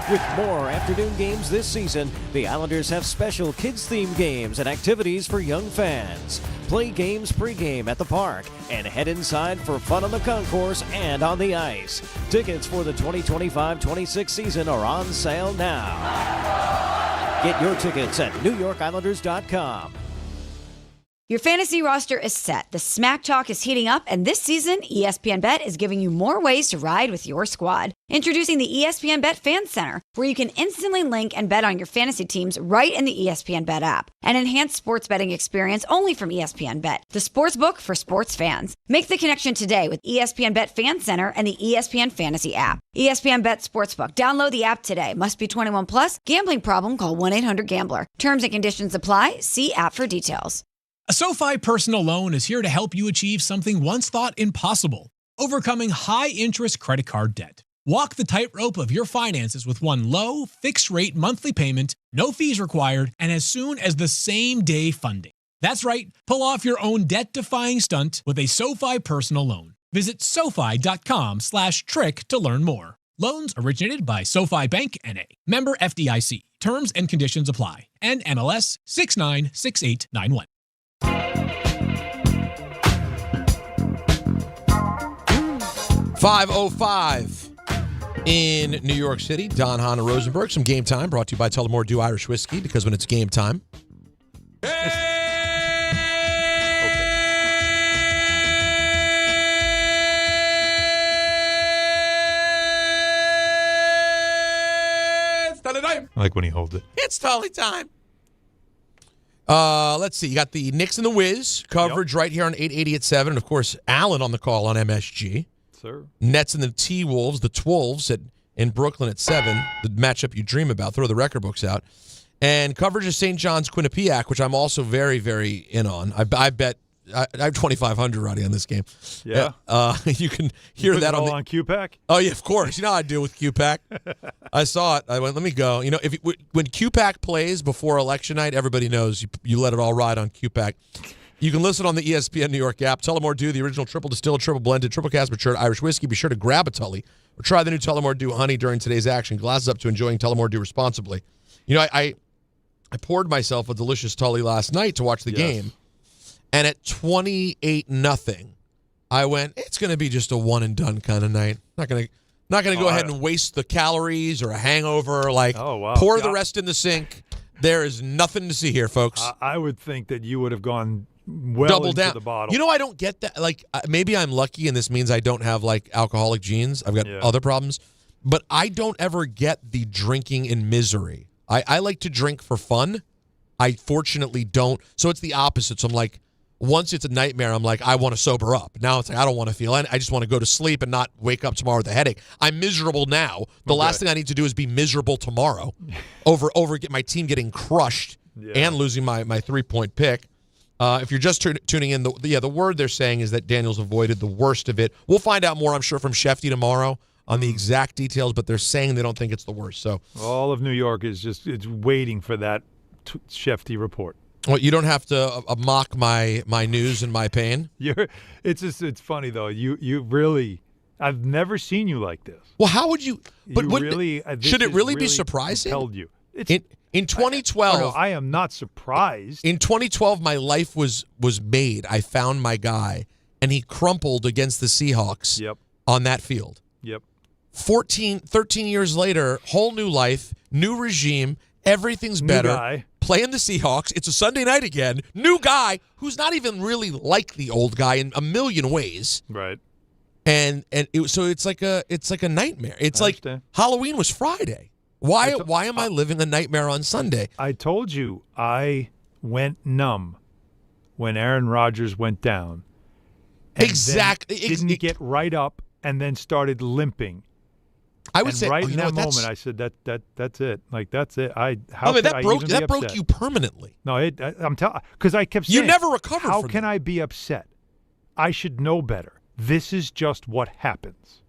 With more afternoon games this season, the Islanders have special kids-themed games and activities for young fans. Play games pregame at the park and head inside for fun on the concourse and on the ice. Tickets for the 2025-26 season are on sale now. Get your tickets at NewYorkIslanders.com. Your fantasy roster is set. The smack talk is heating up, and this season, ESPN Bet is giving you more ways to ride with your squad. Introducing the ESPN Bet Fan Center, where you can instantly link and bet on your fantasy teams right in the ESPN Bet app. An enhanced sports betting experience only from ESPN Bet, the sports book for sports fans. Make the connection today with ESPN Bet Fan Center and the ESPN Fantasy app. ESPN Bet Sportsbook. Download the app today. Must be 21 plus. Gambling problem? Call 1-800-GAMBLER. Terms and conditions apply. See app for details. A SoFi personal loan is here to help you achieve something once thought impossible: overcoming high-interest credit card debt. Walk the tightrope of your finances with one low, fixed-rate monthly payment, no fees required, and as soon as the same day funding. That's right. Pull off your own debt-defying stunt with a SoFi personal loan. Visit SoFi.com/trick to learn more. Loans originated by SoFi Bank N.A. Member FDIC. Terms and conditions apply. NMLS 696891. .505 in New York City. Don, Hahn Rosenberg. Some game time brought to you by Tullamore Dew Irish Whiskey, because when it's game time. I like when he holds it. It's totally time. Let's see. You got the Knicks and the Wiz coverage right here on 880 at 7. And, of course, Allen on the call on MSG. Sir. Nets and the T-Wolves, the Twolves in Brooklyn at 7. The matchup you dream about. Throw the record books out. And coverage of St. John's Quinnipiac, which I'm also very, very in on. I bet I have 2,500 already on this game. Yeah. You can hear that on QPAC? Oh, yeah, of course. You know how I do with QPAC. I saw it. I went, let me go. You know, when QPAC plays before election night, everybody knows you let it all ride on QPAC. You can listen on the ESPN New York app. Tullamore Dew, the original triple distilled, triple blended, triple cast matured Irish whiskey. Be sure to grab a Tully or try the new Tullamore Dew Honey during today's action. Glasses up to enjoying Tullamore Dew responsibly. You know, I poured myself a delicious Tully last night to watch the game. And at 28-0, I went, it's going to be just a one and done kind of night. Not going to go ahead and waste the calories or a hangover. Like, pour the rest in the sink. There is nothing to see here, folks. I would think that you would have gone well double into down the bottle. You know, I don't get that. Like, maybe I'm lucky, and this means I don't have like alcoholic genes. I've got other problems, but I don't ever get the drinking in misery. I like to drink for fun. I fortunately don't. So it's the opposite. So I'm like, once it's a nightmare, I'm like, I want to sober up. Now it's like, I don't want to feel it. I just want to go to sleep and not wake up tomorrow with a headache. I'm miserable now. The last thing I need to do is be miserable tomorrow over get my team getting crushed and losing my 3-point pick. If you're just tuning in, the word they're saying is that Daniels avoided the worst of it. We'll find out more, I'm sure, from Shefty tomorrow on the exact details, but they're saying they don't think it's the worst. So all of New York is it's waiting for that Shefty report. Well, you don't have to mock my news and my pain. It's funny though. You really, I've never seen you like this. Well, how would you? But should it really be surprising? Told you. In 2012, I am not surprised. In 2012, my life was made. I found my guy, and he crumpled against the Seahawks. On that field. 13 years later, whole new life, new regime, everything's better. New guy. Playing the Seahawks. It's a Sunday night again. New guy who's not even really like the old guy in a million ways. Right. And so it's like a nightmare. It's like Halloween was Friday. Why am I living a nightmare on Sunday? I told you I went numb when Aaron Rodgers went down. Exactly. Didn't get right up and then started limping. I would say right in that moment, I said that's it. Like that's it. That broke you permanently. No, I'm telling because I kept saying you never recovered. How can I be upset? I should know better. This is just what happens.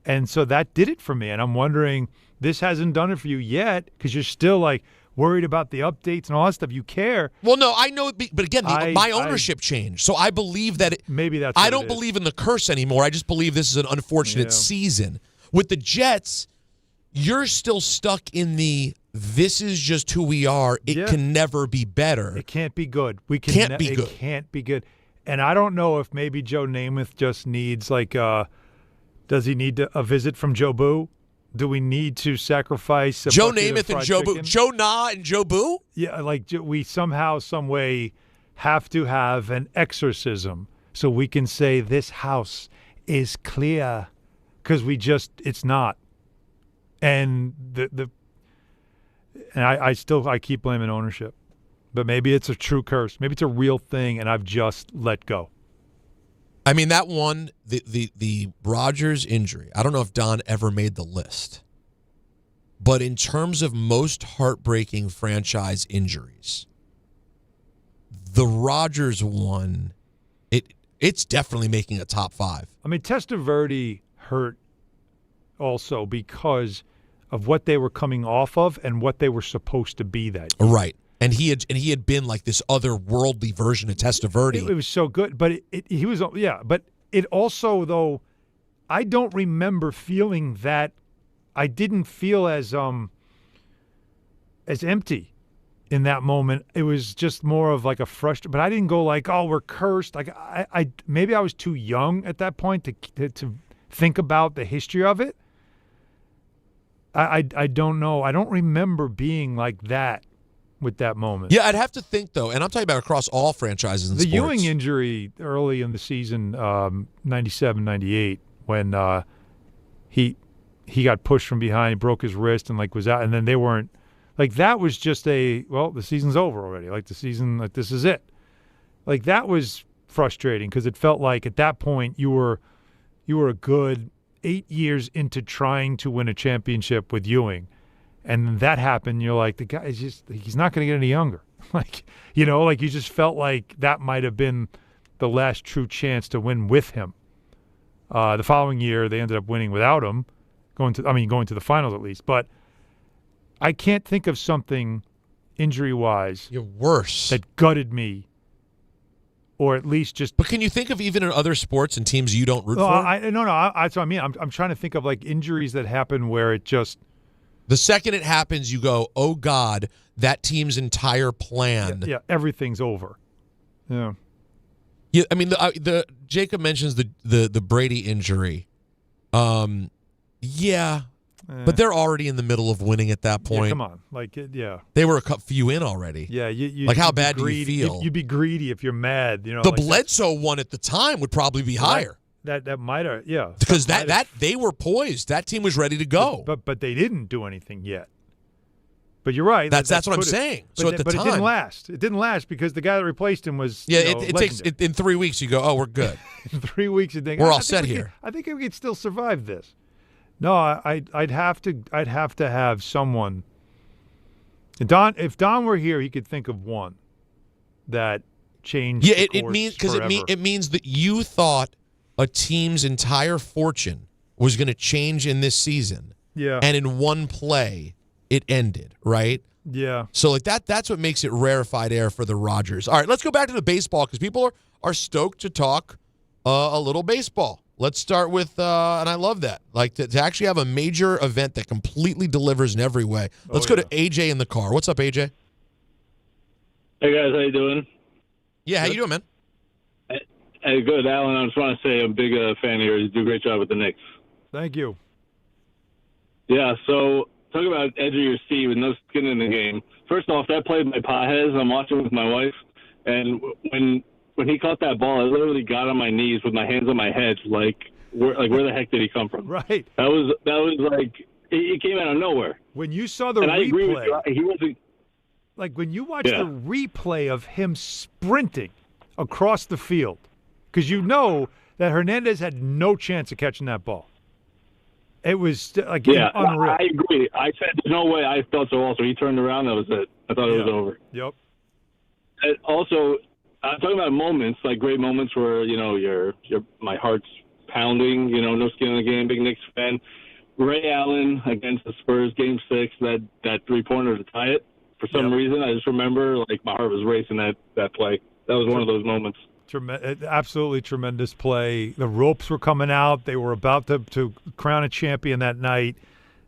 And so that did it for me. And I'm wondering, this hasn't done it for you yet because you're still like worried about the updates and all that stuff. You care. Well, no, I know, but again, my ownership changed. So I believe that maybe that's. I don't believe in the curse anymore. I just believe this is an unfortunate season. With the Jets, you're still stuck in this is just who we are. It can never be better. It can't be good. It can't be good. And I don't know if maybe Joe Namath just needs does he need a visit from Joe Boo? Do we need to sacrifice Joe Namath and Joe Boo? Joe Na and Joe Boo? Yeah, like we somehow, some way have to have an exorcism so we can say this house is clear. Because it's not, and I keep blaming ownership, but maybe it's a true curse. Maybe it's a real thing, and I've just let go. I mean, that one, the Rodgers injury. I don't know if Don ever made the list, but in terms of most heartbreaking franchise injuries, the Rodgers one, it's definitely making a top 5. I mean, Testaverde hurt also because of what they were coming off of and what they were supposed to be that year. Right. And he had been like this otherworldly version of Testaverde. It was so good, but he was But it also, though, I don't remember feeling that. I didn't feel as empty in that moment. It was just more of like a frustration. But I didn't go like, "Oh, we're cursed." Like I maybe I was too young at that point to think about the history of it. I don't know. I don't remember being like that with that moment. Yeah, I'd have to think, though, and I'm talking about across all franchises in the sports. Ewing injury early in the season, 97, 98, when he got pushed from behind, broke his wrist, and was out, and then they weren't that was just the season's over already. The season, this is it. That was frustrating because it felt like at that point you were a good 8 years into trying to win a championship with Ewing. And that happened. You're like, the guy is he's not going to get any younger. You just felt like that might have been the last true chance to win with him. The following year, they ended up winning without him, going to the finals at least. But I can't think of something injury-wise that gutted me, or at least just. But can you think of even in other sports and teams you don't root for? No. That's what I mean. I'm trying to think of injuries that happen where it just. The second it happens, you go, "Oh God, that team's entire plan." Yeah, everything's over. Yeah. Yeah, I mean, the Jacob mentions the Brady injury. Yeah, but they're already in the middle of winning at that point. Yeah, come on, yeah. They were a few in already. Yeah, how bad do you feel? You'd be greedy if you're mad. The Bledsoe one at the time would probably be higher. That might have, yeah. Because that they were poised. That team was ready to go. But they didn't do anything yet. But you're right. That's what I'm saying. So at the time, it didn't last. It didn't last because the guy that replaced him was. Yeah, it takes in 3 weeks. You go, "Oh, we're good." In 3 weeks, you think we're all set here. I think we could still survive this. No, I'd have to have someone. If Don were here, he could think of one that changed. Yeah, it means that you thought a team's entire fortune was going to change in this season. Yeah. And in one play, it ended, right? Yeah. So that's what makes it rarefied air for the Rodgers. All right, let's go back to the baseball because people are stoked to talk a little baseball. Let's start with, and I love that, to actually have a major event that completely delivers in every way. Let's go to AJ in the car. What's up, AJ? Hey, guys. How you doing? Yeah, how you doing, man? Hey, good, Alan. I just want to say I'm a big fan of yours. You do a great job with the Knicks. Thank you. Yeah, so talk about edge of your seat with no skin in the game. First off, that play by Pajes, I'm watching with my wife, and when he caught that ball, I literally got on my knees with my hands on my head, where the heck did he come from? Right. That was he came out of nowhere. When you saw the replay, I agree with you. He wasn't. When you watch the replay of him sprinting across the field, because you know that Hernandez had no chance of catching that ball. It was unreal. I agree. I said there's no way. I felt so also. He turned around. That was it. I thought it was over. Yep. And also, I'm talking about moments, great moments where, my heart's pounding, no skin in the game, big Knicks fan. Ray Allen against the Spurs, Game 6, that three-pointer to tie it. For some reason, I just remember, my heart was racing that play. That was one of those moments. Absolutely tremendous play. The ropes were coming out. They were about to crown a champion that night,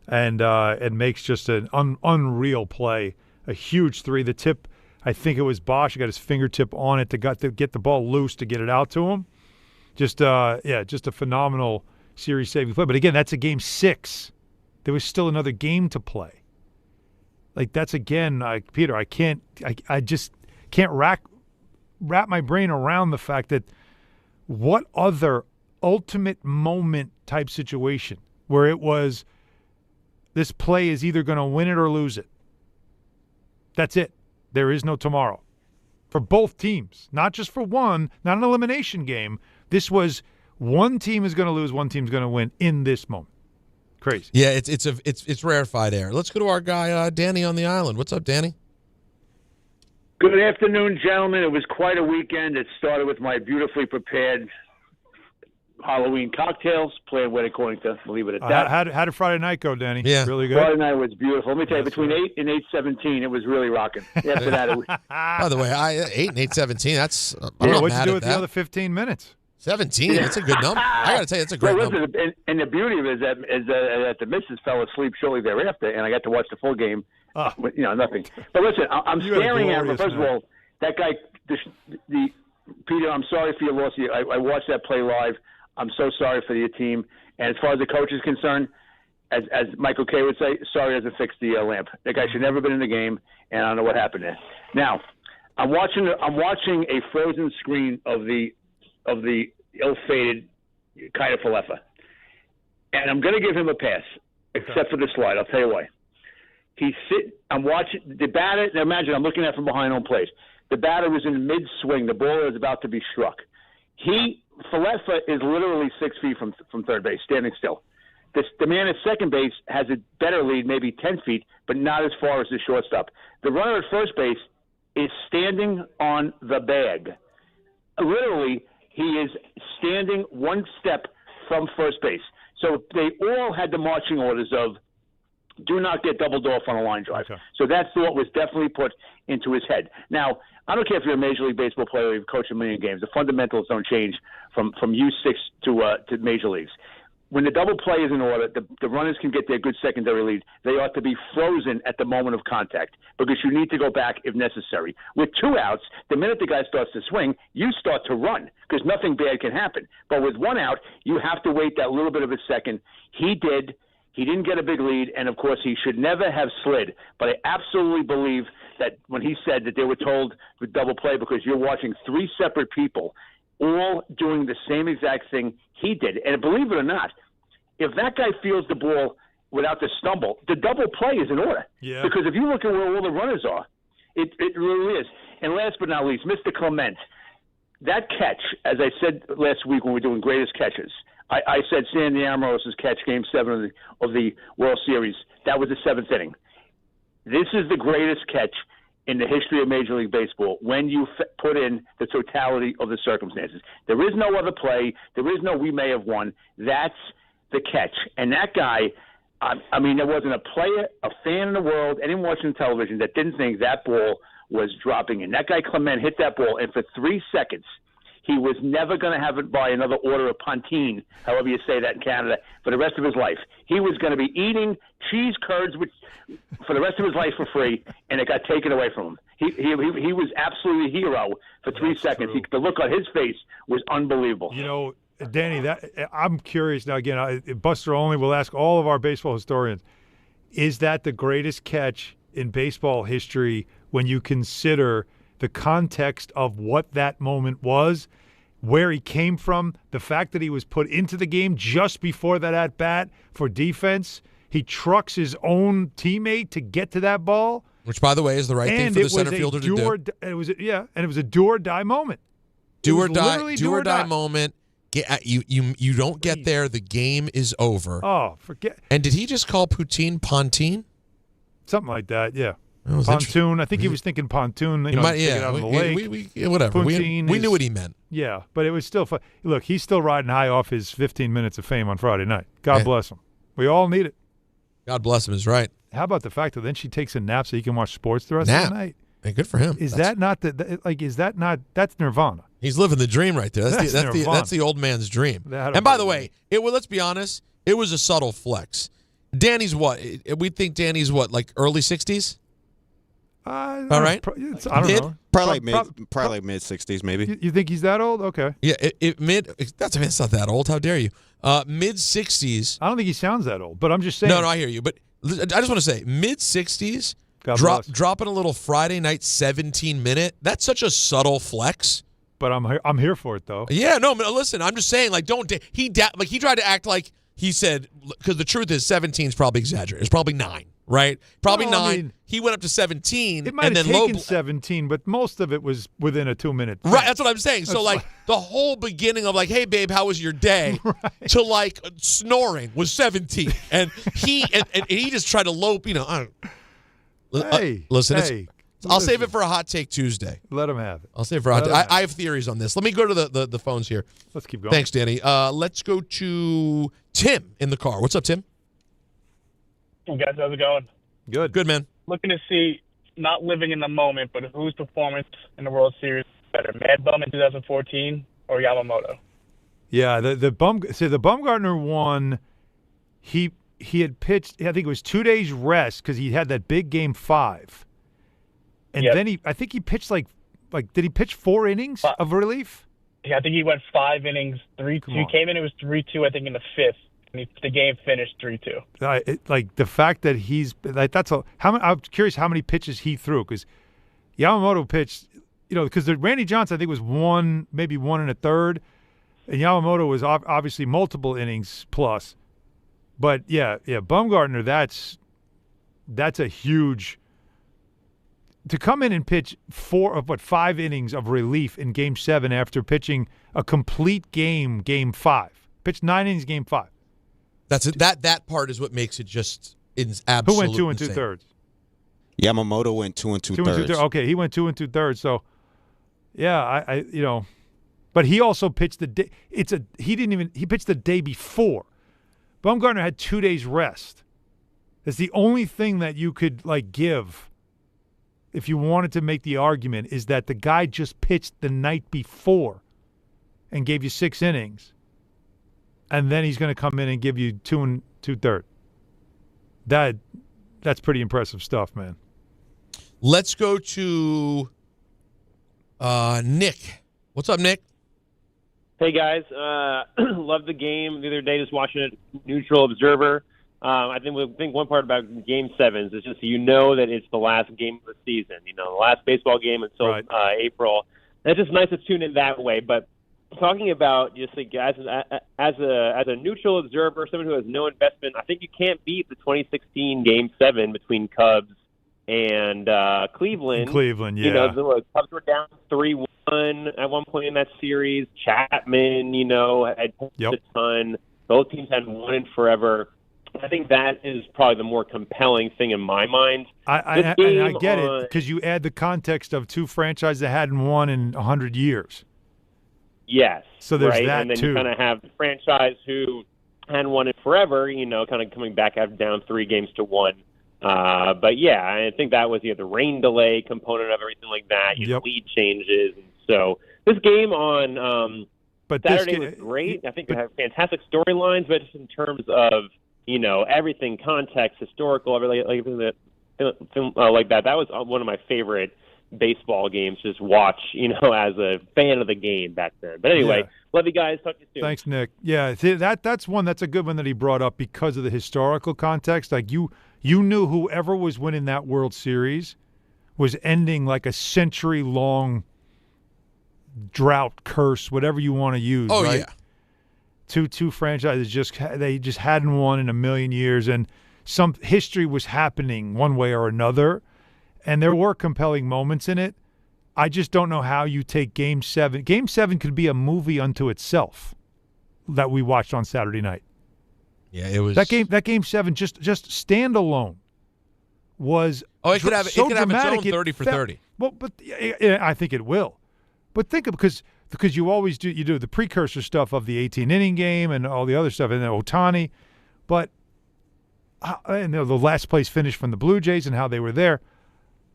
and it makes just an unreal play. A huge three. The tip, I think it was Bosch. He got his fingertip on it to get the ball loose to get it out to him. Just a phenomenal series-saving play. But again, that's a Game 6. There was still another game to play. That's again, Peter. I just can't wrap my brain around the fact that what other ultimate moment type situation where it was this play is either going to win it or lose it. That's it. There is no tomorrow for both teams, not just for one, not an elimination game. This was one team is going to lose, one team's going to win in this moment. Crazy. Yeah, it's rarefied air. Let's go to our guy Danny on the island. What's up, Danny? Good afternoon, gentlemen. It was quite a weekend. It started with my beautifully prepared Halloween cocktails, playing wedding according to Believe It or How Not. did Friday night go, Danny? Yeah. Really good? Friday night was beautiful. Let me tell you, between 8 and 8:17, it was really rocking. After that, it was... By the way, 8 and 8:17. That's what'd you do with the other 15 minutes? 17. That's a good number. I got to tell you, it's a great number. And the beauty of it is that the missus fell asleep shortly thereafter, and I got to watch the full game. With, nothing. But listen, I'm staring at him. First of all, that guy, Peter, I'm sorry for your loss. I watched that play live. I'm so sorry for your team. And as far as the coach is concerned, as Michael Kay would say, sorry hasn't fixed the lamp. That guy should never have been in the game, and I don't know what happened there. Now, I'm watching a frozen screen of the ill-fated Kyle Falefa. And I'm going to give him a pass, except for the slide. I'll tell you why. I'm watching the batter. Now imagine I'm looking at it from behind home plate. The batter was in mid-swing. The ball is about to be struck. Falefa is literally 6 feet from third base, standing still. The man at second base has a better lead, maybe 10 feet, but not as far as the shortstop. The runner at first base is standing on the bag. Literally, he is standing one step from first base. So they all had the marching orders of do not get doubled off on a line drive. Okay. So that thought was definitely put into his head. Now, I don't care if you're a Major League Baseball player or you've coached a million games. The fundamentals don't change from U6 to Major Leagues. When the double play is in order, the runners can get their good secondary lead. They ought to be frozen at the moment of contact because you need to go back if necessary. With 2 outs, the minute the guy starts to swing, you start to run because nothing bad can happen. But with 1 out, you have to wait that little bit of a second. He did. He didn't get a big lead, and, of course, he should never have slid. But I absolutely believe that when he said that they were told with double play because you're watching 3 separate people all doing the same exact thing he did. And believe it or not, if that guy feels the ball without the stumble, the double play is in order. Yeah. Because if you look at where all the runners are, it really is. And last but not least, Mr. Clement, that catch, as I said last week when we were doing greatest catches, I said Sandy Amoros's catch, Game 7 of the World Series. That was the 7th inning. This is the greatest catch in the history of Major League Baseball when you put in the totality of the circumstances. There is no other play. There is no we may have won. That's the catch. And that guy, I mean, there wasn't a player, a fan in the world, anyone watching television that didn't think that ball was dropping in. That guy Clement hit that ball, and for 3 seconds, he was never going to have it by another order of Pontine, however you say that in Canada, for the rest of his life. He was going to be eating cheese curds for the rest of his life for free, and it got taken away from him. He was absolutely a hero for 3 seconds. The look on his face was unbelievable. You know, Danny, I'm curious now. Again, Buster Olney will ask all of our baseball historians: is that the greatest catch in baseball history when you consider the context of what that moment was, where he came from, the fact that he was put into the game just before that at-bat for defense? He trucks his own teammate to get to that ball. Which, by the way, is the right thing for the center fielder to do. It was a do-or-die moment. Do or die moment. You don't get there, the game is over. Oh, forget. And did he just call Poutine Pontine? Something like that, yeah. Pontoon. I think he was thinking pontoon. Take it out of the lake. Whatever. We knew what he meant. Yeah, but it was still fun. Look, he's still riding high off his 15 minutes of fame on Friday night. God bless him. We all need it. God bless him is right. How about the fact that then she takes a nap so he can watch sports the rest of the night? Hey, good for him. Is that not that's Nirvana? He's living the dream right there. That's the old man's dream. And by the way, let's be honest, it was a subtle flex. Danny's what? We think Danny's what, like early 60s? All right. I don't know. Probably like mid 60s, maybe. You think he's that old? Okay. Yeah, that's not that old. How dare you? Mid 60s. I don't think he sounds that old, but I'm just saying. No, I hear you. But I just want to say, mid 60s, dropping a little Friday night 17-minute. That's such a subtle flex. But I'm here for it though. Yeah, no, listen. I'm just saying, like, he tried to act like he said, because the truth is 17 is probably exaggerated. It's probably 9. Right? Probably 9. I mean, he went up to 17. It might have taken 17, but most of it was within a 2-minute. Right, that's what I'm saying. So, like, the whole beginning of, like, hey, babe, how was your day? Right. To, like, snoring was 17. And he just tried to lope, Hey, listen, hey, I'll save it for a Hot Take Tuesday. Let him have it. I'll save it for a Hot Take. I have theories on this. Let me go to the phones here. Let's keep going. Thanks, Danny. Let's go to Tim in the car. What's up, Tim? Hey, guys. How's it going? Good. Good, man. Looking to see, not living in the moment, but whose performance in the World Series is better, Mad Bum in 2014 or Yamamoto? Yeah, the Bumgarner one, he had pitched, I think it was 2 days rest because he had that big Game 5. And then I think he pitched like did he pitch 4 innings of relief? Yeah, I think he went 5 innings, 3-2. He came in, it was 3-2, I think, in the 5th. And the game finished 3-2. Like the fact that he's like I'm curious how many pitches he threw because Yamamoto pitched, because Randy Johnson I think was 1, maybe 1 1/3, and Yamamoto was obviously multiple innings plus. But yeah, Bumgarner, that's a huge to come in and pitch 5 innings of relief in Game 7 after pitching a complete Game 5. Pitched 9 innings, Game 5. That's it. That part is what makes it just absolutely. Who went 2 2/3? Yamamoto went 2 2/3. Okay, he went 2 2/3. So, yeah, I but he also pitched the day. He pitched the day before. Bumgarner had 2 days rest. That's the only thing that you could give, if you wanted to make the argument, is that the guy just pitched the night before, and gave you 6 innings. And then he's going to come in and give you 2 2/3. That's pretty impressive stuff, man. Let's go to Nick. What's up, Nick? Hey, guys. Loved the game the other day, just watching it, neutral observer. I think one part about Game 7s is just that it's the last game of the season, the last baseball game until April. And it's just nice to tune in that way, but talking about just like as a neutral observer, someone who has no investment, I think you can't beat the 2016 Game 7 between Cubs and Cleveland. Yeah. The Cubs were down 3-1 at one point in that series. Chapman, had a ton. Both teams hadn't won in forever. I think that is probably the more compelling thing in my mind. I get it because you add the context of 2 franchises that hadn't won in 100 years. Yes. So there's that and then too. You kind of have the franchise who hadn't won it forever, kind of coming back after down 3-1. But yeah, I think that was the rain delay component of everything like that. Lead changes, and so this game on Saturday was great. I think it had fantastic storylines, but just in terms of everything, context, historical, everything like that. That was one of my favorite baseball games to just watch, as a fan of the game back then. But anyway, love you guys. Talk to you soon. Thanks, Nick. Yeah, that's a good one that he brought up because of the historical context. Like you knew whoever was winning that World Series was ending like a century-long drought, curse, whatever you want to use. Oh, right? yeah. Two franchises just hadn't won in a million years, and some history was happening one way or another, and there were compelling moments in it. I just don't know how you take Game 7. Game 7 could be a movie unto itself that we watched on Saturday night. Yeah, it was that Game 7 just standalone was it could have its own 30 for 30. Well, but I think it will. But think of because you always do the precursor stuff of the 18-inning game and all the other stuff, and then Ohtani, but and the last place finish from the Blue Jays and how they were there.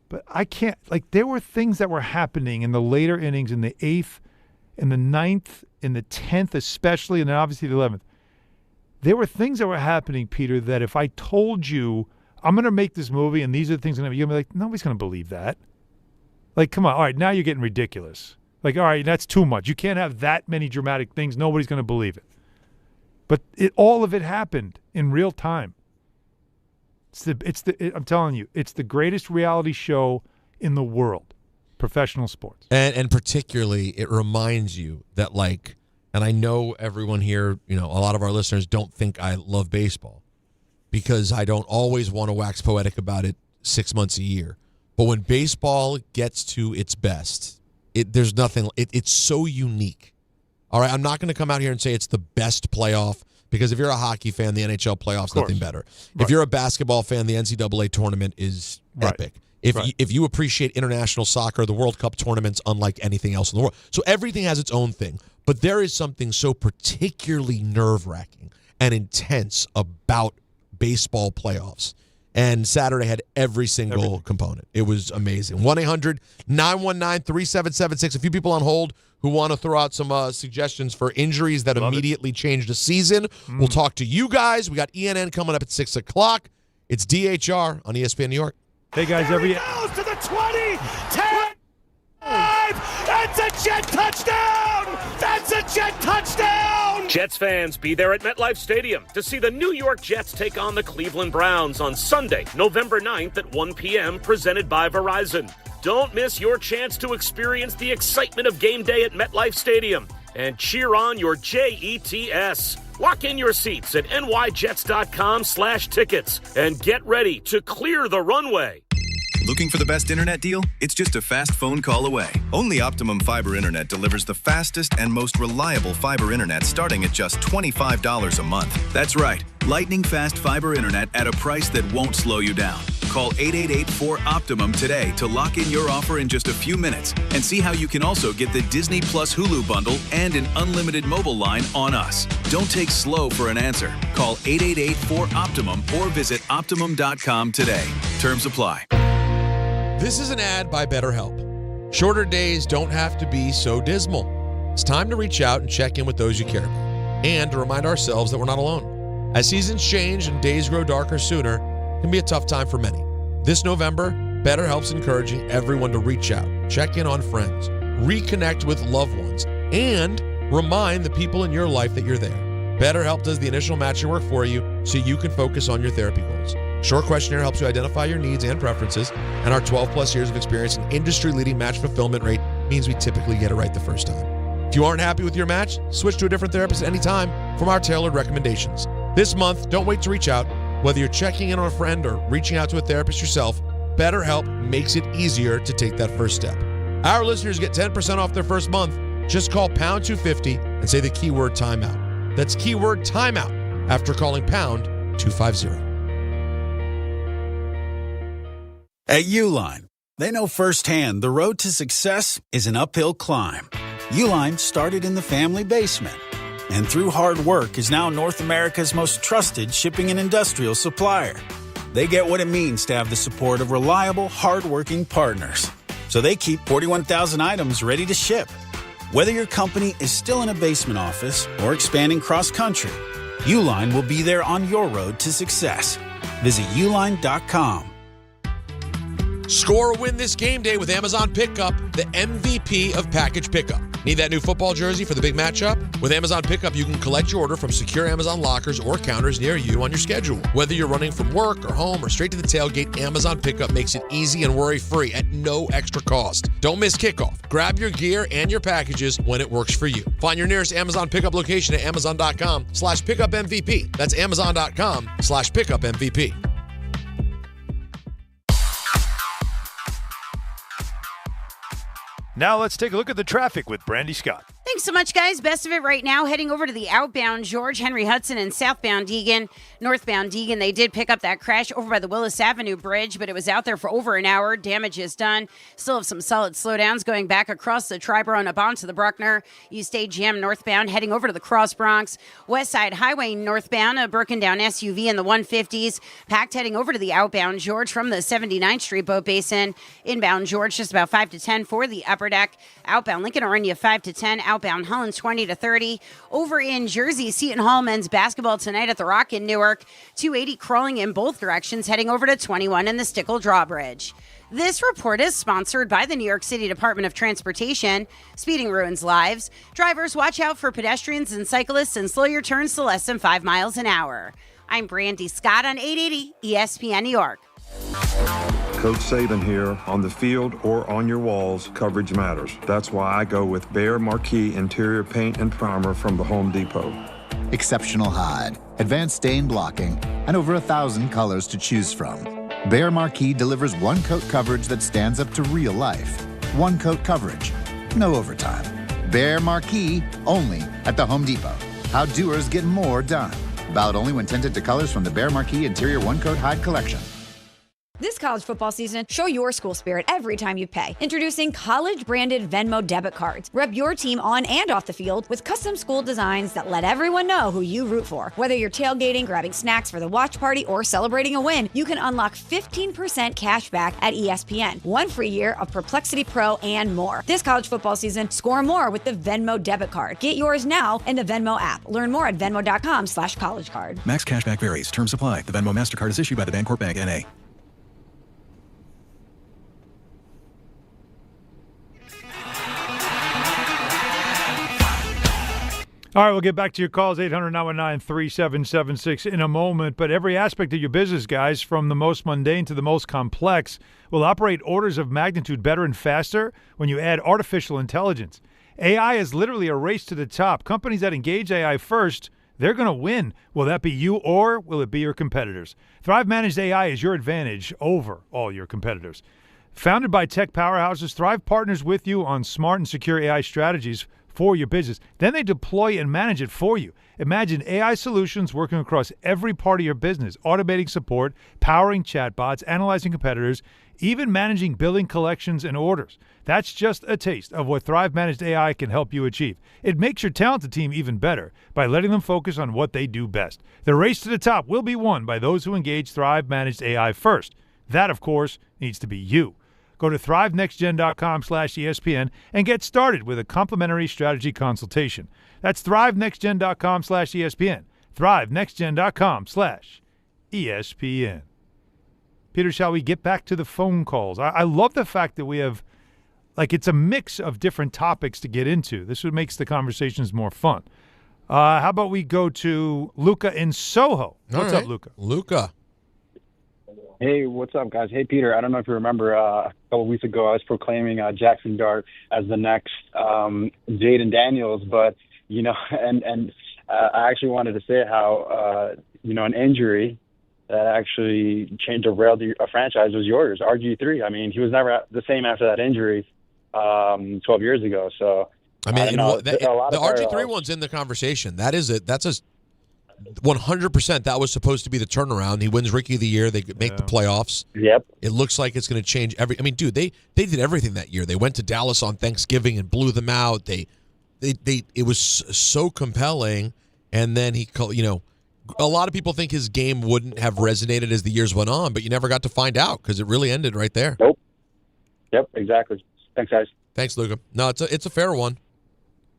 But I can't there were things that were happening in the later innings, in the 8th, in the 9th, in the 10th especially, and then obviously the 11th. There were things that were happening, Peter, that if I told you I'm going to make this movie and these are the things you're going to be like, nobody's going to believe that. Like, come on, all right, now you're getting ridiculous. Like, all right, that's too much. You can't have that many dramatic things. Nobody's going to believe it. But all of it happened in real time. I'm telling you, it's the greatest reality show in the world, professional sports. And particularly, it reminds you that, and I know everyone here, a lot of our listeners don't think I love baseball because I don't always want to wax poetic about it 6 months a year. But when baseball gets to its best, there's nothing. It's so unique. All right, I'm not going to come out here and say it's the best playoff because if you're a hockey fan, the NHL playoffs, nothing better. Right. If you're a basketball fan, the NCAA tournament is epic. If you appreciate international soccer, the World Cup tournament's unlike anything else in the world. So everything has its own thing. But there is something so particularly nerve-wracking and intense about baseball playoffs. And Saturday had every single component. It was amazing. 1-800-919-3776. A few people on hold who want to throw out some suggestions for injuries that immediately changed a season. We'll talk to you guys. We got ENN coming up at 6 o'clock. It's DHR on ESPN New York. Hey, guys, goes to the 20, 10, 5. That's a Jet touchdown! That's a Jet touchdown! Jets fans, be there at MetLife Stadium to see the New York Jets take on the Cleveland Browns on Sunday, November 9th at 1 p.m., presented by Verizon. Don't miss your chance to experience the excitement of game day at MetLife Stadium and cheer on your Jets. Lock in your seats at nyjets.com/tickets and get ready to clear the runway. Looking for the best internet deal? It's just a fast phone call away. Only Optimum Fiber Internet delivers the fastest and most reliable fiber internet starting at just $25 a month. That's right, lightning fast fiber internet at a price that won't slow you down. Call 888-4OPTIMUM today to lock in your offer in just a few minutes and see how you can also get the Disney Plus Hulu bundle and an unlimited mobile line on us. Don't take slow for an answer. Call 888-4OPTIMUM or visit Optimum.com today. Terms apply. This is an ad by BetterHelp. Shorter days don't have to be so dismal. It's time to reach out and check in with those you care about, and to remind ourselves that we're not alone. As seasons change and days grow darker sooner, it can be a tough time for many. This November, BetterHelp's encouraging everyone to reach out, check in on friends, reconnect with loved ones, and remind the people in your life that you're there. BetterHelp does the initial matching work for you so you can focus on your therapy goals. Short questionnaire helps you identify your needs and preferences, and our 12-plus years of experience and industry-leading match fulfillment rate means we typically get it right the first time. If you aren't happy with your match, switch to a different therapist at any time from our tailored recommendations. This month, don't wait to reach out. Whether you're checking in on a friend or reaching out to a therapist yourself, BetterHelp makes it easier to take that first step. Our listeners get 10% off their first month. Just call pound 250 and say the keyword timeout. That's keyword timeout after calling pound 250. At Uline, they know firsthand the road to success is an uphill climb. Uline started in the family basement, and through hard work is now North America's most trusted shipping and industrial supplier. They get what it means to have the support of reliable, hard-working partners. So they keep 41,000 items ready to ship. Whether your company is still in a basement office or expanding cross-country, Uline will be there on your road to success. Visit uline.com. Score a win this game day with Amazon Pickup, the MVP of package pickup. Need that new football jersey for the big matchup? With Amazon Pickup, you can collect your order from secure Amazon lockers or counters near you on your schedule. Whether you're running from work or home or straight to the tailgate, Amazon Pickup makes it easy and worry-free at no extra cost. Don't miss kickoff. Grab your gear and your packages when it works for you. Find your nearest Amazon Pickup location at amazon.com/pickupmvp. That's amazon.com/pickupmvp. Now let's take a look at the traffic with Brandy Scott. Thanks so much, guys. Best of it right now. Heading over to the outbound George Henry Hudson and southbound Deegan. Northbound Deegan, they did pick up that crash over by the Willis Avenue Bridge, but it was out there for over an hour. Damage is done. Still have some solid slowdowns going back across the Triborough and up onto the Bruckner. You stay jammed northbound, heading over to the Cross Bronx. West Side Highway northbound, a broken down SUV in the 150s. Packed heading over to the outbound George from the 79th Street Boat Basin. Inbound George, just about 5 to 10 for the upper deck. Outbound Lincoln Orynya 5 to 10. Outbound Holland 20 to 30. Over in Jersey, Seton Hall men's basketball tonight at the Rock in Newark. 280 crawling in both directions, heading over to 21 in the Stickle Drawbridge. This report is sponsored by the New York City Department of Transportation. Speeding ruins lives. Drivers, watch out for pedestrians and cyclists and slow your turns to less than 5 miles an hour. I'm Brandy Scott on 880 ESPN New York. Coach Saban here. On the field or on your walls, coverage matters. That's why I go with Behr Marquee Interior Paint and Primer from the Home Depot. Exceptional hide, advanced stain blocking, and over 1,000 colors to choose from. Behr Marquee delivers one-coat coverage that stands up to real life. One-coat coverage, no overtime. Behr Marquee, only at the Home Depot. How doers get more done. Valid only when tinted to colors from the Behr Marquee Interior One-Coat Hide Collection. This college football season, show your school spirit every time you pay. Introducing college-branded Venmo debit cards. Rep your team on and off the field with custom school designs that let everyone know who you root for. Whether you're tailgating, grabbing snacks for the watch party, or celebrating a win, you can unlock 15% cash back at ESPN, 1 free year of Perplexity Pro, and more. This college football season, score more with the Venmo debit card. Get yours now in the Venmo app. Learn more at venmo.com/collegecard. Max cashback varies. Terms apply. The Venmo MasterCard is issued by the Bancorp Bank, N.A. All right, we'll get back to your calls, 800-919-3776 in a moment. But every aspect of your business, guys, from the most mundane to the most complex, will operate orders of magnitude better and faster when you add artificial intelligence. AI is literally a race to the top. Companies that engage AI first, they're going to win. Will that be you, or will it be your competitors? Thrive Managed AI is your advantage over all your competitors. Founded by tech powerhouses, Thrive partners with you on smart and secure AI strategies for your business. Then they deploy and manage it for you. Imagine AI solutions working across every part of your business, automating support, powering chatbots, analyzing competitors, even managing billing, collections, and orders. That's just a taste of what Thrive Managed AI can help you achieve. It makes your talented team even better by letting them focus on what they do best. The race to the top will be won by those who engage Thrive Managed AI first. That, of course, needs to be you. Go to thrivenextgen.com/ESPN and get started with a complimentary strategy consultation. That's thrivenextgen.com/ESPN. thrivenextgen.com/ESPN. Peter, shall we get back to the phone calls? I love the fact that we have, it's a mix of different topics to get into. This what makes the conversations more fun. How about we go to Luca in Soho? What's up, Luca? Luca. Hey, what's up, guys? Hey, Peter, I don't know if you remember a couple of weeks ago I was proclaiming Jaxson Dart as the next Jayden Daniels, but, I actually wanted to say how, an injury that actually derailed a franchise was yours, RG3. I mean, he was never the same after that injury 12 years ago. So, the RG3 one's in the conversation. That is it. That's 100%. That was supposed to be the turnaround. He wins Rookie of the Year. They make the playoffs. Yep. It looks like it's going to change dude, they did everything that year. They went to Dallas on Thanksgiving and blew them out. It was so compelling. And then a lot of people think his game wouldn't have resonated as the years went on, but you never got to find out because it really ended right there. Nope. Yep, exactly. Thanks, guys. Thanks, Luca. No, it's a fair one.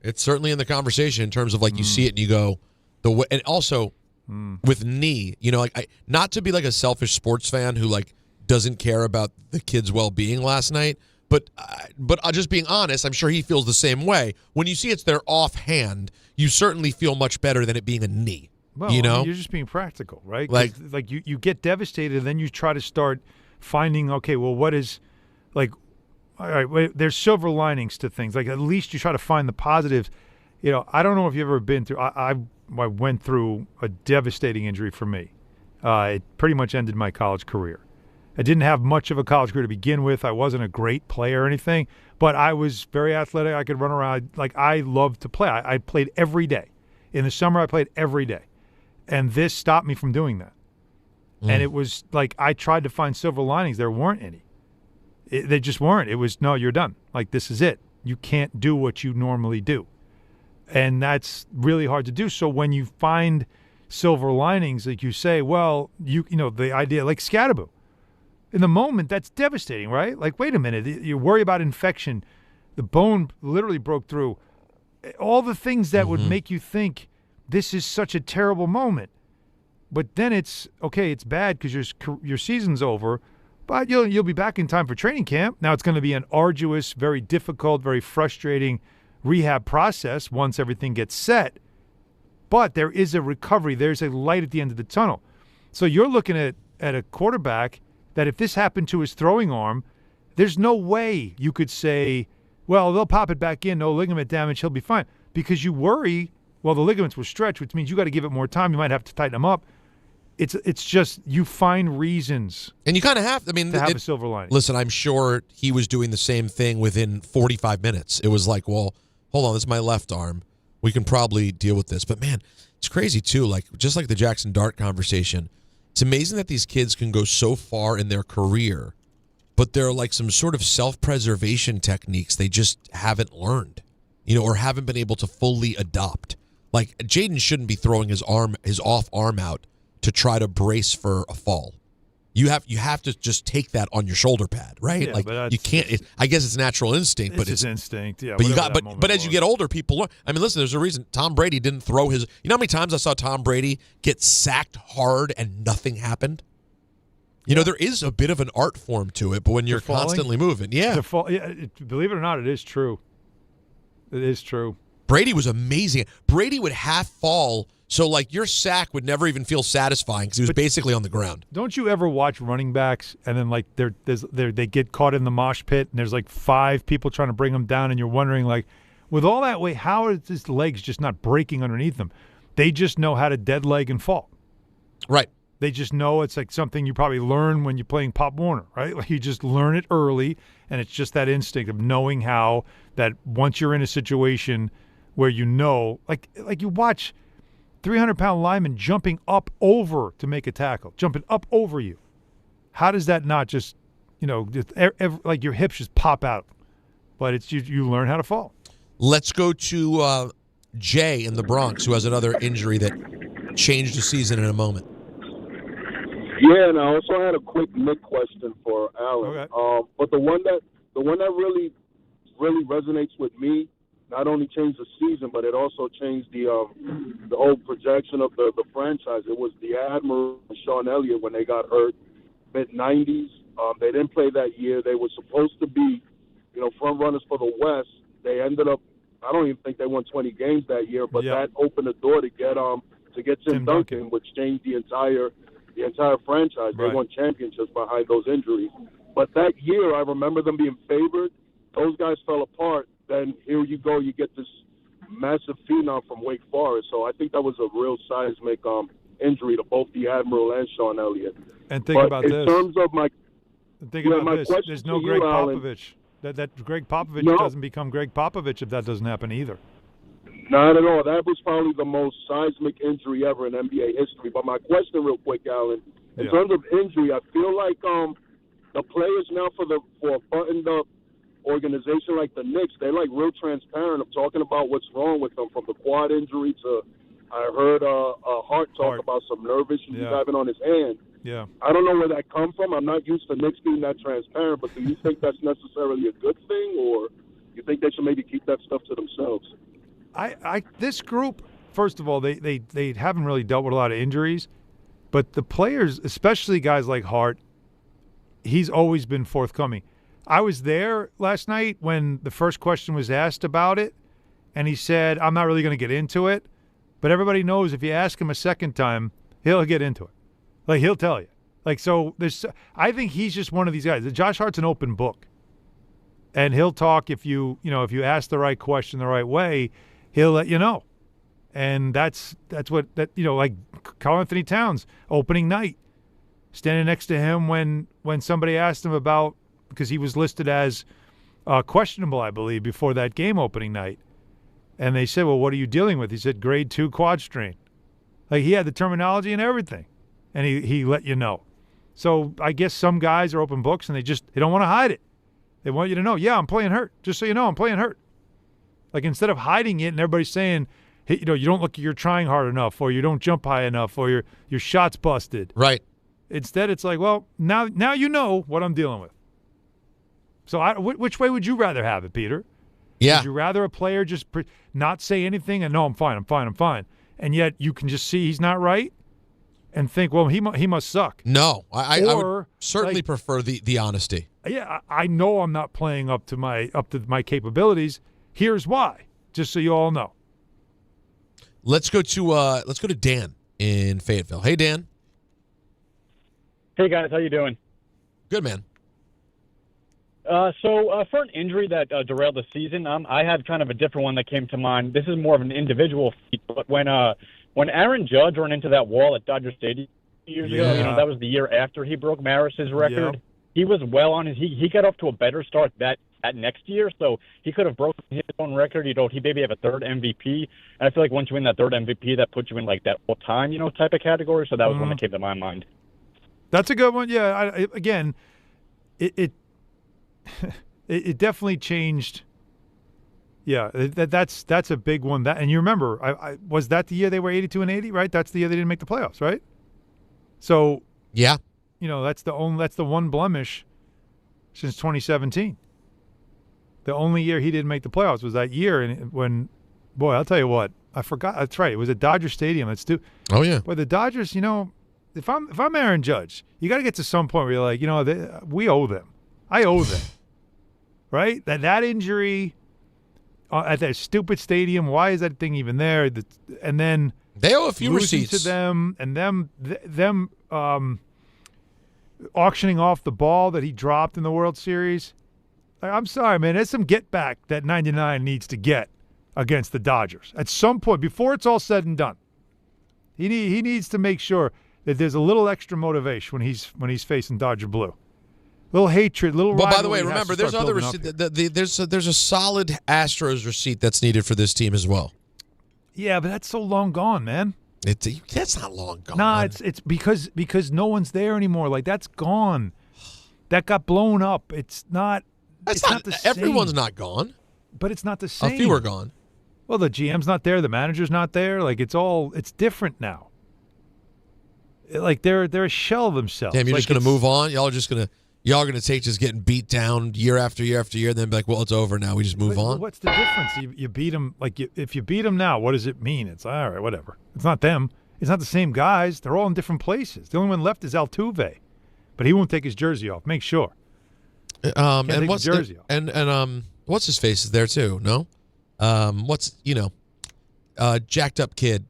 It's certainly in the conversation in terms of you see it and you go, and also with knee, not to be like a selfish sports fan who doesn't care about the kid's well-being last night, but just being honest, I'm sure he feels the same way. When you see it's their offhand, you certainly feel much better than it being a knee. Well, you're just being practical, right? You get devastated, and then you try to start finding, okay, well, what is all right, wait, there's silver linings to things. At least you try to find the positives. I don't know if you've ever been through. I went through a devastating injury for me. It pretty much ended my college career. I didn't have much of a college career to begin with. I wasn't a great player or anything, but I was very athletic. I could run around. I loved to play. I played every day. In the summer, I played every day. And this stopped me from doing that. And it was I tried to find silver linings. There weren't any. They just weren't. It was, no, you're done. This is it. You can't do what you normally do. And that's really hard to do. So when you find silver linings, you say, well, the idea, Scatterboo. In the moment, that's devastating, right? Wait a minute. You worry about infection. The bone literally broke through. All the things that would make you think this is such a terrible moment. But then it's, okay, it's bad because your season's over, but you'll be back in time for training camp. Now it's going to be an arduous, very difficult, very frustrating rehab process once everything gets set, but there is a recovery. There's a light at the end of the tunnel. So you're looking at a quarterback that if this happened to his throwing arm, there's no way you could say, well, they'll pop it back in, no ligament damage, he'll be fine. Because you worry, well, the ligaments were stretched, which means you got to give it more time. You might have to tighten them up. It's just you find reasons. And you kind of have, to have a silver lining. Listen, I'm sure he was doing the same thing within 45 minutes. It was well, hold on, this is my left arm. We can probably deal with this. But, man, it's crazy, too. Just like the Jaxson Dart conversation, It's amazing that these kids can go so far in their career, but there are like some sort of self-preservation techniques they just haven't learned, or haven't been able to fully adopt. Like Jayden shouldn't be throwing his off arm out to try to brace for a fall. You have to just take that on your shoulder pad, right? Yeah, like you can't. I guess it's natural instinct, but it's instinct. Yeah, but as you get older, people learn. I mean, listen, there's a reason Tom Brady didn't throw his. You know how many times I saw Tom Brady get sacked hard and nothing happened? There is a bit of an art form to it, but when you're constantly moving, believe it or not, it is true. It is true. Brady was amazing. Brady would half fall. So, like, your sack would never even feel satisfying because he was basically on the ground. Don't you ever watch running backs and then, like, they get caught in the mosh pit and there's, like, 5 people trying to bring them down and you're wondering, like, with all that weight, how is his legs just not breaking underneath them? They just know how to dead leg and fall. Right. They just know it's, like, something you probably learn when you're playing Pop Warner, right? Like, you just learn it early, and it's just that instinct of knowing how that once you're in a situation where like you watch – 300-pound lineman jumping up over to make a tackle, jumping up over you. How does that not just, like your hips just pop out? But it's you learn how to fall. Let's go to Jay in the Bronx, who has another injury that changed the season in a moment. Yeah, and I also had a quick Nick question for Alan. Okay. But the one that really resonates with me. Not only changed the season, but it also changed the whole projection of the franchise. It was the Admiral and Sean Elliott when they got hurt mid-'90s. They didn't play that year. They were supposed to be, front runners for the West. They ended up. I don't even think they won 20 games that year, but that opened the door to get Tim Duncan, which changed the entire franchise. Right. They won championships behind those injuries. But that year, I remember them being favored. Those guys fell apart. Then here you go, you get this massive phenom from Wake Forest. So I think that was a real seismic injury to both the Admiral and Sean Elliott. And think about this. In terms of my question, there's no Greg Popovich. That Greg Popovich doesn't become Greg Popovich if that doesn't happen either. Not at all. That was probably the most seismic injury ever in NBA history. But my question real quick, Alan, in terms of injury, I feel like the players now for a buttoned-up organization like the Knicks, they're like real transparent of talking about what's wrong with them, from the quad injury to I heard Hart talk about some nerve issues he's having on his hand. Yeah. I don't know where that comes from. I'm not used to Knicks being that transparent, but do you think that's necessarily a good thing, or you think they should maybe keep that stuff to themselves? This group, first of all, they haven't really dealt with a lot of injuries, but the players, especially guys like Hart, he's always been forthcoming. I was there last night when the first question was asked about it, and he said, I'm not really going to get into it, but everybody knows if you ask him a second time, he'll get into it. Like, he'll tell you. Like, so I think he's just one of these guys. Josh Hart's an open book, and he'll talk if you ask the right question the right way, he'll let you know. And that's what like Karl Anthony Towns, opening night, standing next to him when somebody asked him about, because he was listed as questionable, I believe, before that game opening night. And they said, well, what are you dealing with? He said, grade 2 quad strain. Like, he had the terminology and everything. And he let you know. So I guess some guys are open books and they don't want to hide it. They want you to know, I'm playing hurt. Just so you know, I'm playing hurt. Like, instead of hiding it and everybody saying, hey, you don't look like you're trying hard enough, or you don't jump high enough, or your shot's busted. Right. Instead, it's like, well, now you know what I'm dealing with. So which way would you rather have it, Peter? Yeah. Would you rather a player just not say anything and no, I'm fine, and yet you can just see he's not right and think, well, he must suck? No, I would certainly prefer the honesty. Yeah, I know I'm not playing up to my capabilities. Here's why, just so you all know. Let's go to Dan in Fayetteville. Hey, Dan. Hey, guys, how you doing? Good, man. So for an injury that derailed the season, I had kind of a different one that came to mind. This is more of an individual feat, but when Aaron Judge ran into that wall at Dodger Stadium years ago, that was the year after he broke Maris's record. Yep. He was well on his. He got off to a better start that next year, so he could have broken his own record. He maybe have a third MVP, and I feel like once you win that third MVP, that puts you in like that all-time type of category. So that was one that came to my mind. That's a good one. Yeah. Again, it definitely changed. Yeah, that's a big one. And you remember, was that the year they were 82-80, right? That's the year they didn't make the playoffs, right? So yeah, that's the one blemish since 2017. The only year he didn't make the playoffs was that year, and when, boy, I'll tell you what, I forgot. That's right, it was at Dodger Stadium. Oh yeah. But the Dodgers, if I'm Aaron Judge, you got to get to some point where you're like, we owe them. I owe them, right? That injury at that stupid stadium. Why is that thing even there? And then they owe a few losing receipts to them, and them auctioning off the ball that he dropped in the World Series. I'm sorry, man. There's some get back that 99 needs to get against the Dodgers at some point before it's all said and done. He needs to make sure that there's a little extra motivation when he's facing Dodger blue. Little hatred, little. But by the way, remember, there's other receipt. There's a solid Astros receipt that's needed for this team as well. Yeah, but that's so long gone, man. That's not long gone. Nah, it's because no one's there anymore. Like, that's gone. That got blown up. It's not. It's not the same. Everyone's not gone. But it's not the same. A few are gone. Well, the GM's not there. The manager's not there. Like, it's different now. Like, they're a shell of themselves. Damn, you're just going to move on? Y'all are going to take just getting beat down year after year after year, and then be like, well, it's over now. We just move on? What's the difference? You beat them. Like, if you beat them now, what does it mean? It's all right, whatever. It's not them. It's not the same guys. They're all in different places. The only one left is Altuve. But he won't take his jersey off. Make sure. And what's jersey off. And what's his face is there too? No, jacked up kid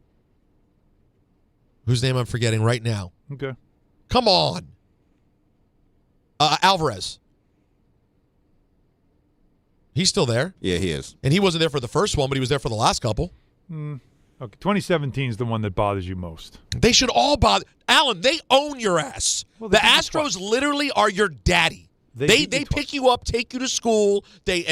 whose name I'm forgetting right now. Okay, come on, Alvarez. He's still there. Yeah, he is. And he wasn't there for the first one, but he was there for the last couple. Okay, 2017 is the one that bothers you most. They should all bother. Alan, they own your ass. Well, the Astros literally are your daddy. They pick you up, take you to school. They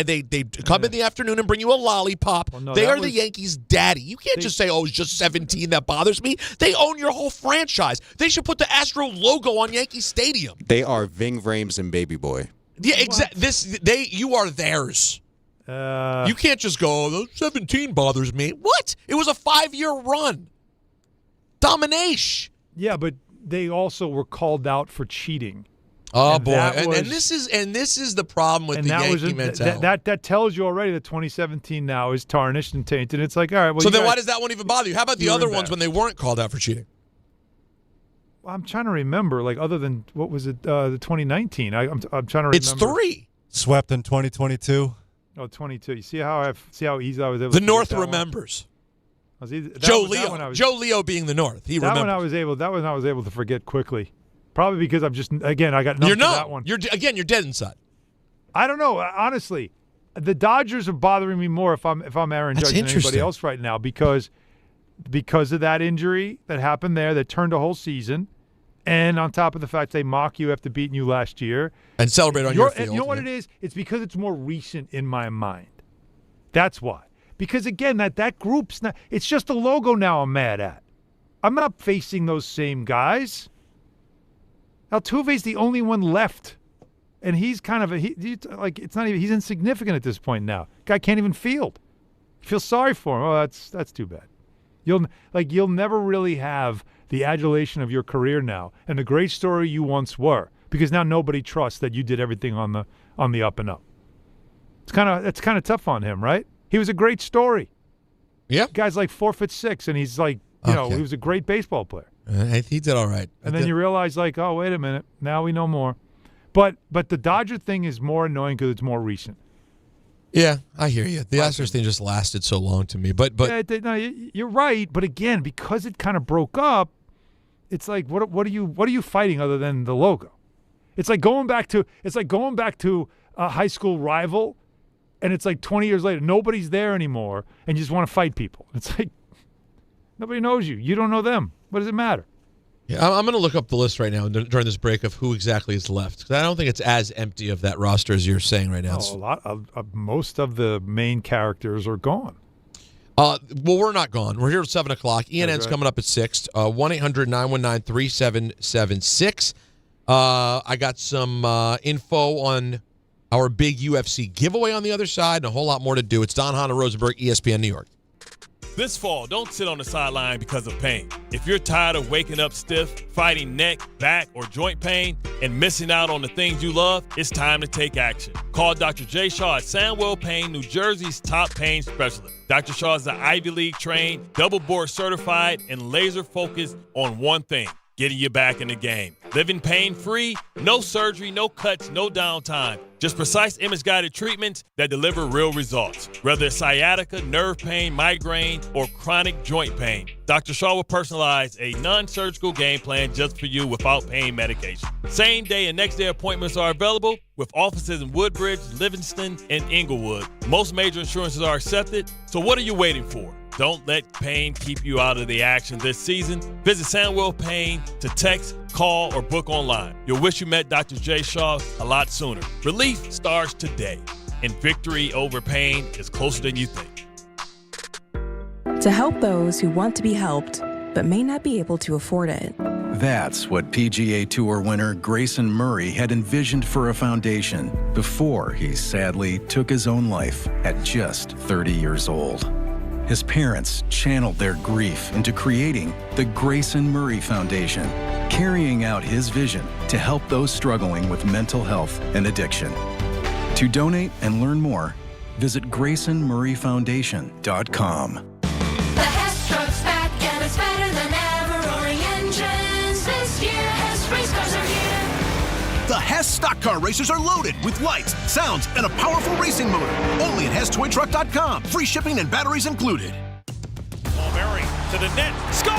come in the afternoon and bring you a lollipop. Well, no, they are the Yankees' daddy. You can't just say, "Oh, it's just 17 that bothers me." They own your whole franchise. They should put the Astro logo on Yankee Stadium. They are Ving Rhames and Baby Boy. Yeah, exactly. You are theirs. You can't just go, "Oh, 17 bothers me." What? It was a 5-year run. Domination. Yeah, but they also were called out for cheating. Oh, boy. And this is the problem with the Yankee mentality. That tells you already that 2017 now is tarnished and tainted. It's like, all right. Well, so then why does that one even bother you? How about the other ones when they weren't called out for cheating? Well, I'm trying to remember, like, other than, what was it, the 2019? I'm trying to remember. It's 3. Swept in 2022. Oh, 22. You see how easy I was able to do North remembers. Joe Leo being the North. He remembers. That one I was able to forget quickly. Probably because I'm just, again, I got nothing to that one. You're dead inside. I don't know. Honestly, the Dodgers are bothering me more if I'm Aaron Judge than anybody else right now because of that injury that happened there that turned a whole season, and on top of the fact they mock you after beating you last year. And celebrate on your field. And you know what it is? It's because it's more recent in my mind. That's why. Because, again, that group's not – it's just the logo now I'm mad at. I'm not facing those same guys. Altuve's the only one left, and he's kind of it's not even, he's insignificant at this point now. Guy can't even field. You feel sorry for him. Oh, that's too bad. You'll never really have the adulation of your career now and the great story you once were because now nobody trusts that you did everything on the up and up. It's kind of tough on him, right? He was a great story. Yeah, guy's like 4'6", and he's like he was a great baseball player. He did all right. And then you realize, like, oh, wait a minute. Now we know more. But the Dodger thing is more annoying because it's more recent. Yeah, I hear you. The Astros thing just lasted so long to me. But no, you're right. But again, because it kind of broke up, it's like what are you fighting other than the logo? It's like going back to a high school rival, and it's like 20 years later, nobody's there anymore, and you just want to fight people. It's like nobody knows you. You don't know them. What does it matter? Yeah, I'm going to look up the list right now during this break of who exactly is left. Because I don't think it's as empty of that roster as you're saying right now. A lot of most of the main characters are gone. Well, we're not gone. We're here at 7 o'clock. ENN's coming up at 6. 1-800-919-3776. I got some info on our big UFC giveaway on the other side and a whole lot more to do. It's Don Hahn Rosenberg, ESPN New York. This fall, don't sit on the sideline because of pain. If you're tired of waking up stiff, fighting neck, back, or joint pain, and missing out on the things you love, it's time to take action. Call Dr. Jay Shaw at Sandwell Pain, New Jersey's top pain specialist. Dr. Shaw is an Ivy League trained, double board certified, and laser focused on one thing: getting you back in the game. Living pain-free, no surgery, no cuts, no downtime. Just precise image-guided treatments that deliver real results. Whether it's sciatica, nerve pain, migraine, or chronic joint pain, Dr. Shaw will personalize a non-surgical game plan just for you without pain medication. Same-day and next-day appointments are available with offices in Woodbridge, Livingston, and Inglewood. Most major insurances are accepted, so what are you waiting for? Don't let pain keep you out of the action this season. Visit Sandwell Pain to text, call, or book online. You'll wish you met Dr. Jay Shaw a lot sooner. Relief starts today, and victory over pain is closer than you think. To help those who want to be helped but may not be able to afford it. That's what PGA Tour winner Grayson Murray had envisioned for a foundation before he sadly took his own life at just 30 years old. His parents channeled their grief into creating the Grayson Murray Foundation, carrying out his vision to help those struggling with mental health and addiction. To donate and learn more, visit GraysonMurrayFoundation.com. The Hess truck's back and it's better than ever. Roaring engines this year. Hess race cars are here. The Hess stock car racers are loaded with lights, sounds, and a powerful racing motor. Only at HessToyTruck.com. Free shipping and batteries included. Murray to the net. Score!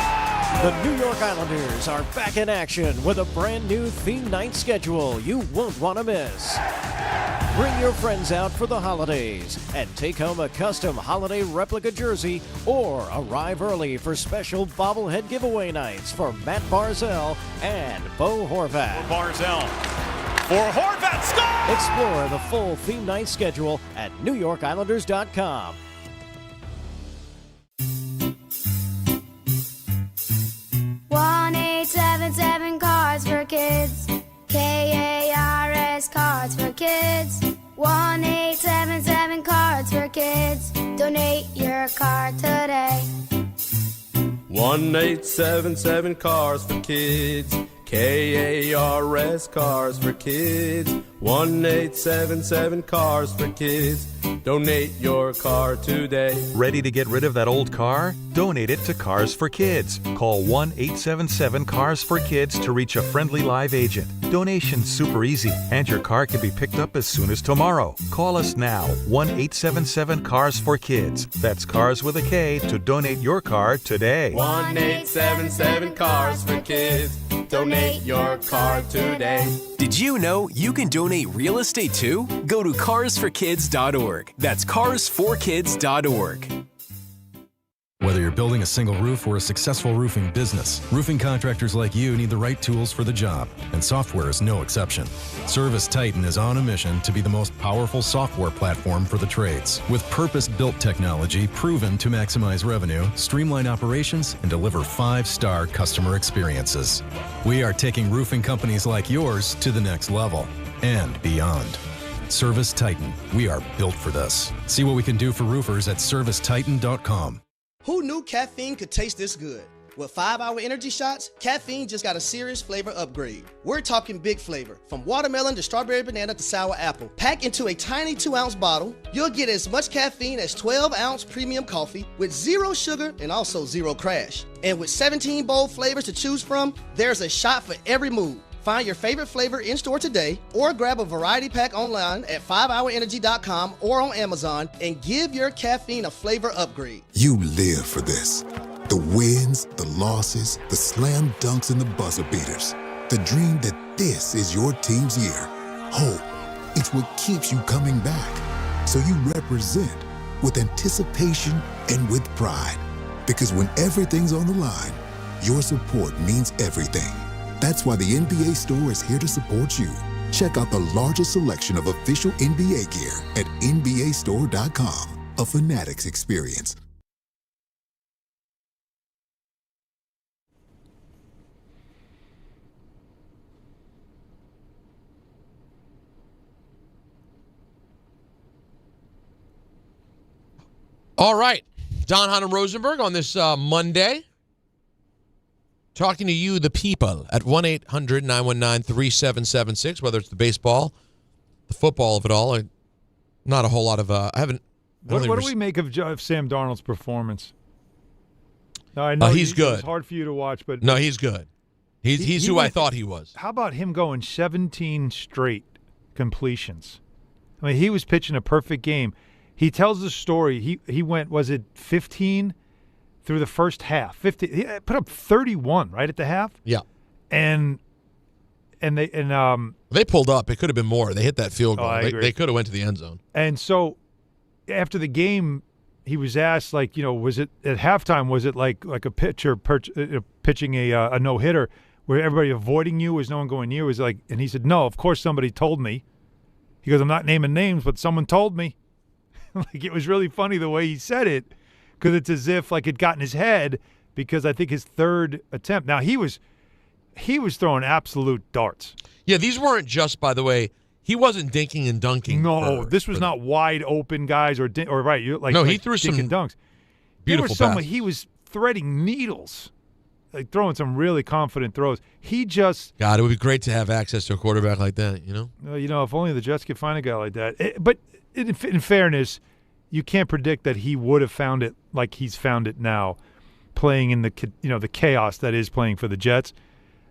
The New York Islanders are back in action with a brand new theme night schedule you won't want to miss. Bring your friends out for the holidays and take home a custom holiday replica jersey or arrive early for special bobblehead giveaway nights for Matt Barzell and Bo Horvat. Barzell for Horvat. Score! Explore the full theme night schedule at NewYorkIslanders.com. One 877 Cards for Kids. KARS Cards for Kids. 1-877 Cards for Kids. Donate your card today. 1-877 Cars for Kids. KARS Cars for Kids. 1-877 Cars for Kids. Donate your car today. Ready to get rid of that old car? Donate it to Cars for Kids. Call 1-877-CARS-FOR-KIDS to reach a friendly live agent. Donation's super easy, and your car can be picked up as soon as tomorrow. Call us now, 1-877-CARS-FOR-KIDS. That's Cars with a K to donate your car today. 1-877 Cars for Kids. Donate your car today. Did you know you can donate real estate too? Go to carsforkids.org. That's carsforkids.org. Whether you're building a single roof or a successful roofing business, roofing contractors like you need the right tools for the job, and software is no exception. Service Titan is on a mission to be the most powerful software platform for the trades, with purpose-built technology proven to maximize revenue, streamline operations, and deliver 5-star customer experiences. We are taking roofing companies like yours to the next level and beyond. Service Titan, we are built for this. See what we can do for roofers at servicetitan.com. Who knew caffeine could taste this good? With 5-Hour Energy Shots, caffeine just got a serious flavor upgrade. We're talking big flavor, from watermelon to strawberry banana to sour apple. Packed into a tiny 2-ounce bottle, you'll get as much caffeine as 12-ounce premium coffee with 0 sugar and also 0 crash. And with 17 bold flavors to choose from, there's a shot for every mood. Find your favorite flavor in-store today or grab a variety pack online at 5hourenergy.com or on Amazon and give your caffeine a flavor upgrade. You live for this. The wins, the losses, the slam dunks, and the buzzer beaters. The dream that this is your team's year. Hope, it's what keeps you coming back. So you represent with anticipation and with pride. Because when everything's on the line, your support means everything. That's why the NBA Store is here to support you. Check out the largest selection of official NBA gear at NBAstore.com. A Fanatics experience. All right. Don Hahn Rosenberg on this Monday. Talking to you, the people, at 1-800-919-3776, whether it's the baseball, the football of it all. Not a whole lot of I haven't. What do we make of Sam Darnold's performance? Now, I know he's good. It's hard for you to watch, but no, he's good. He's who I thought he was. How about him going 17 straight completions? I mean, he was pitching a perfect game. He tells the story. He went, was it 15 through the first half? 50. He put up 31 right at the half. Yeah, and they pulled up. It could have been more. They hit that field goal. They could have went to the end zone. And so after the game, he was asked, like, was it at halftime? Was it like a pitcher pitching a no hitter where everybody avoiding you? Was no one going near? Was like, and he said, no. Of course, somebody told me. He goes, I'm not naming names, but someone told me. Like, it was really funny the way he said it, because it's as if like it got in his head. Because I think his third attempt. Now he was throwing absolute darts. Yeah, these weren't just, by the way, he wasn't dinking and dunking. No, this was not wide open guys or right. He threw some dunks. Beautiful passes. He was threading needles, like throwing some really confident throws. God, it would be great to have access to a quarterback like that. If only the Jets could find a guy like that. But in fairness, you can't predict that he would have found it like he's found it now, playing in the chaos that is playing for the Jets.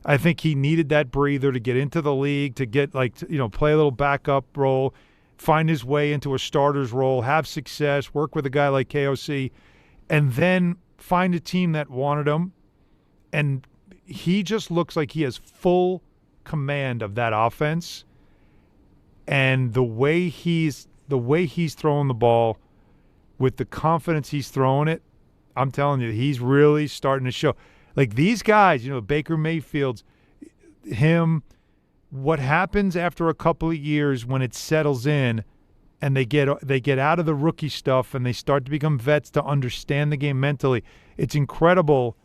I think he needed that breather to get into the league, to get play a little backup role, find his way into a starter's role, have success, work with a guy like KOC, and then find a team that wanted him. And he just looks like he has full command of that offense. And the way he's throwing the ball with the confidence he's throwing it, I'm telling you, he's really starting to show. Like these guys, Baker Mayfield's, him, what happens after a couple of years when it settles in and they get out of the rookie stuff and they start to become vets to understand the game mentally. It's incredible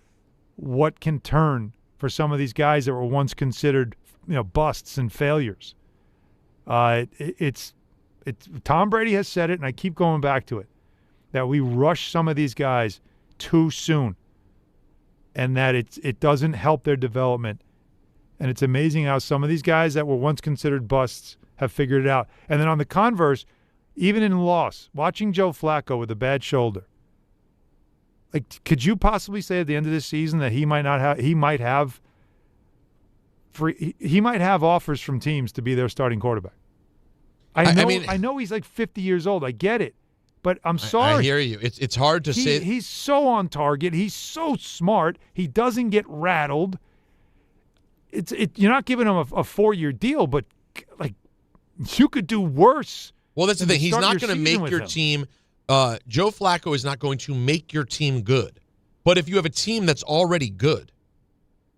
what can turn for some of these guys that were once considered, busts and failures. It's Tom Brady has said it, and I keep going back to it, that we rush some of these guys too soon, and that it doesn't help their development. And it's amazing how some of these guys that were once considered busts have figured it out. And then on the converse, even in loss, watching Joe Flacco with a bad shoulder, like, could you possibly say at the end of this season that he might have offers from teams to be their starting quarterback? I know he's like 50 years old. I get it. But I'm sorry. I hear you. It's hard to say. He's so on target. He's so smart. He doesn't get rattled. You're not giving him a 4-year deal, but like you could do worse. Well, that's the thing. He's not going to make your team. Joe Flacco is not going to make your team good. But if you have a team that's already good,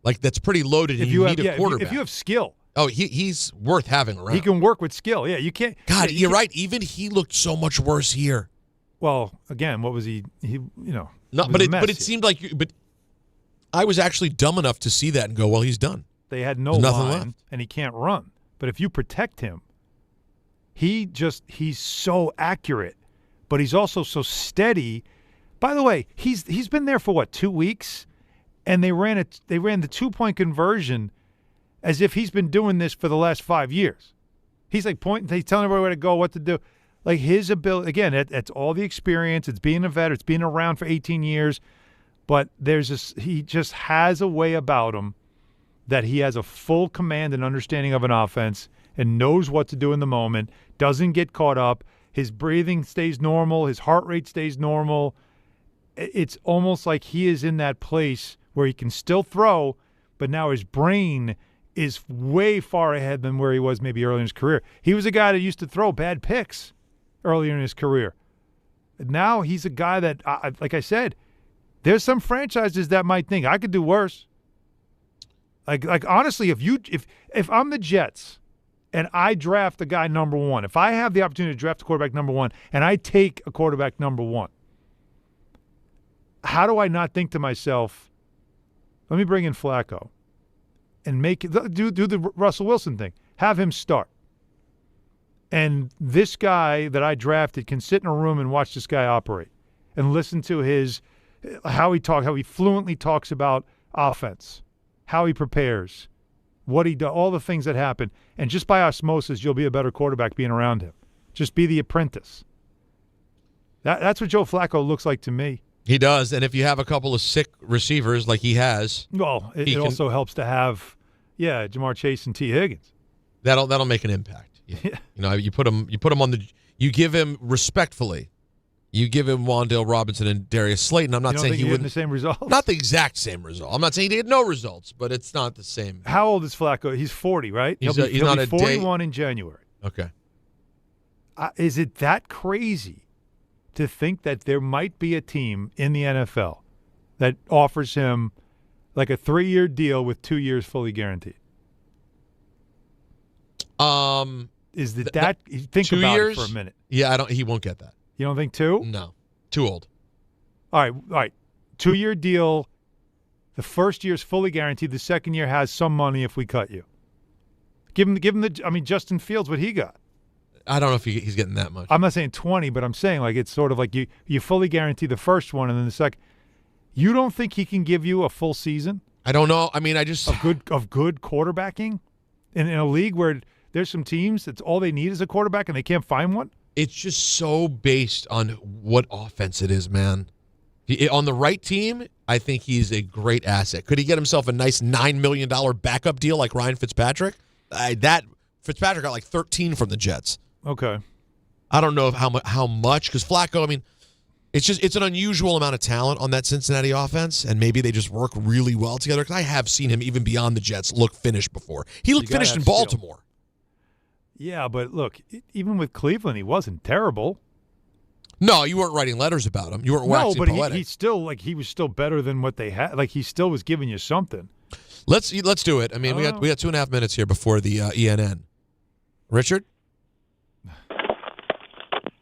like that's pretty loaded, and you need a quarterback. If you have skill. Oh, he's worth having around. He can work with skill. Yeah, you can't. God, you're right. Even he looked so much worse here. Well, again, what was he? No, but it seemed like. But I was actually dumb enough to see that and go, well, he's done. They had no line, and he can't run. But if you protect him, he's so accurate, but he's also so steady. By the way, he's been there for 2 weeks, and they ran the 2-point conversion as if he's been doing this for the last 5 years. He's like he's telling everybody where to go, what to do. Like his ability, again, it's all the experience. It's being a vet. It's being around for 18 years. But he just has a way about him that he has a full command and understanding of an offense and knows what to do in the moment, doesn't get caught up. His breathing stays normal. His heart rate stays normal. It's almost like he is in that place where he can still throw, but now his brain is way far ahead than where he was maybe early in his career. He was a guy that used to throw bad picks earlier in his career. Now he's a guy that, like I said, there's some franchises that might think I could do worse. Like honestly, if I'm the Jets and I draft a guy number 1, if I have the opportunity to draft a quarterback number 1 and I take a quarterback number 1, how do I not think to myself, let me bring in Flacco and do the Russell Wilson thing, have him start. And this guy that I drafted can sit in a room and watch this guy operate. and listen to how he fluently talks about offense, how he prepares, what he does, all the things that happen. And just by osmosis, you'll be a better quarterback being around him. Just be the apprentice. That's what Joe Flacco looks like to me. He does, and if you have a couple of sick receivers like he has, well, it also helps to have, Jamar Chase and T. Higgins. That'll make an impact. You put him on the. You give him respectfully. You give him Wan'Dale Robinson and Darius Slayton. I'm not saying he wouldn't the same results. Not the exact same result. I'm not saying he had no results, but it's not the same. How old is Flacco? He's 40, right? He'll be 41 in January. Okay. Is it that crazy to think that there might be a team in the NFL that offers him like a 3-year deal with 2 years fully guaranteed? Think about it for a minute. Yeah, he won't get that. You don't think 2? No. Too old. All right. 2-year deal. The first year's fully guaranteed. The second year has some money if we cut you. Give him Justin Fields, what he got. I don't know if he's getting that much. I'm not saying 20, but I'm saying like it's sort of like you fully guarantee the first one and then the second. You don't think he can give you a full season? I don't know. I mean, of good quarterbacking in a league where there's some teams that's all they need is a quarterback and they can't find one? It's just so based on what offense it is, man. On the right team, I think he's a great asset. Could he get himself a nice $9 million backup deal like Ryan Fitzpatrick? Fitzpatrick got like 13 from the Jets. Okay. I don't know how much, because Flacco, I mean, it's an unusual amount of talent on that Cincinnati offense, and maybe they just work really well together, because I have seen him, even beyond the Jets, look finished before. He looked finished in Baltimore. Yeah, but look, even with Cleveland, he wasn't terrible. No, you weren't writing letters about him. You weren't waxing poetic. No, but he was still better than what they had. Like, he still was giving you something. Let's do it. I mean, we got 2.5 minutes here before the ENN. Richard?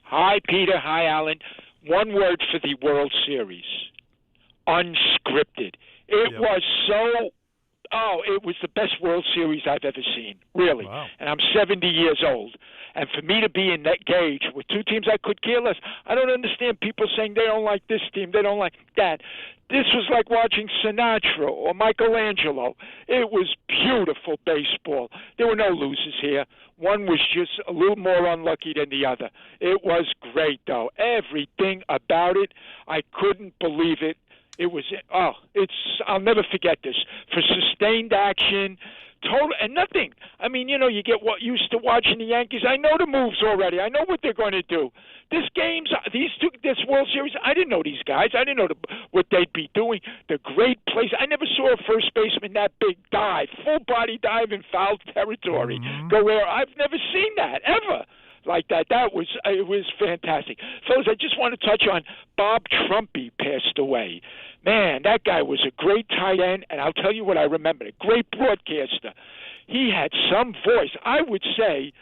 Hi, Peter. Hi, Alan. One word for the World Series. Unscripted. It was so... Oh, it was the best World Series I've ever seen, really. Wow. And I'm 70 years old. And for me to be in that gauge with two teams I could care less, I don't understand people saying they don't like this team, they don't like that. This was like watching Sinatra or Michelangelo. It was beautiful baseball. There were no losers here. One was just a little more unlucky than the other. It was great, though. Everything about it, I couldn't believe it. It was, I'll never forget this. For sustained action, total, and nothing. I mean, you get used to watching the Yankees. I know the moves already. I know what they're going to do. This World Series, I didn't know these guys. I didn't know what they'd be doing. The great place. I never saw a first baseman that big dive, full body dive in foul territory. Go where I've never seen that, ever. Like that. It was fantastic. Fellas, I just want to touch on Bob Trumpy passed away. Man, that guy was a great tight end, and I'll tell you what I remember. A great broadcaster. He had some voice. I would say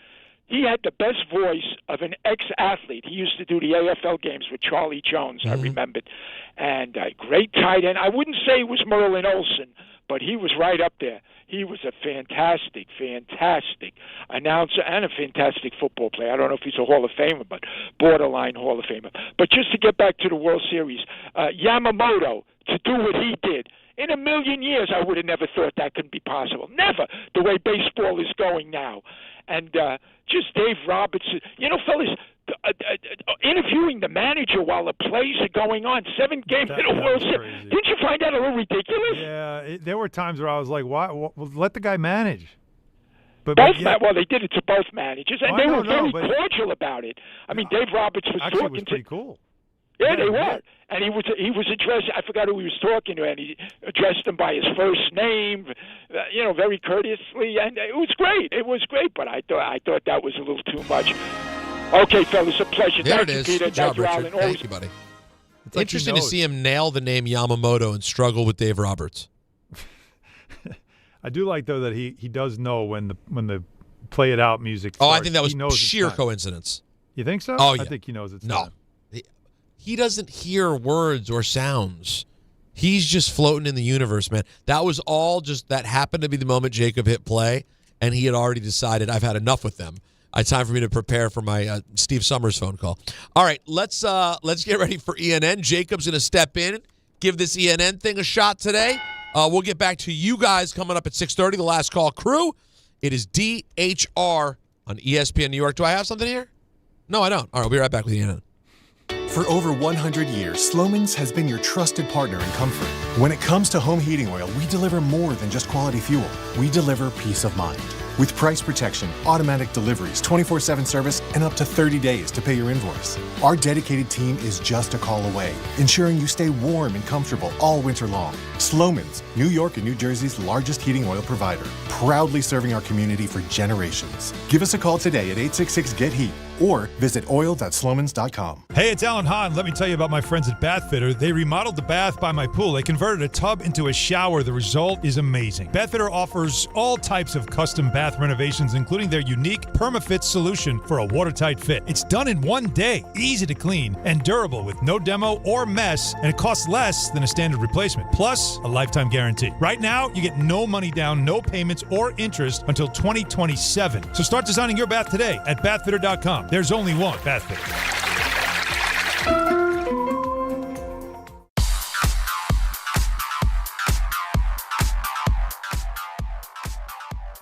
he had the best voice of an ex-athlete. He used to do the AFL games with Charlie Jones, I remembered. And a great tight end. I wouldn't say he was Merlin Olsen, but he was right up there. He was a fantastic announcer and a fantastic football player. I don't know if he's a Hall of Famer, but borderline Hall of Famer. But just to get back to the World Series, Yamamoto, to do what he did, in a million years I would have never thought that could be possible. Never, the way baseball is going now. And just Dave Robertson. Fellas, interviewing the manager while the plays are going on, 7 games in a World Series. Didn't you find that a little ridiculous? Yeah, there were times where I was like, "Why? Well, let the guy manage." Well, they did it to both managers, and they were very cordial about it. I mean, Dave Roberts was actually talking was pretty cool. Yeah, they were. And he was addressed, I forgot who he was talking to, and he addressed him by his first name, very courteously, and it was great. It was great, but I thought that was a little too much. Okay, fellas, a pleasure. There Thank you, it is. Peter. Good job, Thank you, Richard. Alan. Thank you, buddy. It's interesting to see him nail the name Yamamoto and struggle with Dave Roberts. I do like, though, that he does know when the play it out music starts. Oh, I think that was sheer coincidence. You think so? Oh, yeah. I think he knows it's no. time. He doesn't hear words or sounds. He's just floating in the universe, man. That was all just that happened to be the moment Jacob hit play, and he had already decided, I've had enough with them. It's time for me to prepare for my Steve Summers phone call. All right, let's get ready for ENN. Jacob's going to step in, give this ENN thing a shot today. We'll get back to you guys coming up at 6:30, the last call crew. It is DHR on ESPN New York. Do I have something here? No, I don't. All right, we'll be right back with ENN. For over 100 years, Slomin's has been your trusted partner in comfort. When it comes to home heating oil, we deliver more than just quality fuel. We deliver peace of mind. With price protection, automatic deliveries, 24/7 service, and up to 30 days to pay your invoice. Our dedicated team is just a call away, ensuring you stay warm and comfortable all winter long. Slomin's, New York and New Jersey's largest heating oil provider, proudly serving our community for generations. Give us a call today at 866-GET-HEAT or visit oil.slomans.com. Hey, it's Alan Hahn. Let me tell you about my friends at Bath Fitter. They remodeled the bath by my pool. They converted a tub into a shower. The result is amazing. Bath Fitter offers all types of custom bath renovations, including their unique PermaFit solution for a watertight fit. It's done in one day, easy to clean, and durable with no demo or mess, and it costs less than a standard replacement. Plus, a lifetime guarantee. Right now, you get no money down, no payments, or interest until 2027. So start designing your bath today at bathfitter.com. There's only one Bath Fitter.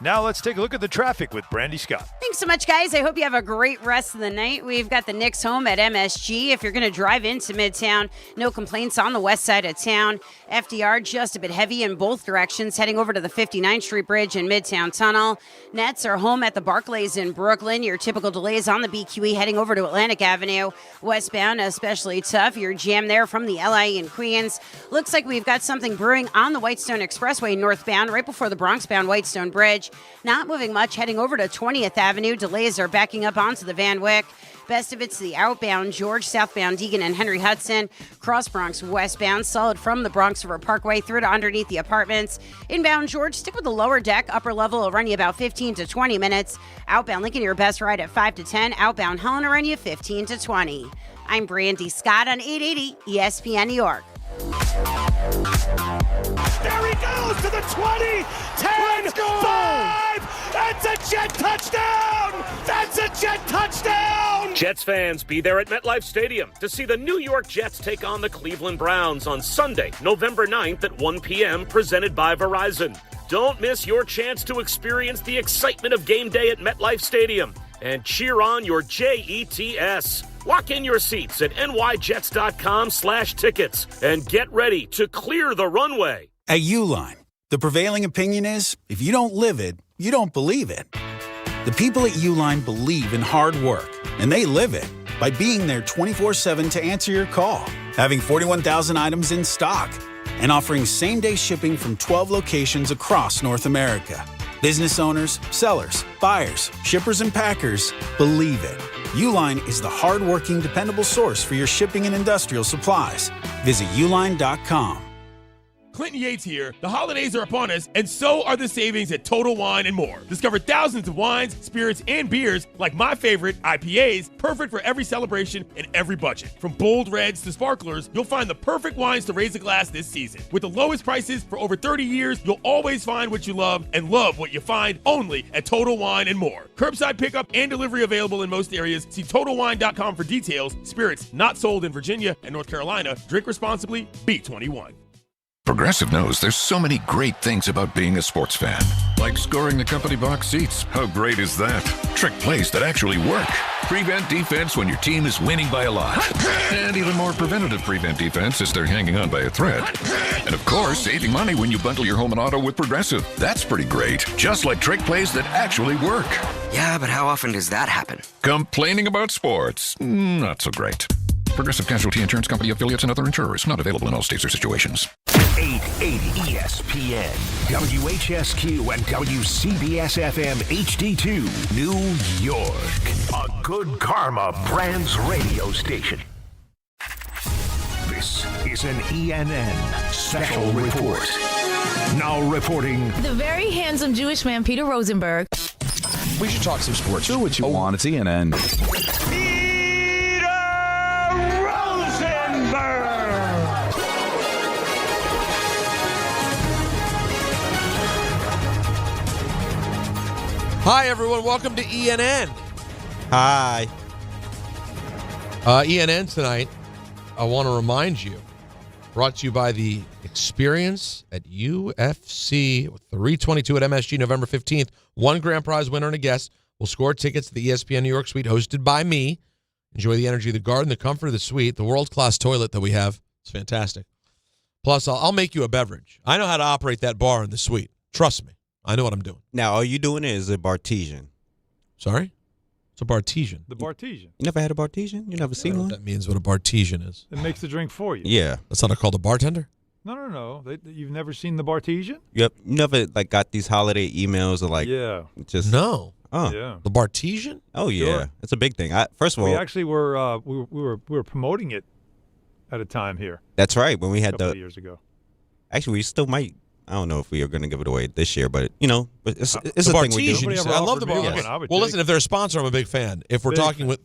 Now let's take a look at the traffic with Brandy Scott. Thanks so much, guys. I hope you have a great rest of the night. We've got the Knicks home at MSG. If you're going to drive into Midtown, no complaints on the west side of town. FDR just a bit heavy in both directions, heading over to the 59th Street Bridge and Midtown Tunnel. Nets are home at the Barclays in Brooklyn. Your typical delays on the BQE heading over to Atlantic Avenue. Westbound, especially tough. Your jam there from the LIE in Queens. Looks like we've got something brewing on the Whitestone Expressway northbound, right before the Bronx-bound Whitestone Bridge. Not moving much, heading over to 20th Avenue. Delays are backing up onto the Van Wyck. Best of it's the outbound George, southbound Deegan and Henry Hudson. Cross Bronx westbound, solid from the Bronx River Parkway through to underneath the apartments. Inbound George, stick with the lower deck. Upper level will run you about 15 to 20 minutes. Outbound Lincoln, your best ride at 5 to 10. Outbound Helen will run you 15 to 20. I'm Brandy Scott on 880 ESPN New York. There he goes to the 20, 10, 5. That's a Jet touchdown. That's a Jet touchdown. Jets fans, be there at MetLife Stadium to see the New York Jets take on the Cleveland Browns on Sunday, November 9th at 1 p.m., presented by Verizon. Don't miss your chance to experience the excitement of game day at MetLife Stadium and cheer on your Jets. Lock in your seats at nyjets.com/tickets and get ready to clear the runway. At Uline, the prevailing opinion is, if you don't live it, you don't believe it. The people at Uline believe in hard work, and they live it by being there 24/7 to answer your call, having 41,000 items in stock, and offering same-day shipping from 12 locations across North America. Business owners, sellers, buyers, shippers, and packers believe it. Uline is the hard-working, dependable source for your shipping and industrial supplies. Visit uline.com. Clinton Yates here. The holidays are upon us, and so are the savings at Total Wine & More. Discover thousands of wines, spirits, and beers like my favorite, IPAs, perfect for every celebration and every budget. From bold reds to sparklers, you'll find the perfect wines to raise a glass this season. With the lowest prices for over 30 years, you'll always find what you love and love what you find only at Total Wine & More. Curbside pickup and delivery available in most areas. See TotalWine.com for details. Spirits not sold in Virginia and North Carolina. Drink responsibly. B21. Progressive knows there's so many great things about being a sports fan. Like scoring the company box seats. How great is that? Trick plays that actually work. Prevent defense when your team is winning by a lot. And even more preventative prevent defense as they're hanging on by a thread. And of course, saving money when you bundle your home and auto with Progressive. That's pretty great. Just like trick plays that actually work. Yeah, but how often does that happen? Complaining about sports. Not so great. Progressive Casualty Insurance Company affiliates and other insurers. Not available in all states or situations. 880 ESPN, WHSQ, and WCBS-FM HD2, New York. A Good Karma Brands radio station. This is an ENN Special Report. Now reporting... The very handsome Jewish man, Peter Rosenberg. We should talk some sports. Do what you want. It's ENN. Hi, everyone. Welcome to ENN. Hi. ENN tonight, I want to remind you, brought to you by the Experience at UFC 322 at MSG November 15th. One grand prize winner and a guest will score tickets to the ESPN New York suite hosted by me. Enjoy the energy of the garden, the comfort of the suite, the world-class toilet that we have. It's fantastic. Plus, I'll make you a beverage. I know how to operate that bar in the suite. Trust me. I know what I'm doing. Now, all you doing is a Bartesian. Sorry? It's a Bartesian. The Bartesian. You never had a Bartesian? You never seen one? That means what a Bartesian is. It makes the drink for you. Yeah. That's not called a bartender? No. You've never seen the Bartesian? Yep. You never got these holiday emails or just no. Oh. Yeah. The Bartesian? Oh yeah. Sure. It's a big thing. First of all, we actually were we were promoting it at a time here. That's right. When we had a couple of years ago. Actually, we still might. I don't know if we are going to give it away this year, but it's a thing we do. I love the bar. Yes. Well, listen, if they're a sponsor, I'm a big fan. If we're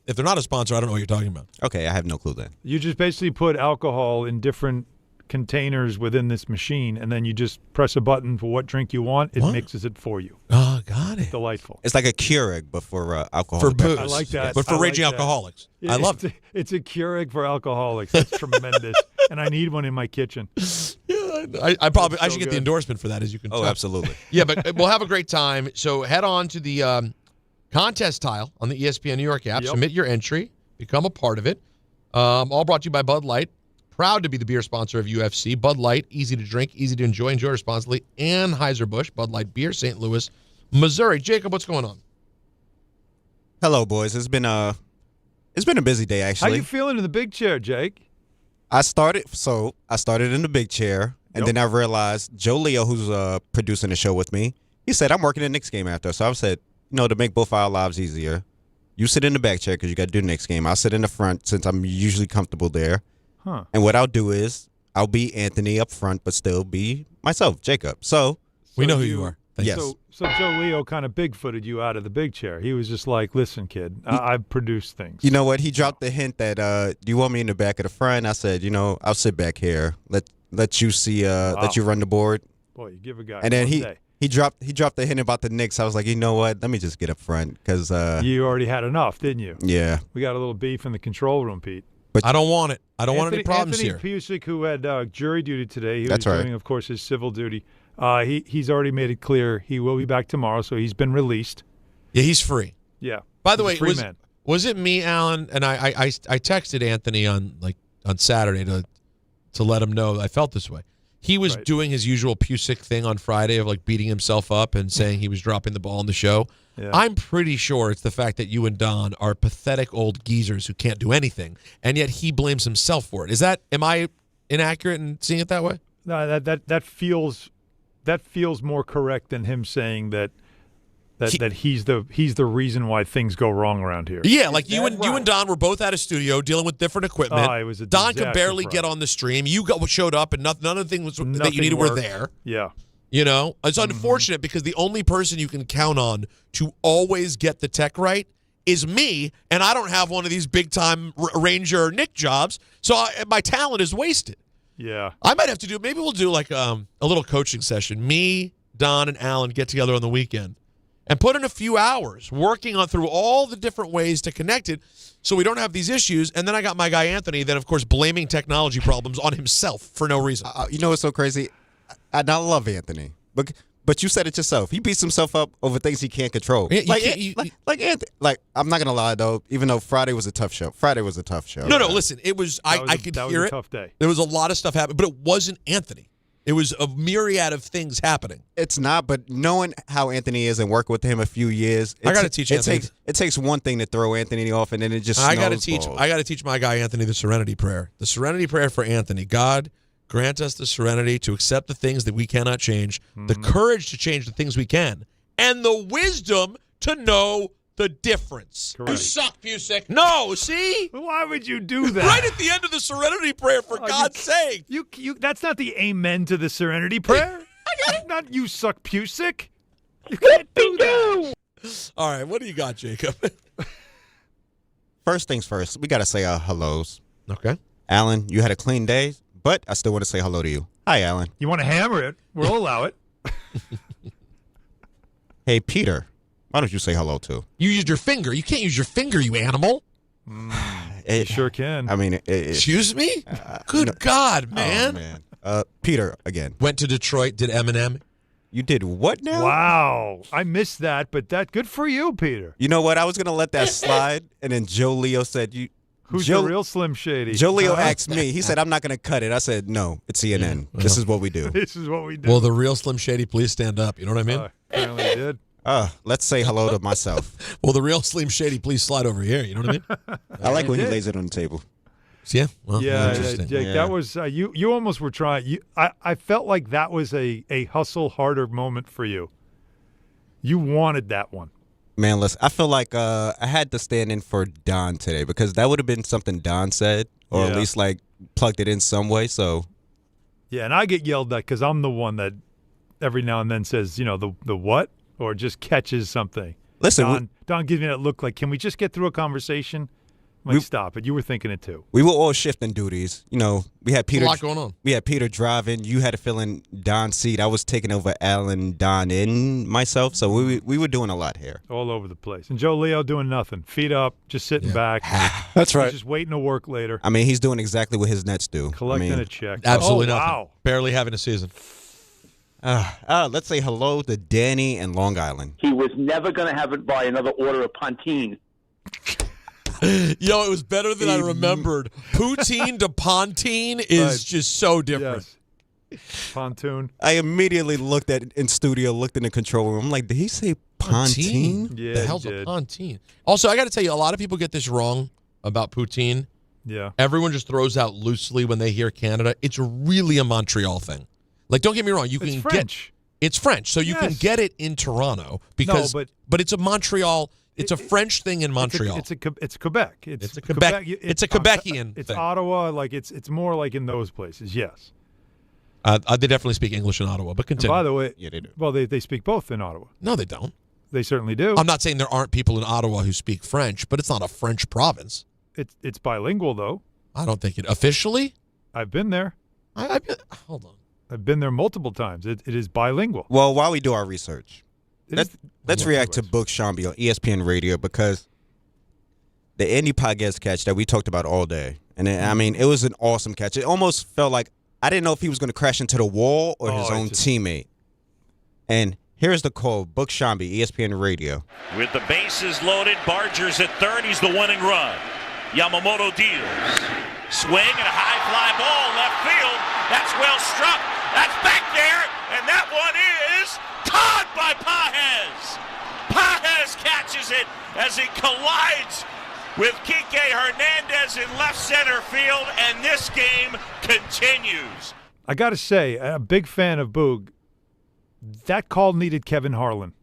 if they're not a sponsor, I don't know what you're talking about. Okay, I have no clue then. You just basically put alcohol in different containers within this machine, and then you just press a button for what drink you want. It mixes it for you. Oh, got it. Delightful. It's like a Keurig, but for alcohol. For booze. I like that. But for raging alcoholics. Yeah, I love it. It's a Keurig for alcoholics. That's tremendous. And I need one in my kitchen. Yeah, I should get the endorsement for that, as you can tell. Oh, absolutely. Yeah, but we'll have a great time. So head on to the contest tile on the ESPN New York app. Yep. Submit your entry. Become a part of it. All brought to you by Bud Light. Proud to be the beer sponsor of UFC. Bud Light, easy to drink, easy to enjoy responsibly. Anheuser-Busch, Bud Light Beer, St. Louis, Missouri. Jacob, what's going on? Hello, boys. It's been a busy day, actually. How you feeling in the big chair, Jake? I started in the big chair, and then I realized Joe Leo, who's producing the show with me, he said, I'm working the Knicks game after. So I said, to make both our lives easier, you sit in the back chair because you got to do the Knicks game. I'll sit in the front since I'm usually comfortable there. Huh. And what I'll do is I'll be Anthony up front, but still be myself, Jacob. So we know who you are. Yes. So Joe Leo kind of Bigfooted you out of the big chair. He was just like, listen, kid, I've produced things. You know what? He dropped the hint that, do you want me in the back of the front? I said, I'll sit back here. Let you see, let you run the board. Boy, you give a guy and then he dropped the hint about the Knicks. I was like, you know what? Let me just get up front because you already had enough, didn't you? Yeah. We got a little beef in the control room, Pete. But I don't want it. I don't want any problems Anthony here. Pusick, who had jury duty today, he That's was right. doing, of course, his civil duty. He's already made it clear he will be back tomorrow, so he's been released. Yeah, he's free. Yeah. By the way, free man. Was it me, Alan? And I texted Anthony on Saturday to let him know I felt this way. He was doing his usual Pusick thing on Friday of beating himself up and saying he was dropping the ball in the show. Yeah. I'm pretty sure it's the fact that you and Don are pathetic old geezers who can't do anything, and yet he blames himself for it. Am I inaccurate in seeing it that way? No, that feels more correct than him saying that he's the reason why things go wrong around here. Yeah, you and Don were both at a studio dealing with different equipment. It was a Don disaster could barely for get us. on the stream. You showed up, and none of the things that you needed worked. were there. Yeah. It's unfortunate because the only person you can count on to always get the tech right is me, and I don't have one of these big-time Ranger Nick jobs, so my talent is wasted. Yeah. I might have to do – maybe we'll do a little coaching session. Me, Don, and Alan get together on the weekend and put in a few hours working through all the different ways to connect it so we don't have these issues. And then I got my guy Anthony then, of course, blaming technology problems on himself for no reason. You know what's so crazy? I love Anthony, but you said it yourself. He beats himself up over things he can't control. Anthony. I'm not gonna lie though. Even though Friday was a tough show. No, listen. It was. I could hear it. Tough day. There was a lot of stuff happening, but it wasn't Anthony. It was a myriad of things happening. It's not, but knowing how Anthony is and working with him a few years, I got to teach Anthony. It takes one thing to throw Anthony off, and then it just. I got to teach my guy Anthony the Serenity Prayer. The Serenity Prayer for Anthony. God, grant us the serenity to accept the things that we cannot change, the courage to change the things we can, and the wisdom to know the difference. Correct. You suck, Pusick. No, see? Why would you do that? Right at the end of the Serenity Prayer, for God's sake. You that's not the amen to the Serenity Prayer. Not you suck, Pusick. You can't do that. All right, what do you got, Jacob? First things first, we got to say our hellos. Okay. Alan, you had a clean day, but I still want to say hello to you. Hi, Alan. You want to hammer it? We'll allow it. Hey, Peter. Why don't you say hello too? You used your finger. You can't use your finger, you animal. You sure can. I mean, excuse me? Good God, man. Oh, man. Peter, again. Went to Detroit, did Eminem. You did what now? Wow. I missed that, but good for you, Peter. You know what? I was going to let that slide, and then Joe Leo said, Who's the real Slim Shady? Joe Leo asked me. He said, I'm not going to cut it. I said, no, it's CNN. Yeah. This is what we do. This is what we do. Will the real Slim Shady please stand up? You know what I mean? Apparently did. Let's say hello to myself. Will the real Slim Shady please slide over here? You know what I mean? I like when he lays it on the table. Yeah. Well, Jake, that was you almost were trying. I felt like that was a hustle harder moment for you. You wanted that one. Man, listen, I feel like I had to stand in for Don today because that would have been something Don said, or at least like plugged it in some way. So, yeah, and I get yelled at because I'm the one that every now and then says, the what, or just catches something. Listen, Don gives me that look like, can we just get through a conversation? I'm like, stop it. You were thinking it too. We were all shifting duties. We had Peter. A lot going on. We had Peter driving. You had to fill in Don's seat. I was taking over Alan, Don, and myself. So we were doing a lot here. All over the place. And Joe Leo doing nothing. Feet up, just sitting back. That's right. He's just waiting to work later. I mean, he's doing exactly what his Nets do. Collecting a check. Absolutely nothing. Wow. Barely having a season. Let's say hello to Danny and Long Island. He was never going to have it by another order of Pontine. Yo, it was better than I remembered. Poutine to Pontine is just so different. Yes. Pontoon. I immediately looked in the control room. I'm like, did he say Pontine? Yeah, the hell's a Pontine? Also, I got to tell you, a lot of people get this wrong about poutine. Yeah. Everyone just throws out loosely when they hear Canada. It's really a Montreal thing. Like, don't get me wrong. It's French. It's French, so you can get it in Toronto because, but it's a Montreal. It's a French thing in Montreal. It's Quebec. It's a Quebec. It's a Quebecian It's thing. Ottawa. Like it's more like in those places. Yes. They definitely speak English in Ottawa, but continue. And by the way, yeah, they do. Well, they speak both in Ottawa. No, they don't. They certainly do. I'm not saying there aren't people in Ottawa who speak French, but it's not a French province. It's bilingual though. I don't think it officially. I've been there. Hold on. I've been there multiple times. It is bilingual. Well, while we do our research, let's react to Book Shambi on ESPN Radio because the Andy podcast catch that we talked about all day, and it was an awesome catch. It almost felt like I didn't know if he was going to crash into the wall or his own teammate. And here's the call, Book Shambi, ESPN Radio. With the bases loaded, Barger's at third. He's the winning run. Yamamoto deals. Swing and a high fly ball left field. That's well struck. That's back there, and that one is caught by Pages. Pages catches it as he collides with Kike Hernandez in left center field, and this game continues. I got to say, a big fan of Boog. That call needed Kevin Harlan.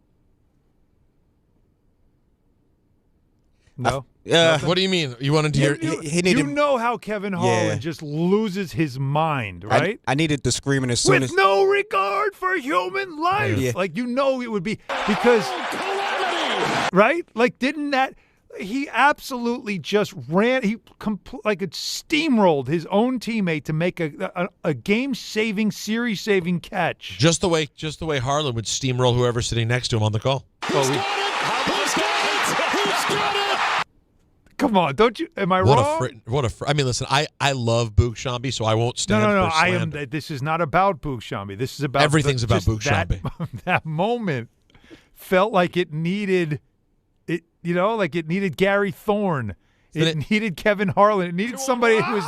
No? What do you mean? You wanted to hear? He needed. You know how Kevin Harlan just loses his mind, right? I needed the screaming as soon as. With no regard for human life. Yeah. Like, it would be because. Right? Like, didn't that. He absolutely just ran. He like it steamrolled his own teammate to make a game-saving, series-saving catch. Just the way Harlan would steamroll whoever's sitting next to him on the call. Come on, don't you? Am I wrong? I mean, listen, I love Boog Shambi, so I won't stand for slander. This is not about Boog Shambi. This is about everything's about Boog Shambi. That moment felt like it needed it. Like it needed Gary Thorne. It needed Kevin Harlan. It needed somebody who was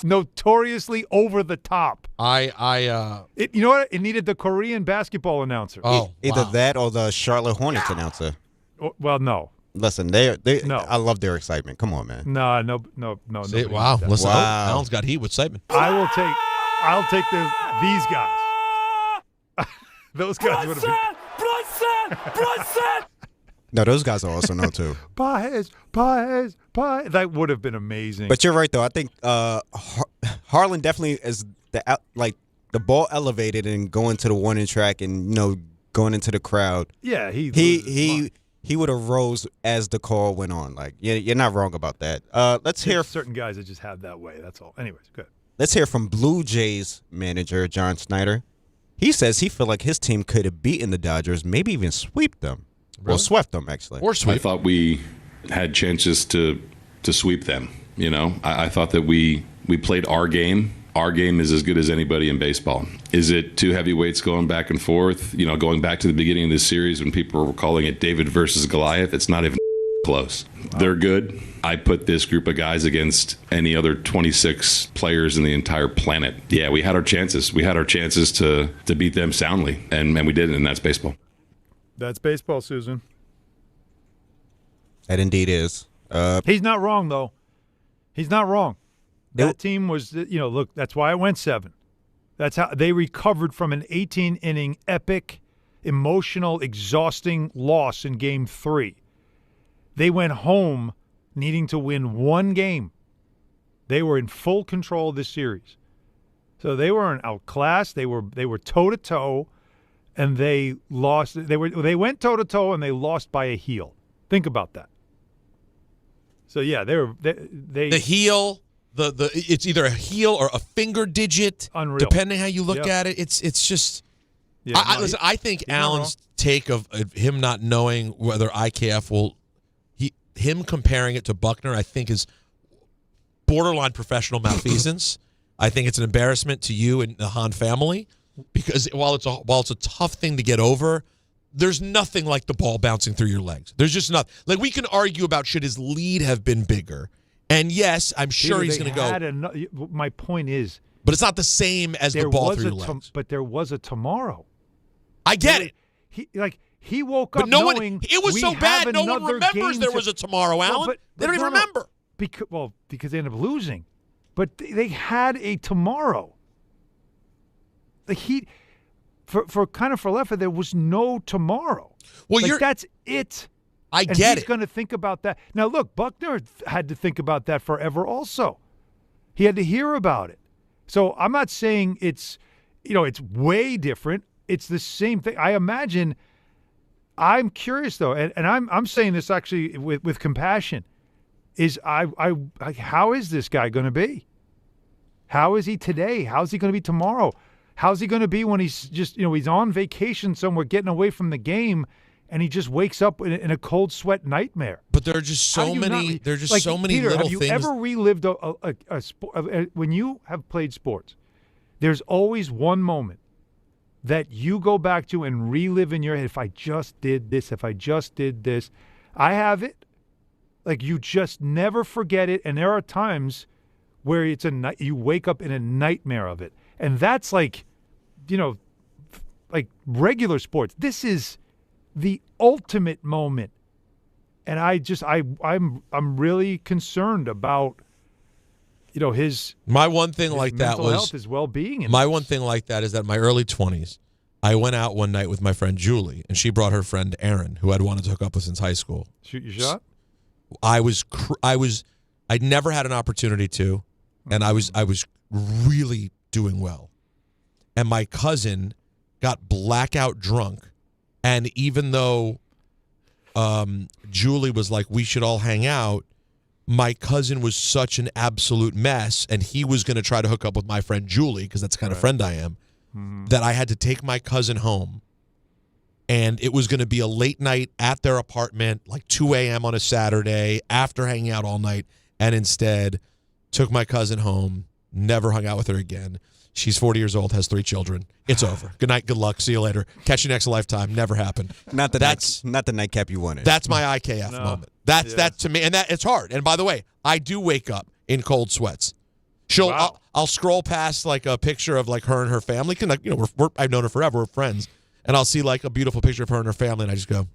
notoriously over the top. It you know what? It needed the Korean basketball announcer. Either that or the Charlotte Hornets announcer. Well, no. Listen, no. I love their excitement. Come on, man. No. See, wow. Listen, Alan's got heat with excitement. I'll take these guys. Those guys would have been. No, those guys are also no too. Pages. That would have been amazing. But you're right, though. I think Harlan definitely is the ball elevated and going to the warning track and going into the crowd. Yeah, he would have rose as the call went on. Like, you're not wrong about that. Let's hear certain guys that just have that way. That's all. Anyways, good. Let's hear from Blue Jays manager John Snyder. He says he felt like his team could have beaten the Dodgers, maybe even sweep them. Well, swept them, actually. Or sweep. I thought we had chances to sweep them. You know, I thought that we played our game. Our game is as good as anybody in baseball. Is it two heavyweights going back and forth? You know, going back to the beginning of this series when people were calling it David versus Goliath, it's not even close. They're good. I put this group of guys against any other 26 players in the entire planet. Yeah, we had our chances. We had our chances to beat them soundly, and we didn't, and that's baseball. That's baseball, Susan. That indeed is. He's not wrong, though. He's not wrong. That team was, look, that's why it went 7. That's how they recovered from an 18-inning epic, emotional, exhausting loss in Game 3. They went home needing to win one game. They were in full control of this series. So they weren't outclassed. They were toe-to-toe, and they lost. They went toe-to-toe, and they lost by a heel. Think about that. So, yeah, they the heel. It's either a heel or a finger digit, unreal. Depending how you look at it. It's just. Yeah, listen, I think Alan's take of him not knowing whether IKF will, him comparing it to Buckner, I think is borderline professional malfeasance. I think it's an embarrassment to you and the Hahn family because while it's a tough thing to get over, there's nothing like the ball bouncing through your legs. There's just nothing. Like we can argue about should his lead have been bigger. And yes, I'm sure he's going to go. My point is, but it's not the same as the ball through your legs. But there was a tomorrow. I get it. He woke up knowing it was so bad. No one remembers there was a tomorrow, Alan. They don't even remember. Because they ended up losing. But they had a tomorrow. The Heat, for Leffer, there was no tomorrow. Well, that's it. I get He's going to think about that. Now, look, Buckner had to think about that forever also. He had to hear about it. So I'm not saying it's way different. It's the same thing. I imagine. I'm curious though, and I'm saying this actually with compassion. How is this guy going to be? How is he today? How's he going to be tomorrow? How's he going to be when he's just he's on vacation somewhere, getting away from the game, and he just wakes up in a cold sweat nightmare? But there are just so many. There are just so many Peter, little things. things. Have you ever relived a sport? When you have played sports, there's always one moment that you go back to and relive in your head. If I just did this, if I just did this, I have it. Like you just never forget it, and there are times where you wake up in a nightmare of it, and that's like regular sports. This is the ultimate moment, and I'm really concerned about his. My one thing like that mental was health, his well-being. My one thing like that is that in my early 20s, I went out one night with my friend Julie, and she brought her friend Aaron, who I'd wanted to hook up with since high school. Shoot your shot. I'd never had an opportunity to, and I was really doing well. And my cousin got blackout drunk, and even though Julie was like, we should all hang out, my cousin was such an absolute mess, and he was going to try to hook up with my friend Julie, because that's the kind of friend I am, that I had to take my cousin home. And it was going to be a late night at their apartment, like 2 a.m. on a Saturday, after hanging out all night, and instead took my cousin home, never hung out with her again. She's 40 years old, has 3 children. It's over. Good night, good luck, see you later. Catch you next lifetime. Never happened. Not the nightcap you wanted. That's my IKF moment. That to me, and that it's hard. And by the way, I do wake up in cold sweats. I'll scroll past like a picture of like her and her family. I've known her forever. We're friends. And I'll see like a beautiful picture of her and her family, and I just go,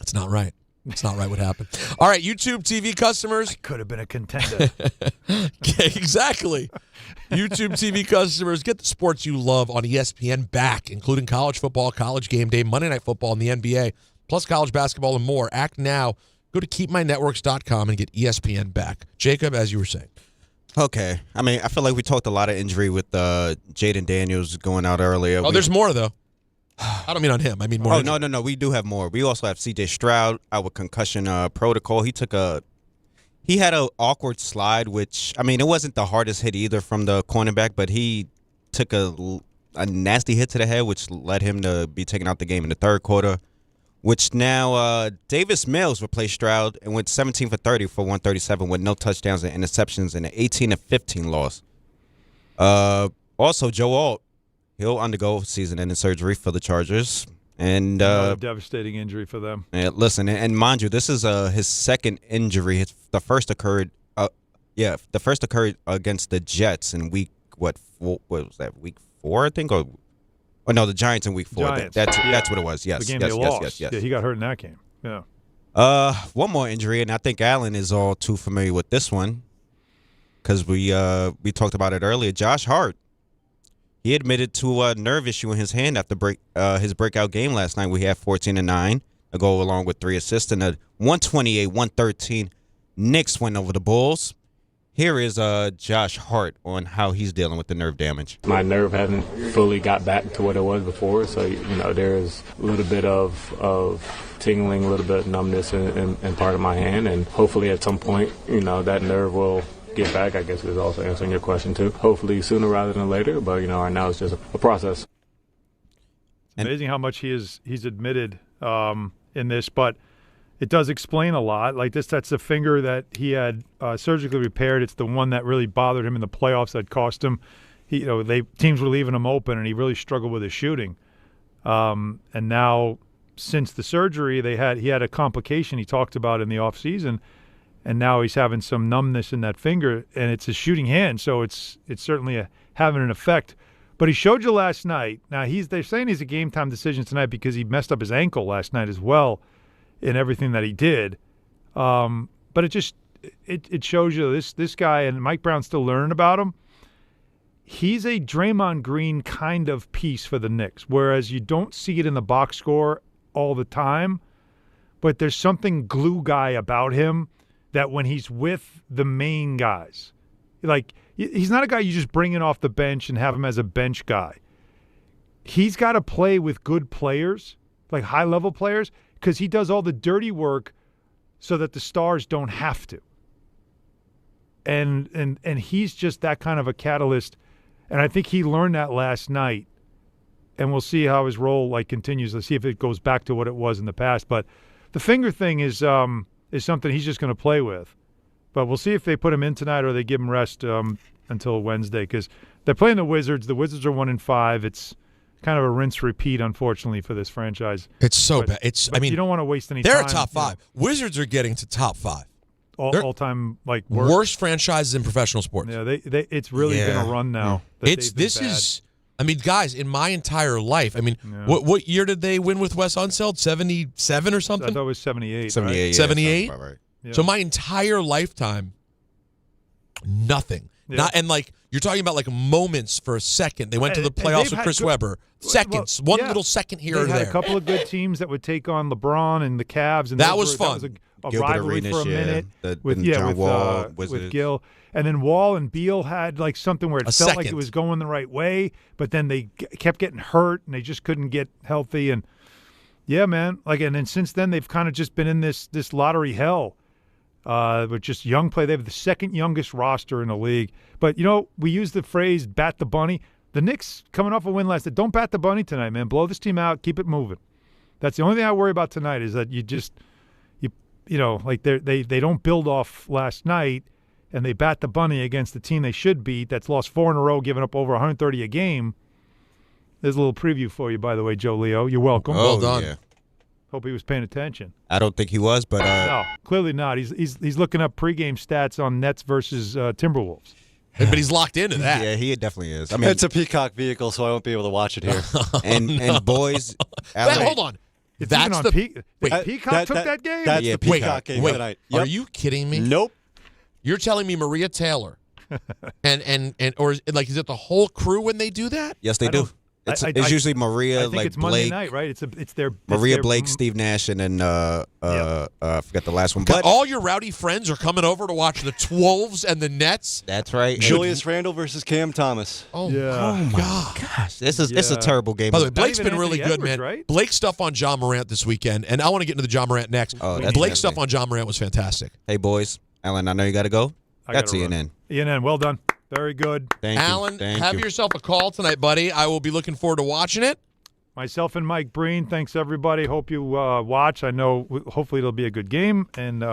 it's not right. It's not right what happened. All right, YouTube TV customers. I could have been a contender. Exactly. YouTube TV customers, get the sports you love on ESPN back, including college football, college game day, Monday Night Football, and the NBA, plus college basketball and more. Act now. Go to keepmynetworks.com and get ESPN back. Jacob, as you were saying. Okay. I mean, I feel like we talked a lot of injury with Jayden Daniels going out earlier. There's more, though. I don't mean on him. I mean more. Oh, no. We do have more. We also have C.J. Stroud out with concussion protocol. He had an awkward slide, which, I mean, it wasn't the hardest hit either from the cornerback, but he took a nasty hit to the head, which led him to be taken out the game in the third quarter. which now Davis Mills replaced Stroud and went 17 for 30 for 137 with no touchdowns and interceptions in an 18-15 loss. Also, Joe Alt, he'll undergo season-ending surgery for the Chargers. And a devastating injury for them. Listen, and mind you, this is his second injury. The first occurred against the Jets in week what was that? Week 4, I think, or no, the Giants in week 4. That's what it was. Yes, the game yes, they yes, lost. yes. Yeah, he got hurt in that game. Yeah. One more injury, and I think Alan is all too familiar with this one because we talked about it earlier. Josh Hart. He admitted to a nerve issue in his hand after his breakout game last night. We had 14-9, a goal along with 3 assists, and a 128-113 Knicks win over the Bulls. Here is Josh Hart on how he's dealing with the nerve damage. My nerve hasn't fully got back to what it was before, so there is a little bit of tingling, a little bit of numbness in part of my hand, and hopefully at some point, that nerve will get back. I guess is also answering your question too. Hopefully sooner rather than later, but right now it's just a process. It's amazing how much he's admitted in this, but it does explain a lot. Like that's the finger that he had surgically repaired. It's the one that really bothered him in the playoffs that cost him. Teams were leaving him open, and he really struggled with his shooting. And now, since the surgery, he had a complication he talked about in the offseason. And now he's having some numbness in that finger, and it's a shooting hand, so it's certainly having an effect. But he showed you last night. Now they're saying he's a game time decision tonight because he messed up his ankle last night as well in everything that he did. But it shows you this guy, and Mike Brown's still learning about him. He's a Draymond Green kind of piece for the Knicks, whereas you don't see it in the box score all the time. But there's something glue guy about him that when he's with the main guys, like he's not a guy you just bring in off the bench and have him as a bench guy. He's got to play with good players, like high-level players, because he does all the dirty work so that the stars don't have to. And he's just that kind of a catalyst, and I think he learned that last night. And we'll see how his role continues. Let's see if it goes back to what it was in the past. But the finger thing is something he's just going to play with. But we'll see if they put him in tonight or they give him rest until Wednesday because they're playing the Wizards. The Wizards are 1-5. It's kind of a rinse-repeat, unfortunately, for this franchise. It's so bad. You don't want to waste any time. They're a top 5. Wizards are getting to top 5. All-time worst franchises in professional sports. Yeah, it's really been a run now. Guys, in my entire life, what year did they win with Wes Unseld? 77 or something? I thought it was 78. 78. Right? 78? Right. Yeah. So my entire lifetime, nothing. Yeah. You're talking about moments for a second. They went to the playoffs with Chris Webber. Seconds. Little second here or there. They had a couple of good teams that would take on LeBron and the Cavs. And that was fun. That was a rivalry Arenas, for a minute with Wall, with Gill. And then Wall and Beal had something where it felt like it was going the right way, but then they kept getting hurt and they just couldn't get healthy. And yeah, man, and then since then they've kind of just been in this lottery hell with just young play. They have the second youngest roster in the league. But we use the phrase "bat the bunny." The Knicks coming off a win last night. Don't bat the bunny tonight, man. Blow this team out. Keep it moving. That's the only thing I worry about tonight is that they don't build off last night. And they bat the bunny against the team they should beat that's lost 4 in a row, giving up over 130 a game. There's a little preview for you, by the way, Joe Leo. You're welcome. Well done. Yeah. Hope he was paying attention. I don't think he was, but no, clearly not. He's looking up pregame stats on Nets versus Timberwolves. But he's locked into that. Yeah, he definitely is. It's a Peacock vehicle, so I won't be able to watch it here. and boys, hold on. That's the Peacock took that game. That's the Peacock game tonight. Yep. Are you kidding me? Nope. You're telling me Maria Taylor and is it the whole crew when they do that? Yes, they do. It's usually Maria, I think it's Monday night, right? It's their Maria, Blake, Steve Nash, and then I forgot the last one. But all your rowdy friends are coming over to watch the Wolves and the Nets. That's right. Julius Randle versus Cam Thomas. Oh my gosh, this is a terrible game. By the way, Blake's been really good, Edwards, man. Right? Blake's stuff on John Morant this weekend, and I want to get into the John Morant next. Blake's stuff on John Morant was fantastic. Hey boys, Alan, I know you got to go. That's ENN. ENN, well done. Very good. Thank Alan, you. Thank have you. yourself a call tonight, buddy. I will be looking forward to watching it. Myself and Mike Breen. Thanks, everybody. Hope you watch. I know hopefully it'll be a good game. And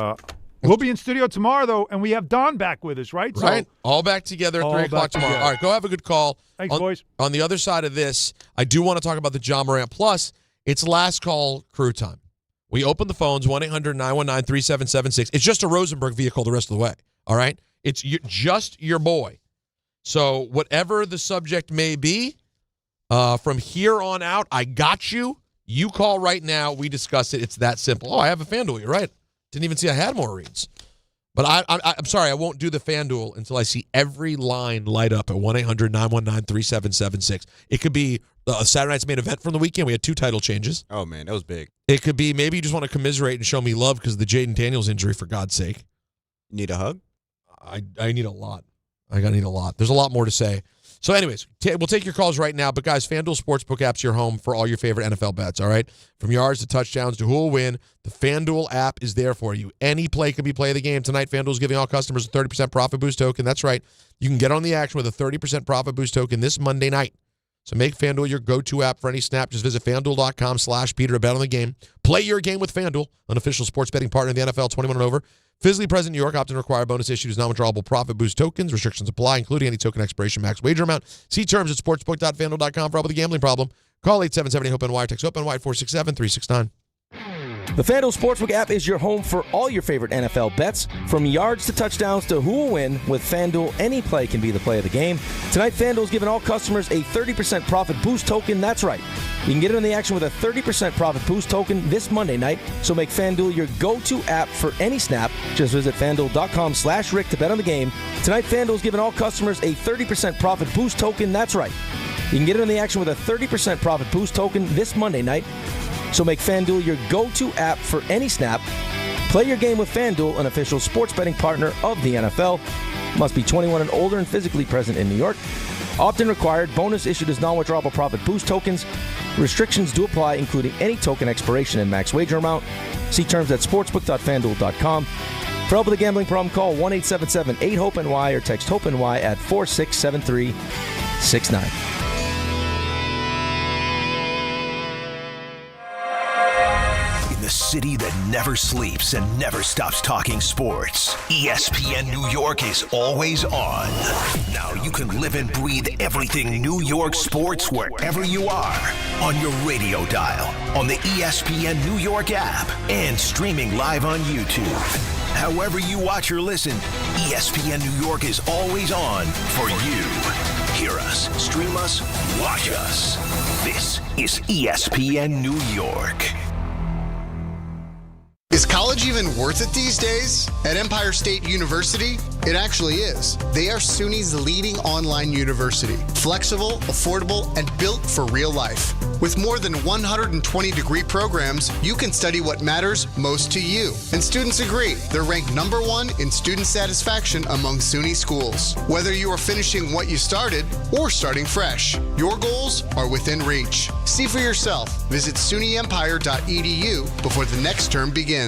we'll be in studio tomorrow, though, and we have Don back with us, right? Right. All back together at 3 o'clock tomorrow. All right, go have a good call. Thanks, boys. On the other side of this, I do want to talk about the John Morant. Plus, it's last call crew time. We open the phones, 1-800-919-3776. It's just a Rosenberg vehicle the rest of the way, all right? It's just your boy. So whatever the subject may be, from here on out, I got you. You call right now. We discuss it. It's that simple. Oh, I have a FanDuel. You're right. Didn't even see I had more reads. But I'm sorry. I won't do the FanDuel until I see every line light up at 1-800-919-3776. It could be Saturday night's main event from the weekend. We had 2 title changes. Oh, man, that was big. It could be maybe you just want to commiserate and show me love because of the Jayden Daniels injury, for God's sake. Need a hug? I need a lot. I need a lot. There's a lot more to say. So anyways, we'll take your calls right now. But, guys, FanDuel Sportsbook app's your home for all your favorite NFL bets, all right? From yards to touchdowns to who will win, the FanDuel app is there for you. Any play can be play of the game. Tonight, FanDuel's giving all customers a 30% profit boost token. That's right. You can get on the action with a 30% profit boost token this Monday night. So make FanDuel your go-to app for any snap. Just visit FanDuel.com/Peter to bet on the game. Play your game with FanDuel, an official sports betting partner of the NFL, 21 and over. Physically present in New York. Opt-in required. Bonus issued is non-withdrawable profit boost tokens. Restrictions apply, including any token expiration max wager amount. See terms at sportsbook.fanduel.com for help with a gambling problem. Call 877-HOPE-NY or text HOPE-NY 467-369. The FanDuel Sportsbook app is your home for all your favorite NFL bets. From yards to touchdowns to who will win, with FanDuel, any play can be the play of the game. Tonight, FanDuel's giving all customers a 30% profit boost token. That's right. You can get in the action with a 30% profit boost token this Monday night. So make FanDuel your go-to app for any snap. Just visit FanDuel.com/Rick to bet on the game. Tonight, FanDuel's giving all customers a 30% profit boost token. That's right. You can get in the action with a 30% profit boost token this Monday night. So make FanDuel your go-to app for any snap. Play your game with FanDuel, an official sports betting partner of the NFL. Must be 21 and older and physically present in New York. Opt-in required. Bonus issued as non-withdrawable profit boost tokens. Restrictions do apply, including any token expiration and max wager amount. See terms at sportsbook.fanduel.com. For help with a gambling problem, call 1-877-8-HOPE-NY or text HOPE-NY at 467-369. The city that never sleeps and never stops talking sports. ESPN New York is always on. Now you can live and breathe everything New York sports wherever you are. On your radio dial, on the ESPN New York app, and streaming live on YouTube. However you watch or listen, ESPN New York is always on for you. Hear us, stream us, watch us. This is ESPN New York. Is college even worth it these days? At Empire State University, it actually is. They are SUNY's leading online university. Flexible, affordable, and built for real life. With more than 120 degree programs, you can study what matters most to you. And students agree. They're ranked #1 in student satisfaction among SUNY schools. Whether you are finishing what you started or starting fresh, your goals are within reach. See for yourself. Visit SUNYEmpire.edu before the next term begins.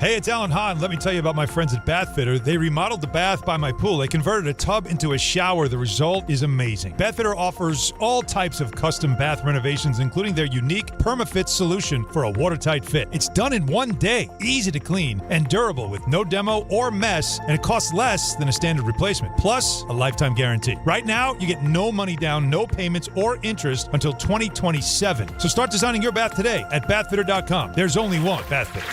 Hey, it's Alan Hahn. Let me tell you about my friends at Bath Fitter. They remodeled the bath by my pool. They converted a tub into a shower. The result is amazing. Bath Fitter offers all types of custom bath renovations, including their unique PermaFit solution for a watertight fit. It's done in one day, easy to clean, and durable with no demo or mess, and it costs less than a standard replacement. Plus, a lifetime guarantee. Right now, you get no money down, no payments or interest until 2027. So start designing your bath today at bathfitter.com. There's only one Bath Fitter.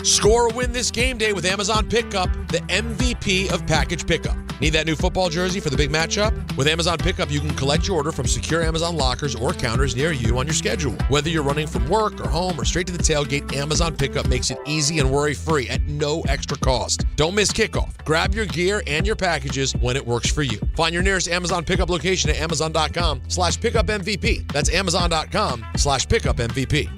Score a win this game day with Amazon Pickup, the MVP of package pickup. Need that new football jersey for the big matchup? With Amazon Pickup, you can collect your order from secure Amazon lockers or counters near you on your schedule. Whether you're running from work or home or straight to the tailgate, Amazon Pickup makes it easy and worry-free at no extra cost. Don't miss kickoff. Grab your gear and your packages when it works for you. Find your nearest Amazon Pickup location at amazon.com/pickupmvp. That's amazon.com/pickupmvp.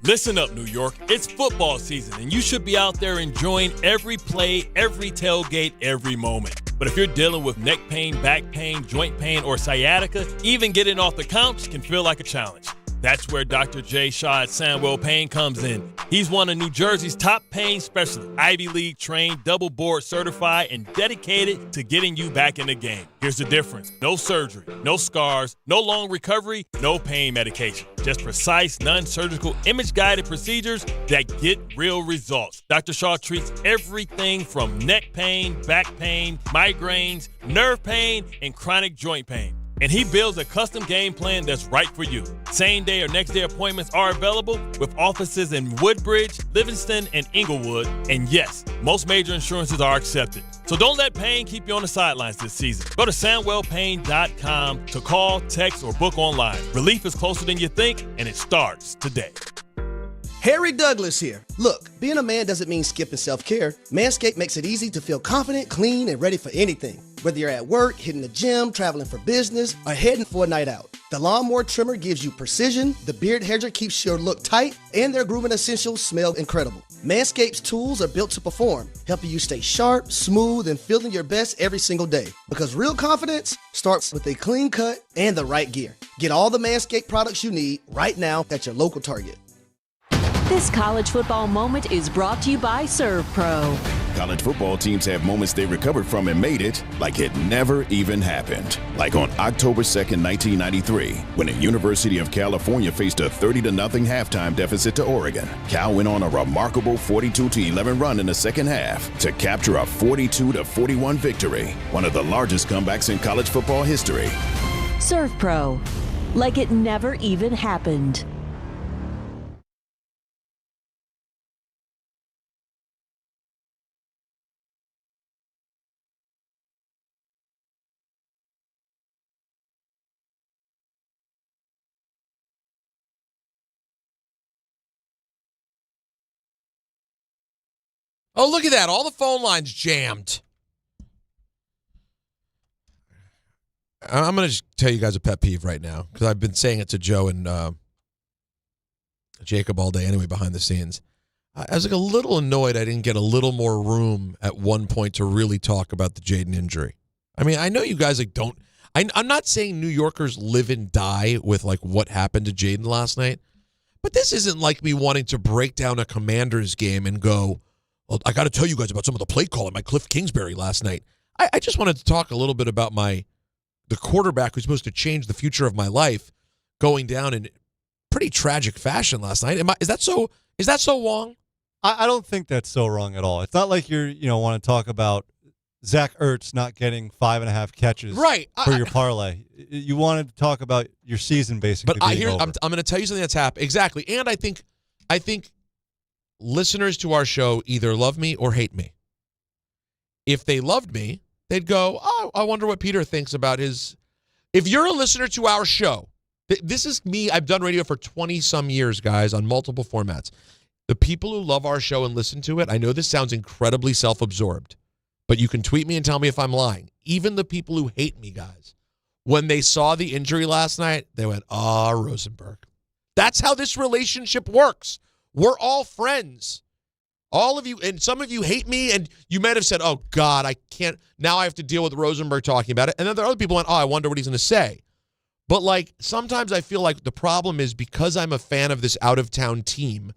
Listen up, New York. It's football season, and you should be out there enjoying every play, every tailgate, every moment. But if you're dealing with neck pain, back pain, joint pain, or sciatica, even getting off the couch can feel like a challenge. That's where Dr. J. Shaw at Sandwell Pain comes in. He's one of New Jersey's top pain specialists, Ivy League trained, double board certified, and dedicated to getting you back in the game. Here's the difference. No surgery, no scars, no long recovery, no pain medication. Just precise, non-surgical, image-guided procedures that get real results. Dr. Shaw treats everything from neck pain, back pain, migraines, nerve pain, and chronic joint pain. And he builds a custom game plan that's right for you. Same day or next day appointments are available with offices in Woodbridge, Livingston, and Inglewood. And yes, most major insurances are accepted. So don't let pain keep you on the sidelines this season. Go to SandwellPain.com to call, text, or book online. Relief is closer than you think, and it starts today. Harry Douglas here. Look, being a man doesn't mean skipping self-care. Manscaped makes it easy to feel confident, clean, and ready for anything. Whether you're at work, hitting the gym, traveling for business, or heading for a night out. The Lawnmower Trimmer gives you precision, the Beard Hedger keeps your look tight, and their grooming essentials smell incredible. Manscaped's tools are built to perform, helping you stay sharp, smooth, and feeling your best every single day. Because real confidence starts with a clean cut and the right gear. Get all the Manscaped products you need right now at your local Target. This college football moment is brought to you by ServPro. College football teams have moments they recovered from and made it like it never even happened. Like on October 2nd, 1993, when the University of California faced a 30-0 halftime deficit to Oregon. Cal went on a remarkable 42-11 run in the second half to capture a 42-41 victory, one of the largest comebacks in college football history. ServPro, like it never even happened. Oh, look at that. All the phone lines jammed. I'm going to just tell you guys a pet peeve right now because I've been saying it to Joe and Jacob all day anyway behind the scenes. I was like a little annoyed I didn't get a little more room at one point to really talk about the Jayden injury. I mean, I know you guys like don't. I'm not saying New Yorkers live and die with like what happened to Jayden last night, but this isn't like me wanting to break down a Commanders game and go, well, I got to tell you guys about some of the play calling by Cliff Kingsbury last night. I just wanted to talk a little bit about the quarterback who's supposed to change the future of my life going down in pretty tragic fashion last night. Is that so wrong? I don't think that's so wrong at all. It's not like you want to talk about Zach Ertz not getting 5.5 catches for your parlay. You wanted to talk about your season basically. But I'm going to tell you something that's happened. Exactly. And I think listeners to our show either love me or hate me. If they loved me, they'd go, oh, I wonder what Peter thinks about his. If you're a listener to our show, this is me. I've done radio for 20-some years, guys, on multiple formats. The people who love our show and listen to it, I know this sounds incredibly self-absorbed, but you can tweet me and tell me if I'm lying. Even the people who hate me, guys, when they saw the injury last night, they went, Rosenberg. That's how this relationship works. We're all friends. All of you, and some of you hate me, and you might have said, oh, God, I can't. Now I have to deal with Rosenberg talking about it. And then there are other people who went, I wonder what he's going to say. But, like, sometimes I feel like the problem is because I'm a fan of this out-of-town team,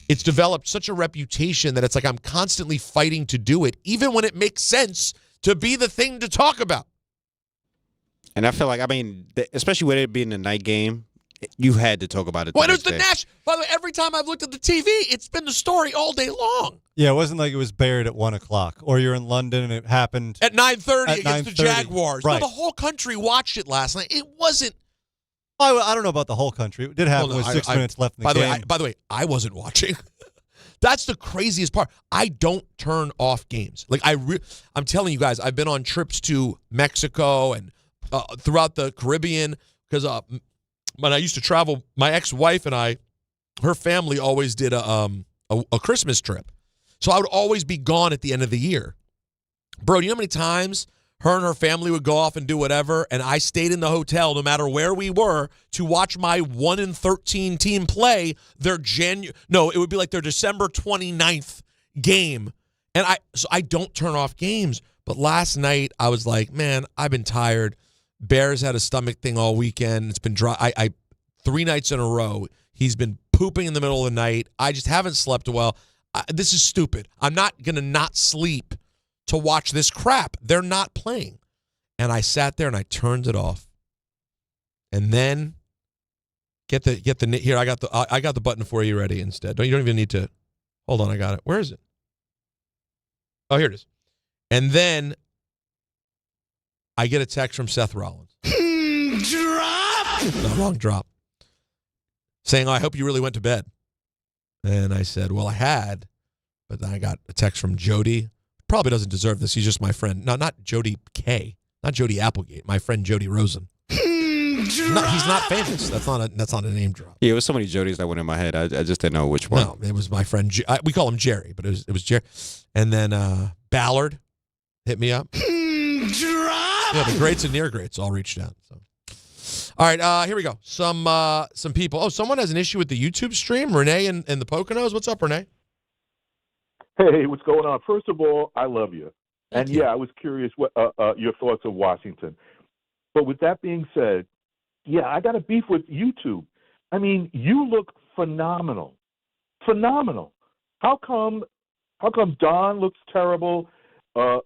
it's developed such a reputation that it's like I'm constantly fighting to do it, even when it makes sense to be the thing to talk about. And I feel like, especially with it being a night game, you had to talk about it. Well, it was the Nash. By the way, every time I've looked at the TV, it's been the story all day long. Yeah, it wasn't like it was buried at 1 o'clock, or you're in London and it happened at 9:30 against the Jaguars. Right. No, the whole country watched it last night. It wasn't. I don't know about the whole country. It did happen with 6 minutes left in the game. By the way, I wasn't watching. That's the craziest part. I don't turn off games. Like I'm telling you guys, I've been on trips to Mexico and throughout the Caribbean because when I used to travel, my ex-wife and her family always did a Christmas trip. So I would always be gone at the end of the year. Bro, do you know how many times her and her family would go off and do whatever, and I stayed in the hotel no matter where we were to watch my 1-13 team play their it would be like their December 29th game. And I don't turn off games. But last night I was like, man, I've been tired. Bears had a stomach thing all weekend. It's been dry. 3 nights in a row. He's been pooping in the middle of the night. I just haven't slept well. This is stupid. I'm not going to not sleep to watch this crap. They're not playing. And I sat there and I turned it off. And then get the here. I got the button for you ready instead. You don't even need to. Hold on, I got it. Where is it? Oh, here it is. And then I get a text from Seth Rollins. Drop. No, wrong drop. Saying, I hope you really went to bed. And I said, well, I had, but then I got a text from Jody. Probably doesn't deserve this. He's just my friend. No, not Jody K. Not Jody Applegate. My friend Jody Rosen. No, he's not famous. That's not a name drop. Yeah, it was so many Jodys that went in my head. I just didn't know which one. No, it was my friend. We call him Jerry, but it was Jerry. And then Ballard hit me up. Drop. Yeah, the greats and near greats all reached out. So, all right, here we go. Some people. Oh, someone has an issue with the YouTube stream. Renee and the Poconos. What's up, Renee? Hey, what's going on? First of all, I love you. And yeah, I was curious what your thoughts of Washington. But with that being said, yeah, I got a beef with YouTube. I mean, you look phenomenal. Phenomenal. How come Don looks terrible? Alan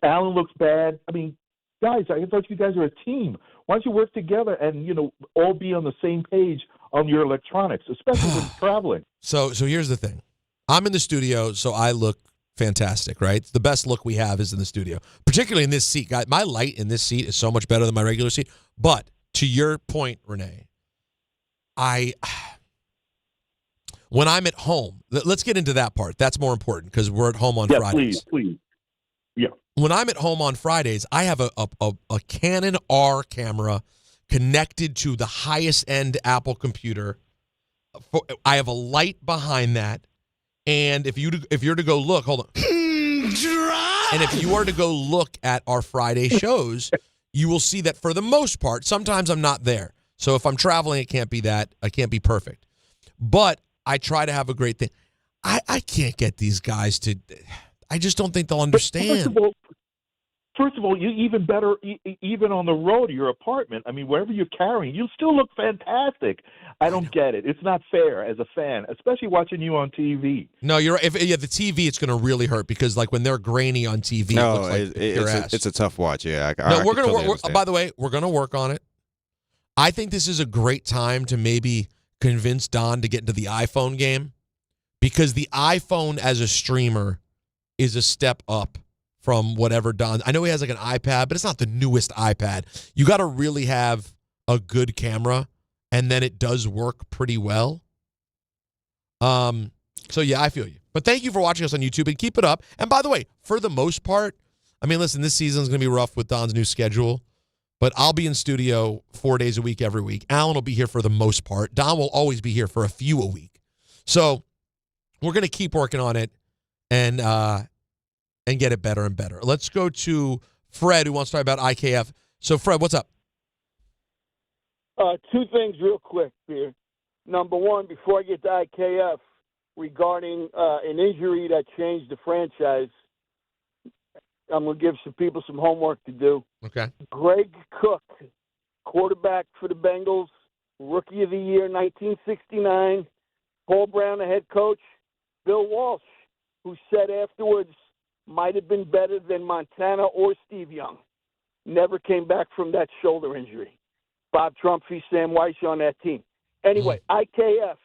looks bad. I mean, guys, I thought you guys are a team. Why don't you work together and, all be on the same page on your electronics, especially when traveling? So here's the thing. I'm in the studio, so I look fantastic, right? The best look we have is in the studio, particularly in this seat. Guys, my light in this seat is so much better than my regular seat. But to your point, Renee, when I'm at home, let's get into that part. That's more important because we're at home on Fridays. Please. Yeah. When I'm at home on Fridays, I have a Canon R camera connected to the highest end Apple computer. I have a light behind that. And if you're to go look, hold on. And if you are to go look at our Friday shows, you will see that for the most part, sometimes I'm not there. So if I'm traveling, it can't be that. I can't be perfect. But I try to have a great thing. I can't get these guys to. I just don't think they'll understand. First of all, you even better, even on the road to your apartment. I mean, wherever you're carrying, you still look fantastic. I don't get it. It's not fair as a fan, especially watching you on TV. No, you're right. If the TV, it's going to really hurt because, like, when they're grainy on TV, it looks like it's a tough watch. Yeah. We're going to work. By the way, we're going to work on it. I think this is a great time to maybe convince Don to get into the iPhone game because the iPhone as a streamer is a step up from whatever Don. I know he has like an iPad, but it's not the newest iPad. You got to really have a good camera, and then it does work pretty well. So yeah, I feel you. But thank you for watching us on YouTube and keep it up. And by the way, for the most part, I mean, listen, this season's going to be rough with Don's new schedule, but I'll be in studio 4 days a week every week. Alan will be here for the most part. Don will always be here for a few a week. So we're going to keep working on it and get it better and better. Let's go to Fred, who wants to talk about IKF. So, Fred, what's up? Two things real quick here. Number one, before I get to IKF, regarding an injury that changed the franchise, I'm going to give some people some homework to do. Okay. Greg Cook, quarterback for the Bengals, Rookie of the Year, 1969. Paul Brown, the head coach. Bill Walsh, who said afterwards, might have been better than Montana or Steve Young. Never came back from that shoulder injury. Bob Trumpy, Sam Weiss on that team. Anyway, IKF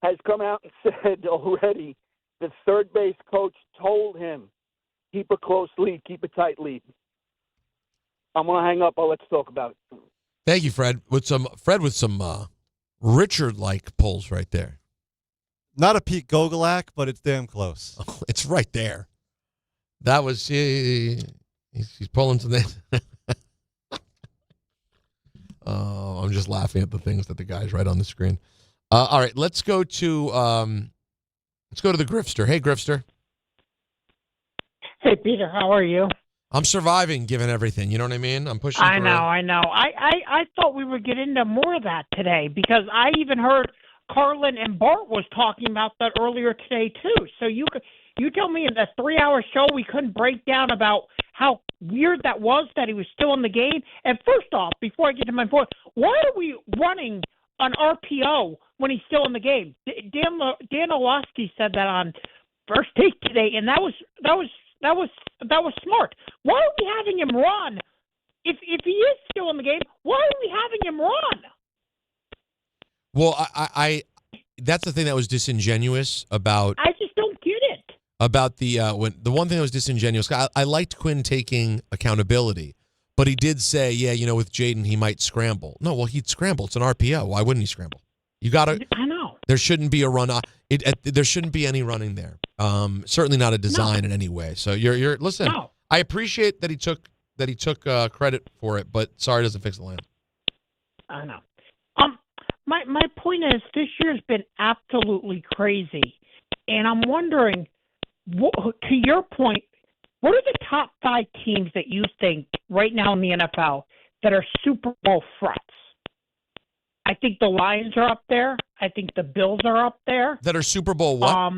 has come out and said already the third base coach told him, keep a close lead, keep a tight lead. I'm going to hang up. Let's talk about it. Thank you, Fred. With some Richard-like pulls right there. Not a Pete Gogolak, but it's damn close. Oh, it's right there. That was he's pulling something. I'm just laughing at the things that the guys write on the screen. All right, let's go to the Grifster. Hey, Grifster. Hey, Peter. How are you? I'm surviving, given everything. You know what I mean? I'm pushing. I know. I thought we would get into more of that today because I even heard Carlin and Bart was talking about that earlier today too. So You tell me in that 3-hour show we couldn't break down about how weird that was that he was still in the game. And first off, before I get to my point, why are we running an RPO when he's still in the game? Dan Orlovsky said that on First Take today, and that was smart. Why are we having him run? If he is still in the game, why are we having him run? Well, I that's the thing that was disingenuous about. I just don't get it. About the one thing that was disingenuous. I liked Quinn taking accountability, but he did say, yeah, with Jayden he might scramble. No, well he'd scramble. It's an RPO. Why wouldn't he scramble? You got to. I know. There shouldn't be a run. There shouldn't be any running there. Certainly not a design in any way. So you're listen. No. I appreciate that he took credit for it, but sorry, it doesn't fix the land. I know. My point is this year's been absolutely crazy, and I'm wondering, to your point, what are the top 5 teams that you think right now in the NFL that are Super Bowl threats? I think the Lions are up there. I think the Bills are up there. That are Super Bowl what?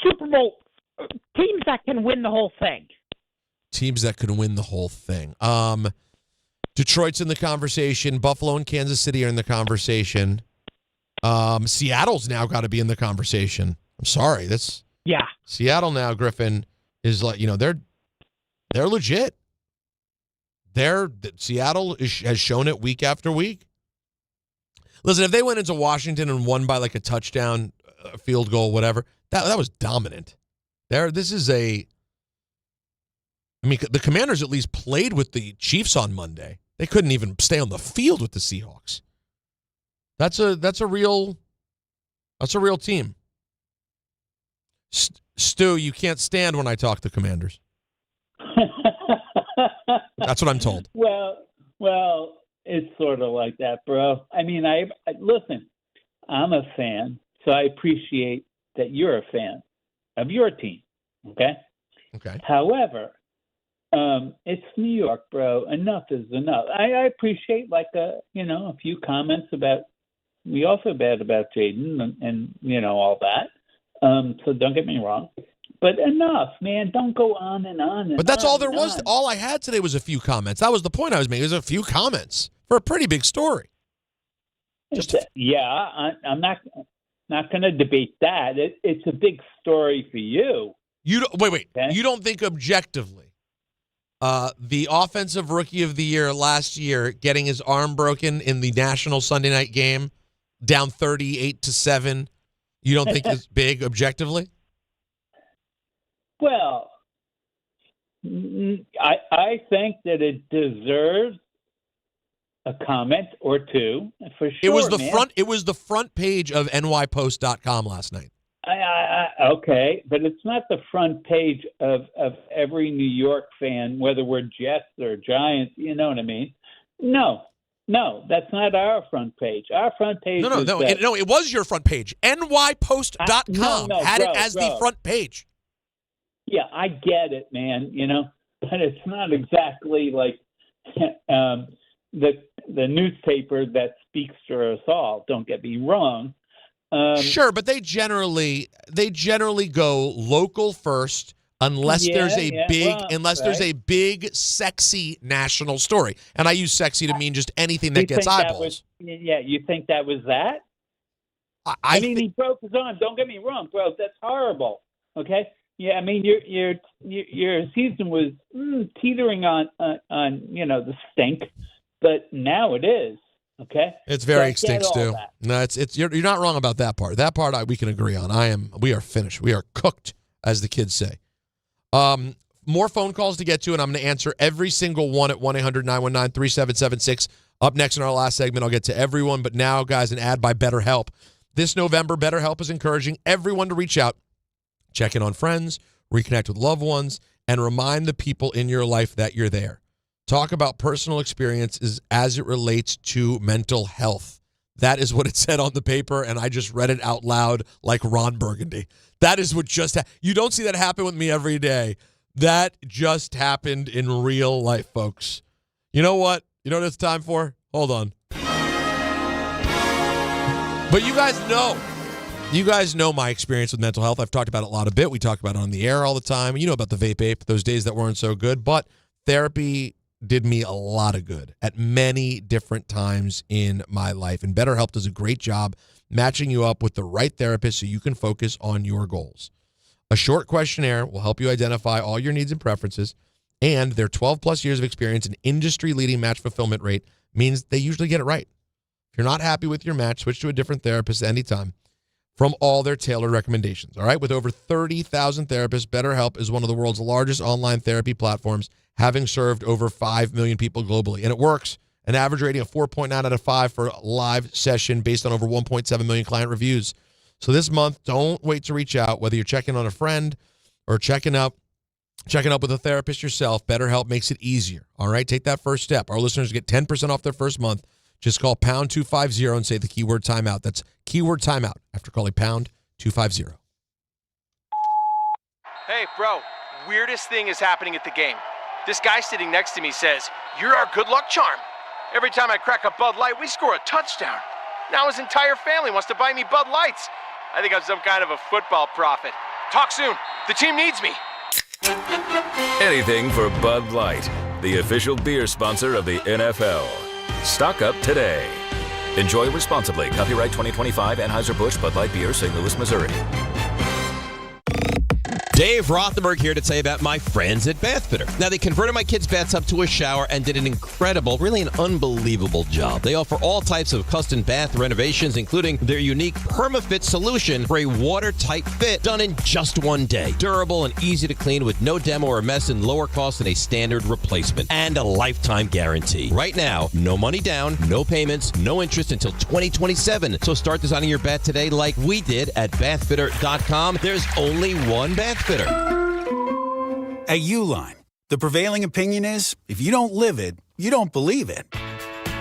Super Bowl teams that can win the whole thing. Teams that could win the whole thing. Detroit's in the conversation. Buffalo and Kansas City are in the conversation. Seattle's now got to be in the conversation. I'm sorry. Seattle now, Griffin, is like, they're legit. Seattle has shown it week after week. Listen, if they went into Washington and won by like a touchdown, a field goal, whatever, that was dominant. The Commanders at least played with the Chiefs on Monday. They couldn't even stay on the field with the Seahawks. That's a real team. Stu, you can't stand when I talk the Commanders. That's what I'm told. Well, it's sort of like that, bro. I mean, listen, I'm a fan, so I appreciate that you're a fan of your team, okay? Okay. However, it's New York, bro. Enough is enough. I appreciate a few comments about we also bad about Jayden and all that. So don't get me wrong. But enough, man. Don't go on and on. But that's all there was. On. All I had today was a few comments. That was the point I was making. There's a few comments for a pretty big story. I'm not going to debate that. It's a big story for you. Wait. Okay? You don't think objectively the offensive rookie of the year last year getting his arm broken in the national Sunday night game down 38-7, you don't think is big objectively? Well, I think that it deserves a comment or two for sure. It was the front page of nypost.com last night. Okay, but it's not the front page of every New York fan, whether we're Jets or Giants. You know what I mean? No, that's not our front page. Our front page. It was your front page. nypost.com had it as the front page. Yeah, I get it, man, but it's not exactly like the newspaper that speaks for us all. Don't get me wrong. Sure, but they generally go local first unless there's a big sexy national story. And I use sexy to mean just anything that gets eyeballs. You think that was that? I mean, he broke his arm. Don't get me wrong, bro. That's horrible. Okay. Yeah, I mean your season was teetering on the stink, but now it is. Okay, it's very extinct, Stu. No, you're not wrong about that part. That part we can agree on. We are finished. We are cooked, as the kids say. More phone calls to get to, and I'm going to answer every single one at 1-800-919-3776. Up next in our last segment, I'll get to everyone. But now, guys, an ad by BetterHelp. This November, BetterHelp is encouraging everyone to reach out, check in on friends, reconnect with loved ones, and remind the people in your life that you're there. Talk about personal experiences as it relates to mental health. That is what it said on the paper, and I just read it out loud like Ron Burgundy. That is what just happened. You don't see that happen with me every day. That just happened in real life, folks. You know what? You know what it's time for? Hold on. But you guys know You guys know my experience with mental health. I've talked about it a lot of bit. We talk about it on the air all the time. You know about the vape ape, those days that weren't so good. But therapy did me a lot of good at many different times in my life. And BetterHelp does a great job matching you up with the right therapist so you can focus on your goals. A short questionnaire will help you identify all your needs and preferences. And their 12-plus years of experience and industry-leading match fulfillment rate means they usually get it right. If you're not happy with your match, switch to a different therapist anytime from all their tailored recommendations. All right, with over 30,000 therapists, BetterHelp is one of the world's largest online therapy platforms, having served over 5 million people globally. And it works. An average rating of 4.9 out of 5 for a live session based on over 1.7 million client reviews. So this month, don't wait to reach out. Whether you're checking on a friend or checking up with a therapist yourself, BetterHelp makes it easier. All right, take that first step. Our listeners get 10% off their first month. Just call pound 250 and say the keyword timeout. That's keyword timeout after calling pound 250. Hey, bro, weirdest thing is happening at the game. This guy sitting next to me says, "You're our good luck charm." Every time I crack a Bud Light, we score a touchdown. Now his entire family wants to buy me Bud Lights. I think I'm some kind of a football prophet. Talk soon. The team needs me. Anything for Bud Light, the official beer sponsor of the NFL. Stock up today. Enjoy responsibly. Copyright 2025 Anheuser-Busch Bud Light Beer, St. Louis, Missouri. Dave Rothenberg here to tell you about my friends at Bathfitter. Now, they converted my kids' bathtub to a shower and did an incredible, really an unbelievable job. They offer all types of custom bath renovations, including their unique PermaFit solution for a watertight fit done in just one day. Durable and easy to clean with no demo or mess and lower cost than a standard replacement. And a lifetime guarantee. Right now, no money down, no payments, no interest until 2027. So start designing your bath today like we did at bathfitter.com. There's only one Bathfitter. At Uline, the prevailing opinion is, if you don't live it, you don't believe it.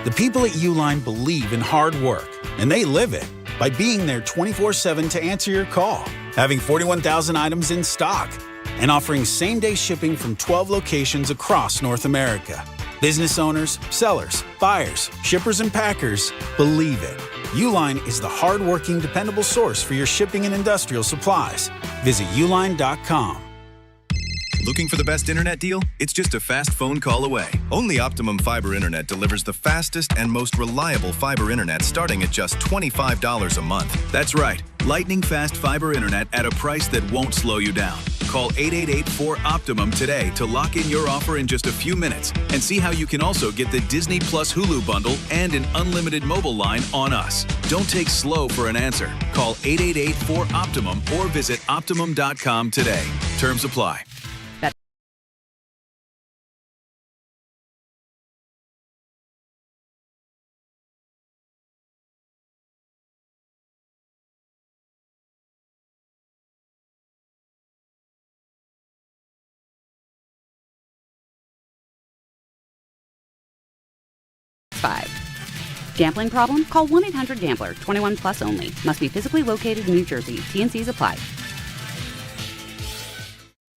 The people at Uline believe in hard work, and they live it by being there 24/7 to answer your call, having 41,000 items in stock, and offering same-day shipping from 12 locations across North America. Business owners, sellers, buyers, shippers, and packers believe it. Uline is the hard-working, dependable source for your shipping and industrial supplies. Visit uline.com. Looking for the best internet deal? It's just a fast phone call away. Only Optimum Fiber Internet delivers the fastest and most reliable fiber internet starting at just $25 a month. That's right, lightning fast fiber internet at a price that won't slow you down. Call 888-4-OPTIMUM today to lock in your offer in just a few minutes and see how you can also get the Disney Plus Hulu bundle and an unlimited mobile line on us. Don't take slow for an answer. Call 888-4-OPTIMUM or visit Optimum.com today. Terms apply. Gambling problem? Call 1-800-GAMBLER. 21 plus only. Must be physically located in New Jersey. T&Cs apply.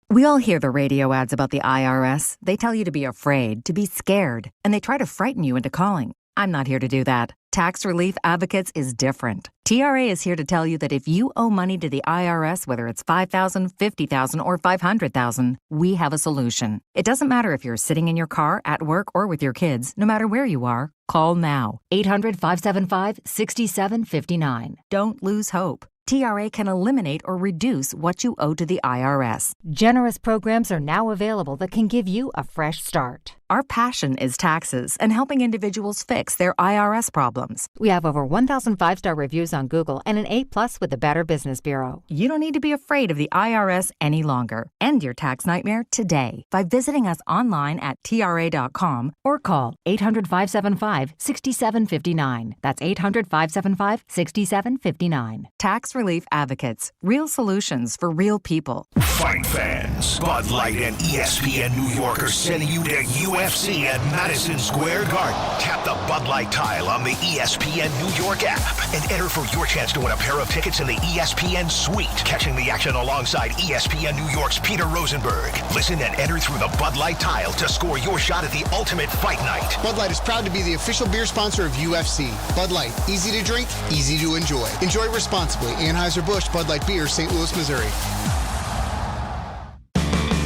We all hear the radio ads about the IRS. They tell you to be afraid, to be scared, and they try to frighten you into calling. I'm not here to do that. Tax Relief Advocates is different. TRA is here to tell you that if you owe money to the IRS, whether it's $5,000, $50,000, or $500,000, we have a solution. It doesn't matter if you're sitting in your car, at work, or with your kids. No matter where you are, call now. 800-575-6759. Don't lose hope. TRA can eliminate or reduce what you owe to the IRS. Generous programs are now available that can give you a fresh start. Our passion is taxes and helping individuals fix their IRS problems. We have over 1,000 5-star reviews on Google and an A+ with the Better Business Bureau. You don't need to be afraid of the IRS any longer. End your tax nightmare today by visiting us online at TRA.com or call 800-575-6759. That's 800-575-6759. Tax Relief Advocates. Real solutions for real people. Fight fans, Bud Light and ESPN New York are sending you to UFC at Madison Square Garden. Tap the Bud Light tile on the ESPN New York app and enter for your chance to win a pair of tickets in the ESPN Suite. Catching the action alongside ESPN New York's Peter Rosenberg. Listen and enter through the Bud Light tile to score your shot at the ultimate fight night. Bud Light is proud to be the official beer sponsor of UFC. Bud Light, easy to drink, easy to enjoy. Enjoy responsibly. Anheuser-Busch Bud Light Beer, St. Louis, Missouri.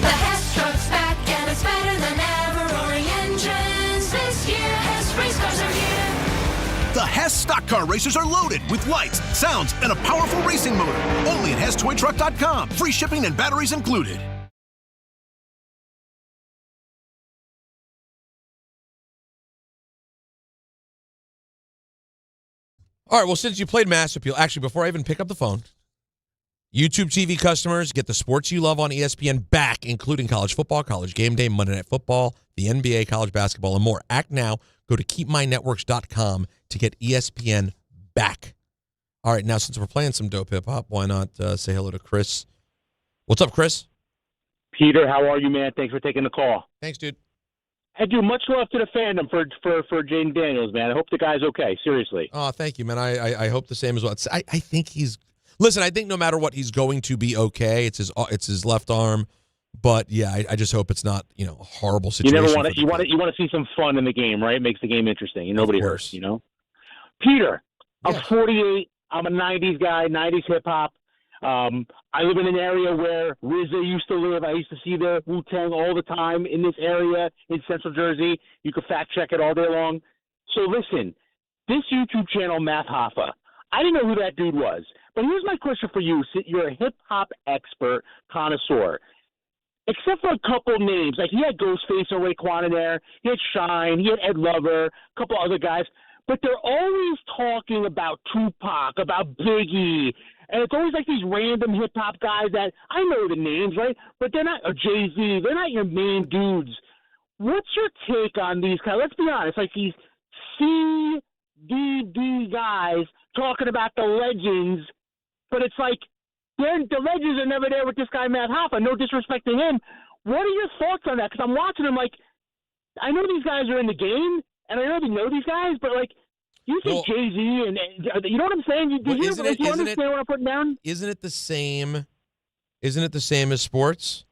The Hess truck's back and it's better than ever. Roaring engines this year. Hess race cars are here. The Hess stock car racers are loaded with lights, sounds, and a powerful racing motor. Only at HessToyTruck.com. Free shipping and batteries included. All right, well, since you played Mass Appeal, actually, before I even pick up the phone, YouTube TV customers get the sports you love on ESPN back, including college football, college game day, Monday Night Football, the NBA, college basketball, and more. Act now. Go to keepmynetworks.com to get ESPN back. All right, now, since we're playing some dope hip-hop, why not say hello to Chris? What's up, Chris? Peter, how are you, man? Thanks for taking the call. Thanks, dude. Hey, dude, much love to the fandom for Jayden Daniels, man. I hope the guy's okay, seriously. Oh, thank you, man. I hope the same as well. I think he's – listen, I think no matter what, he's going to be okay. It's his left arm. But, yeah, I just hope it's not, a horrible situation. You never want to – you want to see some fun in the game, right? It makes the game interesting, and nobody hurts, Peter, I'm 48. I'm a 90s guy, 90s hip-hop. I live in an area where RZA used to live. I used to see the Wu-Tang all the time in this area in Central Jersey. You can fact check it all day long. So listen, this YouTube channel, Matt Hoffa, I didn't know who that dude was. But here's my question for you. You're a hip-hop expert, connoisseur. Except for a couple names. Like he had Ghostface and Raekwon in there. He had Shine. He had Ed Lover. A couple other guys. But they're always talking about Tupac, about Biggie. And it's always like these random hip-hop guys that I know the names, right? But they're not, or Jay-Z, they're not your main dudes. What's your take on these guys? Let's be honest, like these CDD guys talking about the legends, but it's like the legends are never there with this guy, Matt Hoffa. No disrespect to him. What are your thoughts on that? Because I'm watching them like, I know these guys are in the game, and I know they know these guys, but like, you think Jay-Z and you know what I'm saying? You understand what I'm putting down? Isn't it the same? Isn't it the same as sports?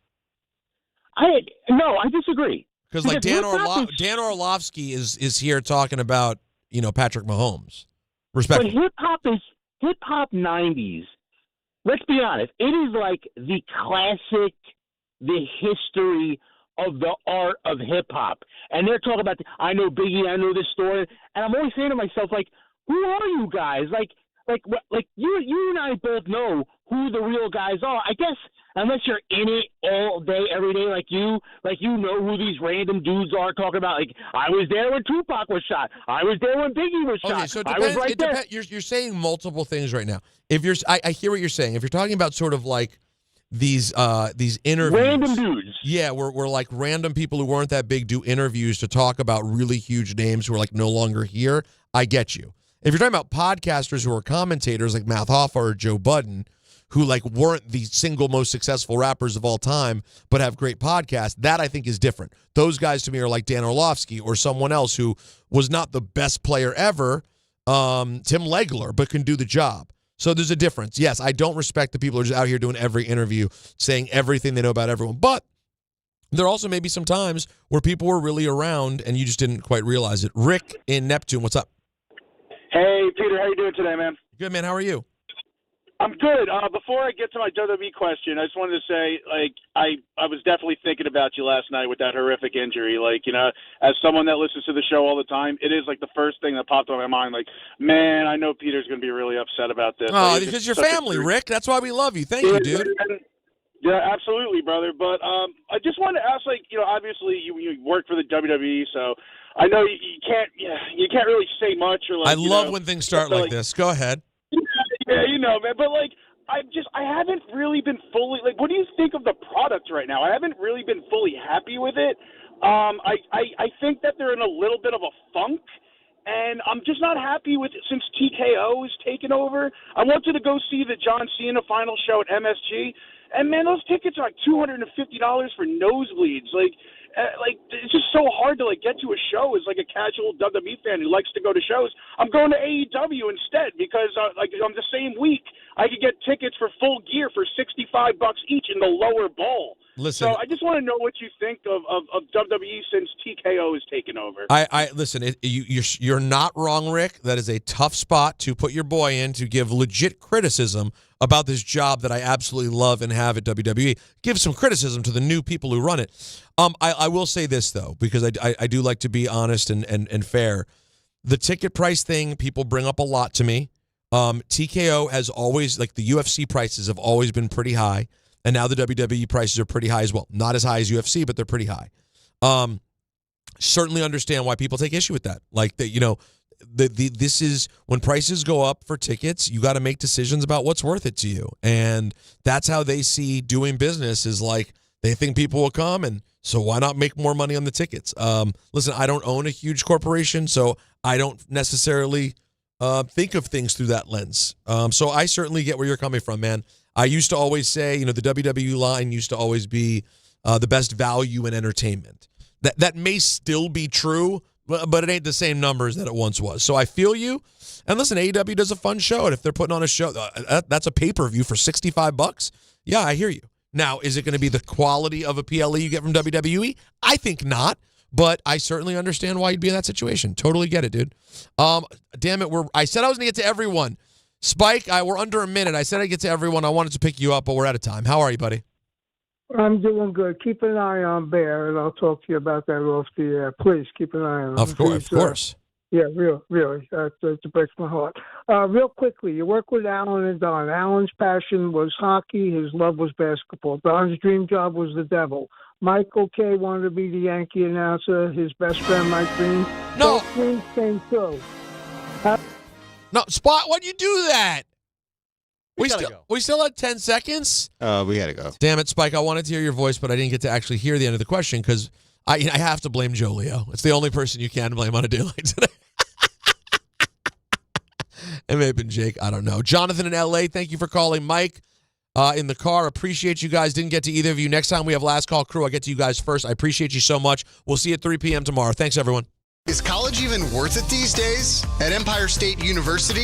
No, I disagree. Because like Dan Orlovsky is here talking about Patrick Mahomes. Respectfully. But hip hop 90s. Let's be honest. It is like the classic, the history of the art of hip-hop. And they're talking about, I know Biggie, I know this story, and I'm always saying to myself, like, who are you guys? Like you and I both know who the real guys are. I guess unless you're in it all day, every day like you know who these random dudes are talking about. Like, I was there when Tupac was shot. I was there when Biggie was shot. So I was right there. You're saying multiple things right now. I hear what you're saying. If you're talking about sort of like these interviews, random dudes, yeah, we're like random people who weren't that big do interviews to talk about really huge names who are like no longer here. I get you. If you're talking about podcasters who are commentators like Matt Hoffa or Joe Budden, who like weren't the single most successful rappers of all time but have great podcasts, that I think is different. Those guys to me are like Dan Orlovsky or someone else who was not the best player ever, Tim Legler, but can do the job. So there's a difference. Yes, I don't respect the people who are just out here doing every interview, saying everything they know about everyone. But there also may be some times where people were really around and you just didn't quite realize it. Rick in Neptune, what's up? Hey, Peter, how you doing today, man? Good, man. How are you? I'm good. Before I get to my WWE question, I just wanted to say, like, I was definitely thinking about you last night with that horrific injury. Like, as someone that listens to the show all the time, it is like the first thing that popped on my mind. Like, man, I know Peter's going to be really upset about this. Oh, like, because you're family, Rick. That's why we love you. Thank you, dude. Yeah, absolutely, brother. But I just wanted to ask, like, obviously you work for the WWE, so I know you can't really say much or like. I love when things start like this. Go ahead. Yeah, man. But like, I haven't really been fully like. What do you think of the product right now? I haven't really been fully happy with it. I think that they're in a little bit of a funk, and I'm just not happy with it since TKO has taken over. I wanted to go see the John Cena final show at MSG, and man, those tickets are like $250 for nosebleeds. Like it's just so hard to like get to a show as like a casual WWE fan who likes to go to shows. I'm going to AEW instead because like on the same week I could get tickets for Full Gear for $65 each in the lower bowl. Listen. So I just want to know what you think of WWE since TKO has taken over. I listen. You're not wrong, Rick. That is a tough spot to put your boy in to give legit criticism about this job that I absolutely love and have at WWE. Give some criticism to the new people who run it. I will say this though, because I do like to be honest and fair. The ticket price thing, people bring up a lot to me. TKO has always, like the UFC prices have always been pretty high, and now the WWE prices are pretty high as well. Not as high as UFC, but they're pretty high. Certainly understand why people take issue with that. Like that, this is when prices go up for tickets, you got to make decisions about what's worth it to you, and that's how they see doing business. Is like they think people will come, and so why not make more money on the tickets? Listen, I don't own a huge corporation, so I don't necessarily think of things through that lens. So I certainly get where you're coming from, man. I used to always say, the WWE line used to always be the best value in entertainment. That may still be true, but it ain't the same numbers that it once was. So I feel you. And listen, AEW does a fun show, and if they're putting on a show, that's a pay-per-view for $65. Yeah, I hear you. Now, is it going to be the quality of a PLE you get from WWE? I think not, but I certainly understand why you'd be in that situation. Totally get it, dude. Damn it, I said I was going to get to everyone. Spike, we're under a minute. I said I'd get to everyone. I wanted to pick you up, but we're out of time. How are you, buddy? I'm doing good. Keep an eye on Bear, and I'll talk to you about that off the air. Please keep an eye on him. Of course. Yeah, really. It breaks my heart. Real quickly, you work with Alan and Don. Alan's passion was hockey. His love was basketball. Don's dream job was the devil. Michael K. wanted to be the Yankee announcer. His best friend, Mike Green. No. Both dreams came true. No, Spot, why'd you do that? We still had 10 seconds? We had to go. Damn it, Spike. I wanted to hear your voice, but I didn't get to actually hear the end of the question because I have to blame Joe Leo. It's the only person you can blame on a day like today. It may have been Jake. I don't know. Jonathan in L.A., thank you for calling. Mike in the car, appreciate you guys. Didn't get to either of you. Next time we have Last Call Crew, I'll get to you guys first. I appreciate you so much. We'll see you at 3 p.m. tomorrow. Thanks, everyone. Is college even worth it these days? At Empire State University,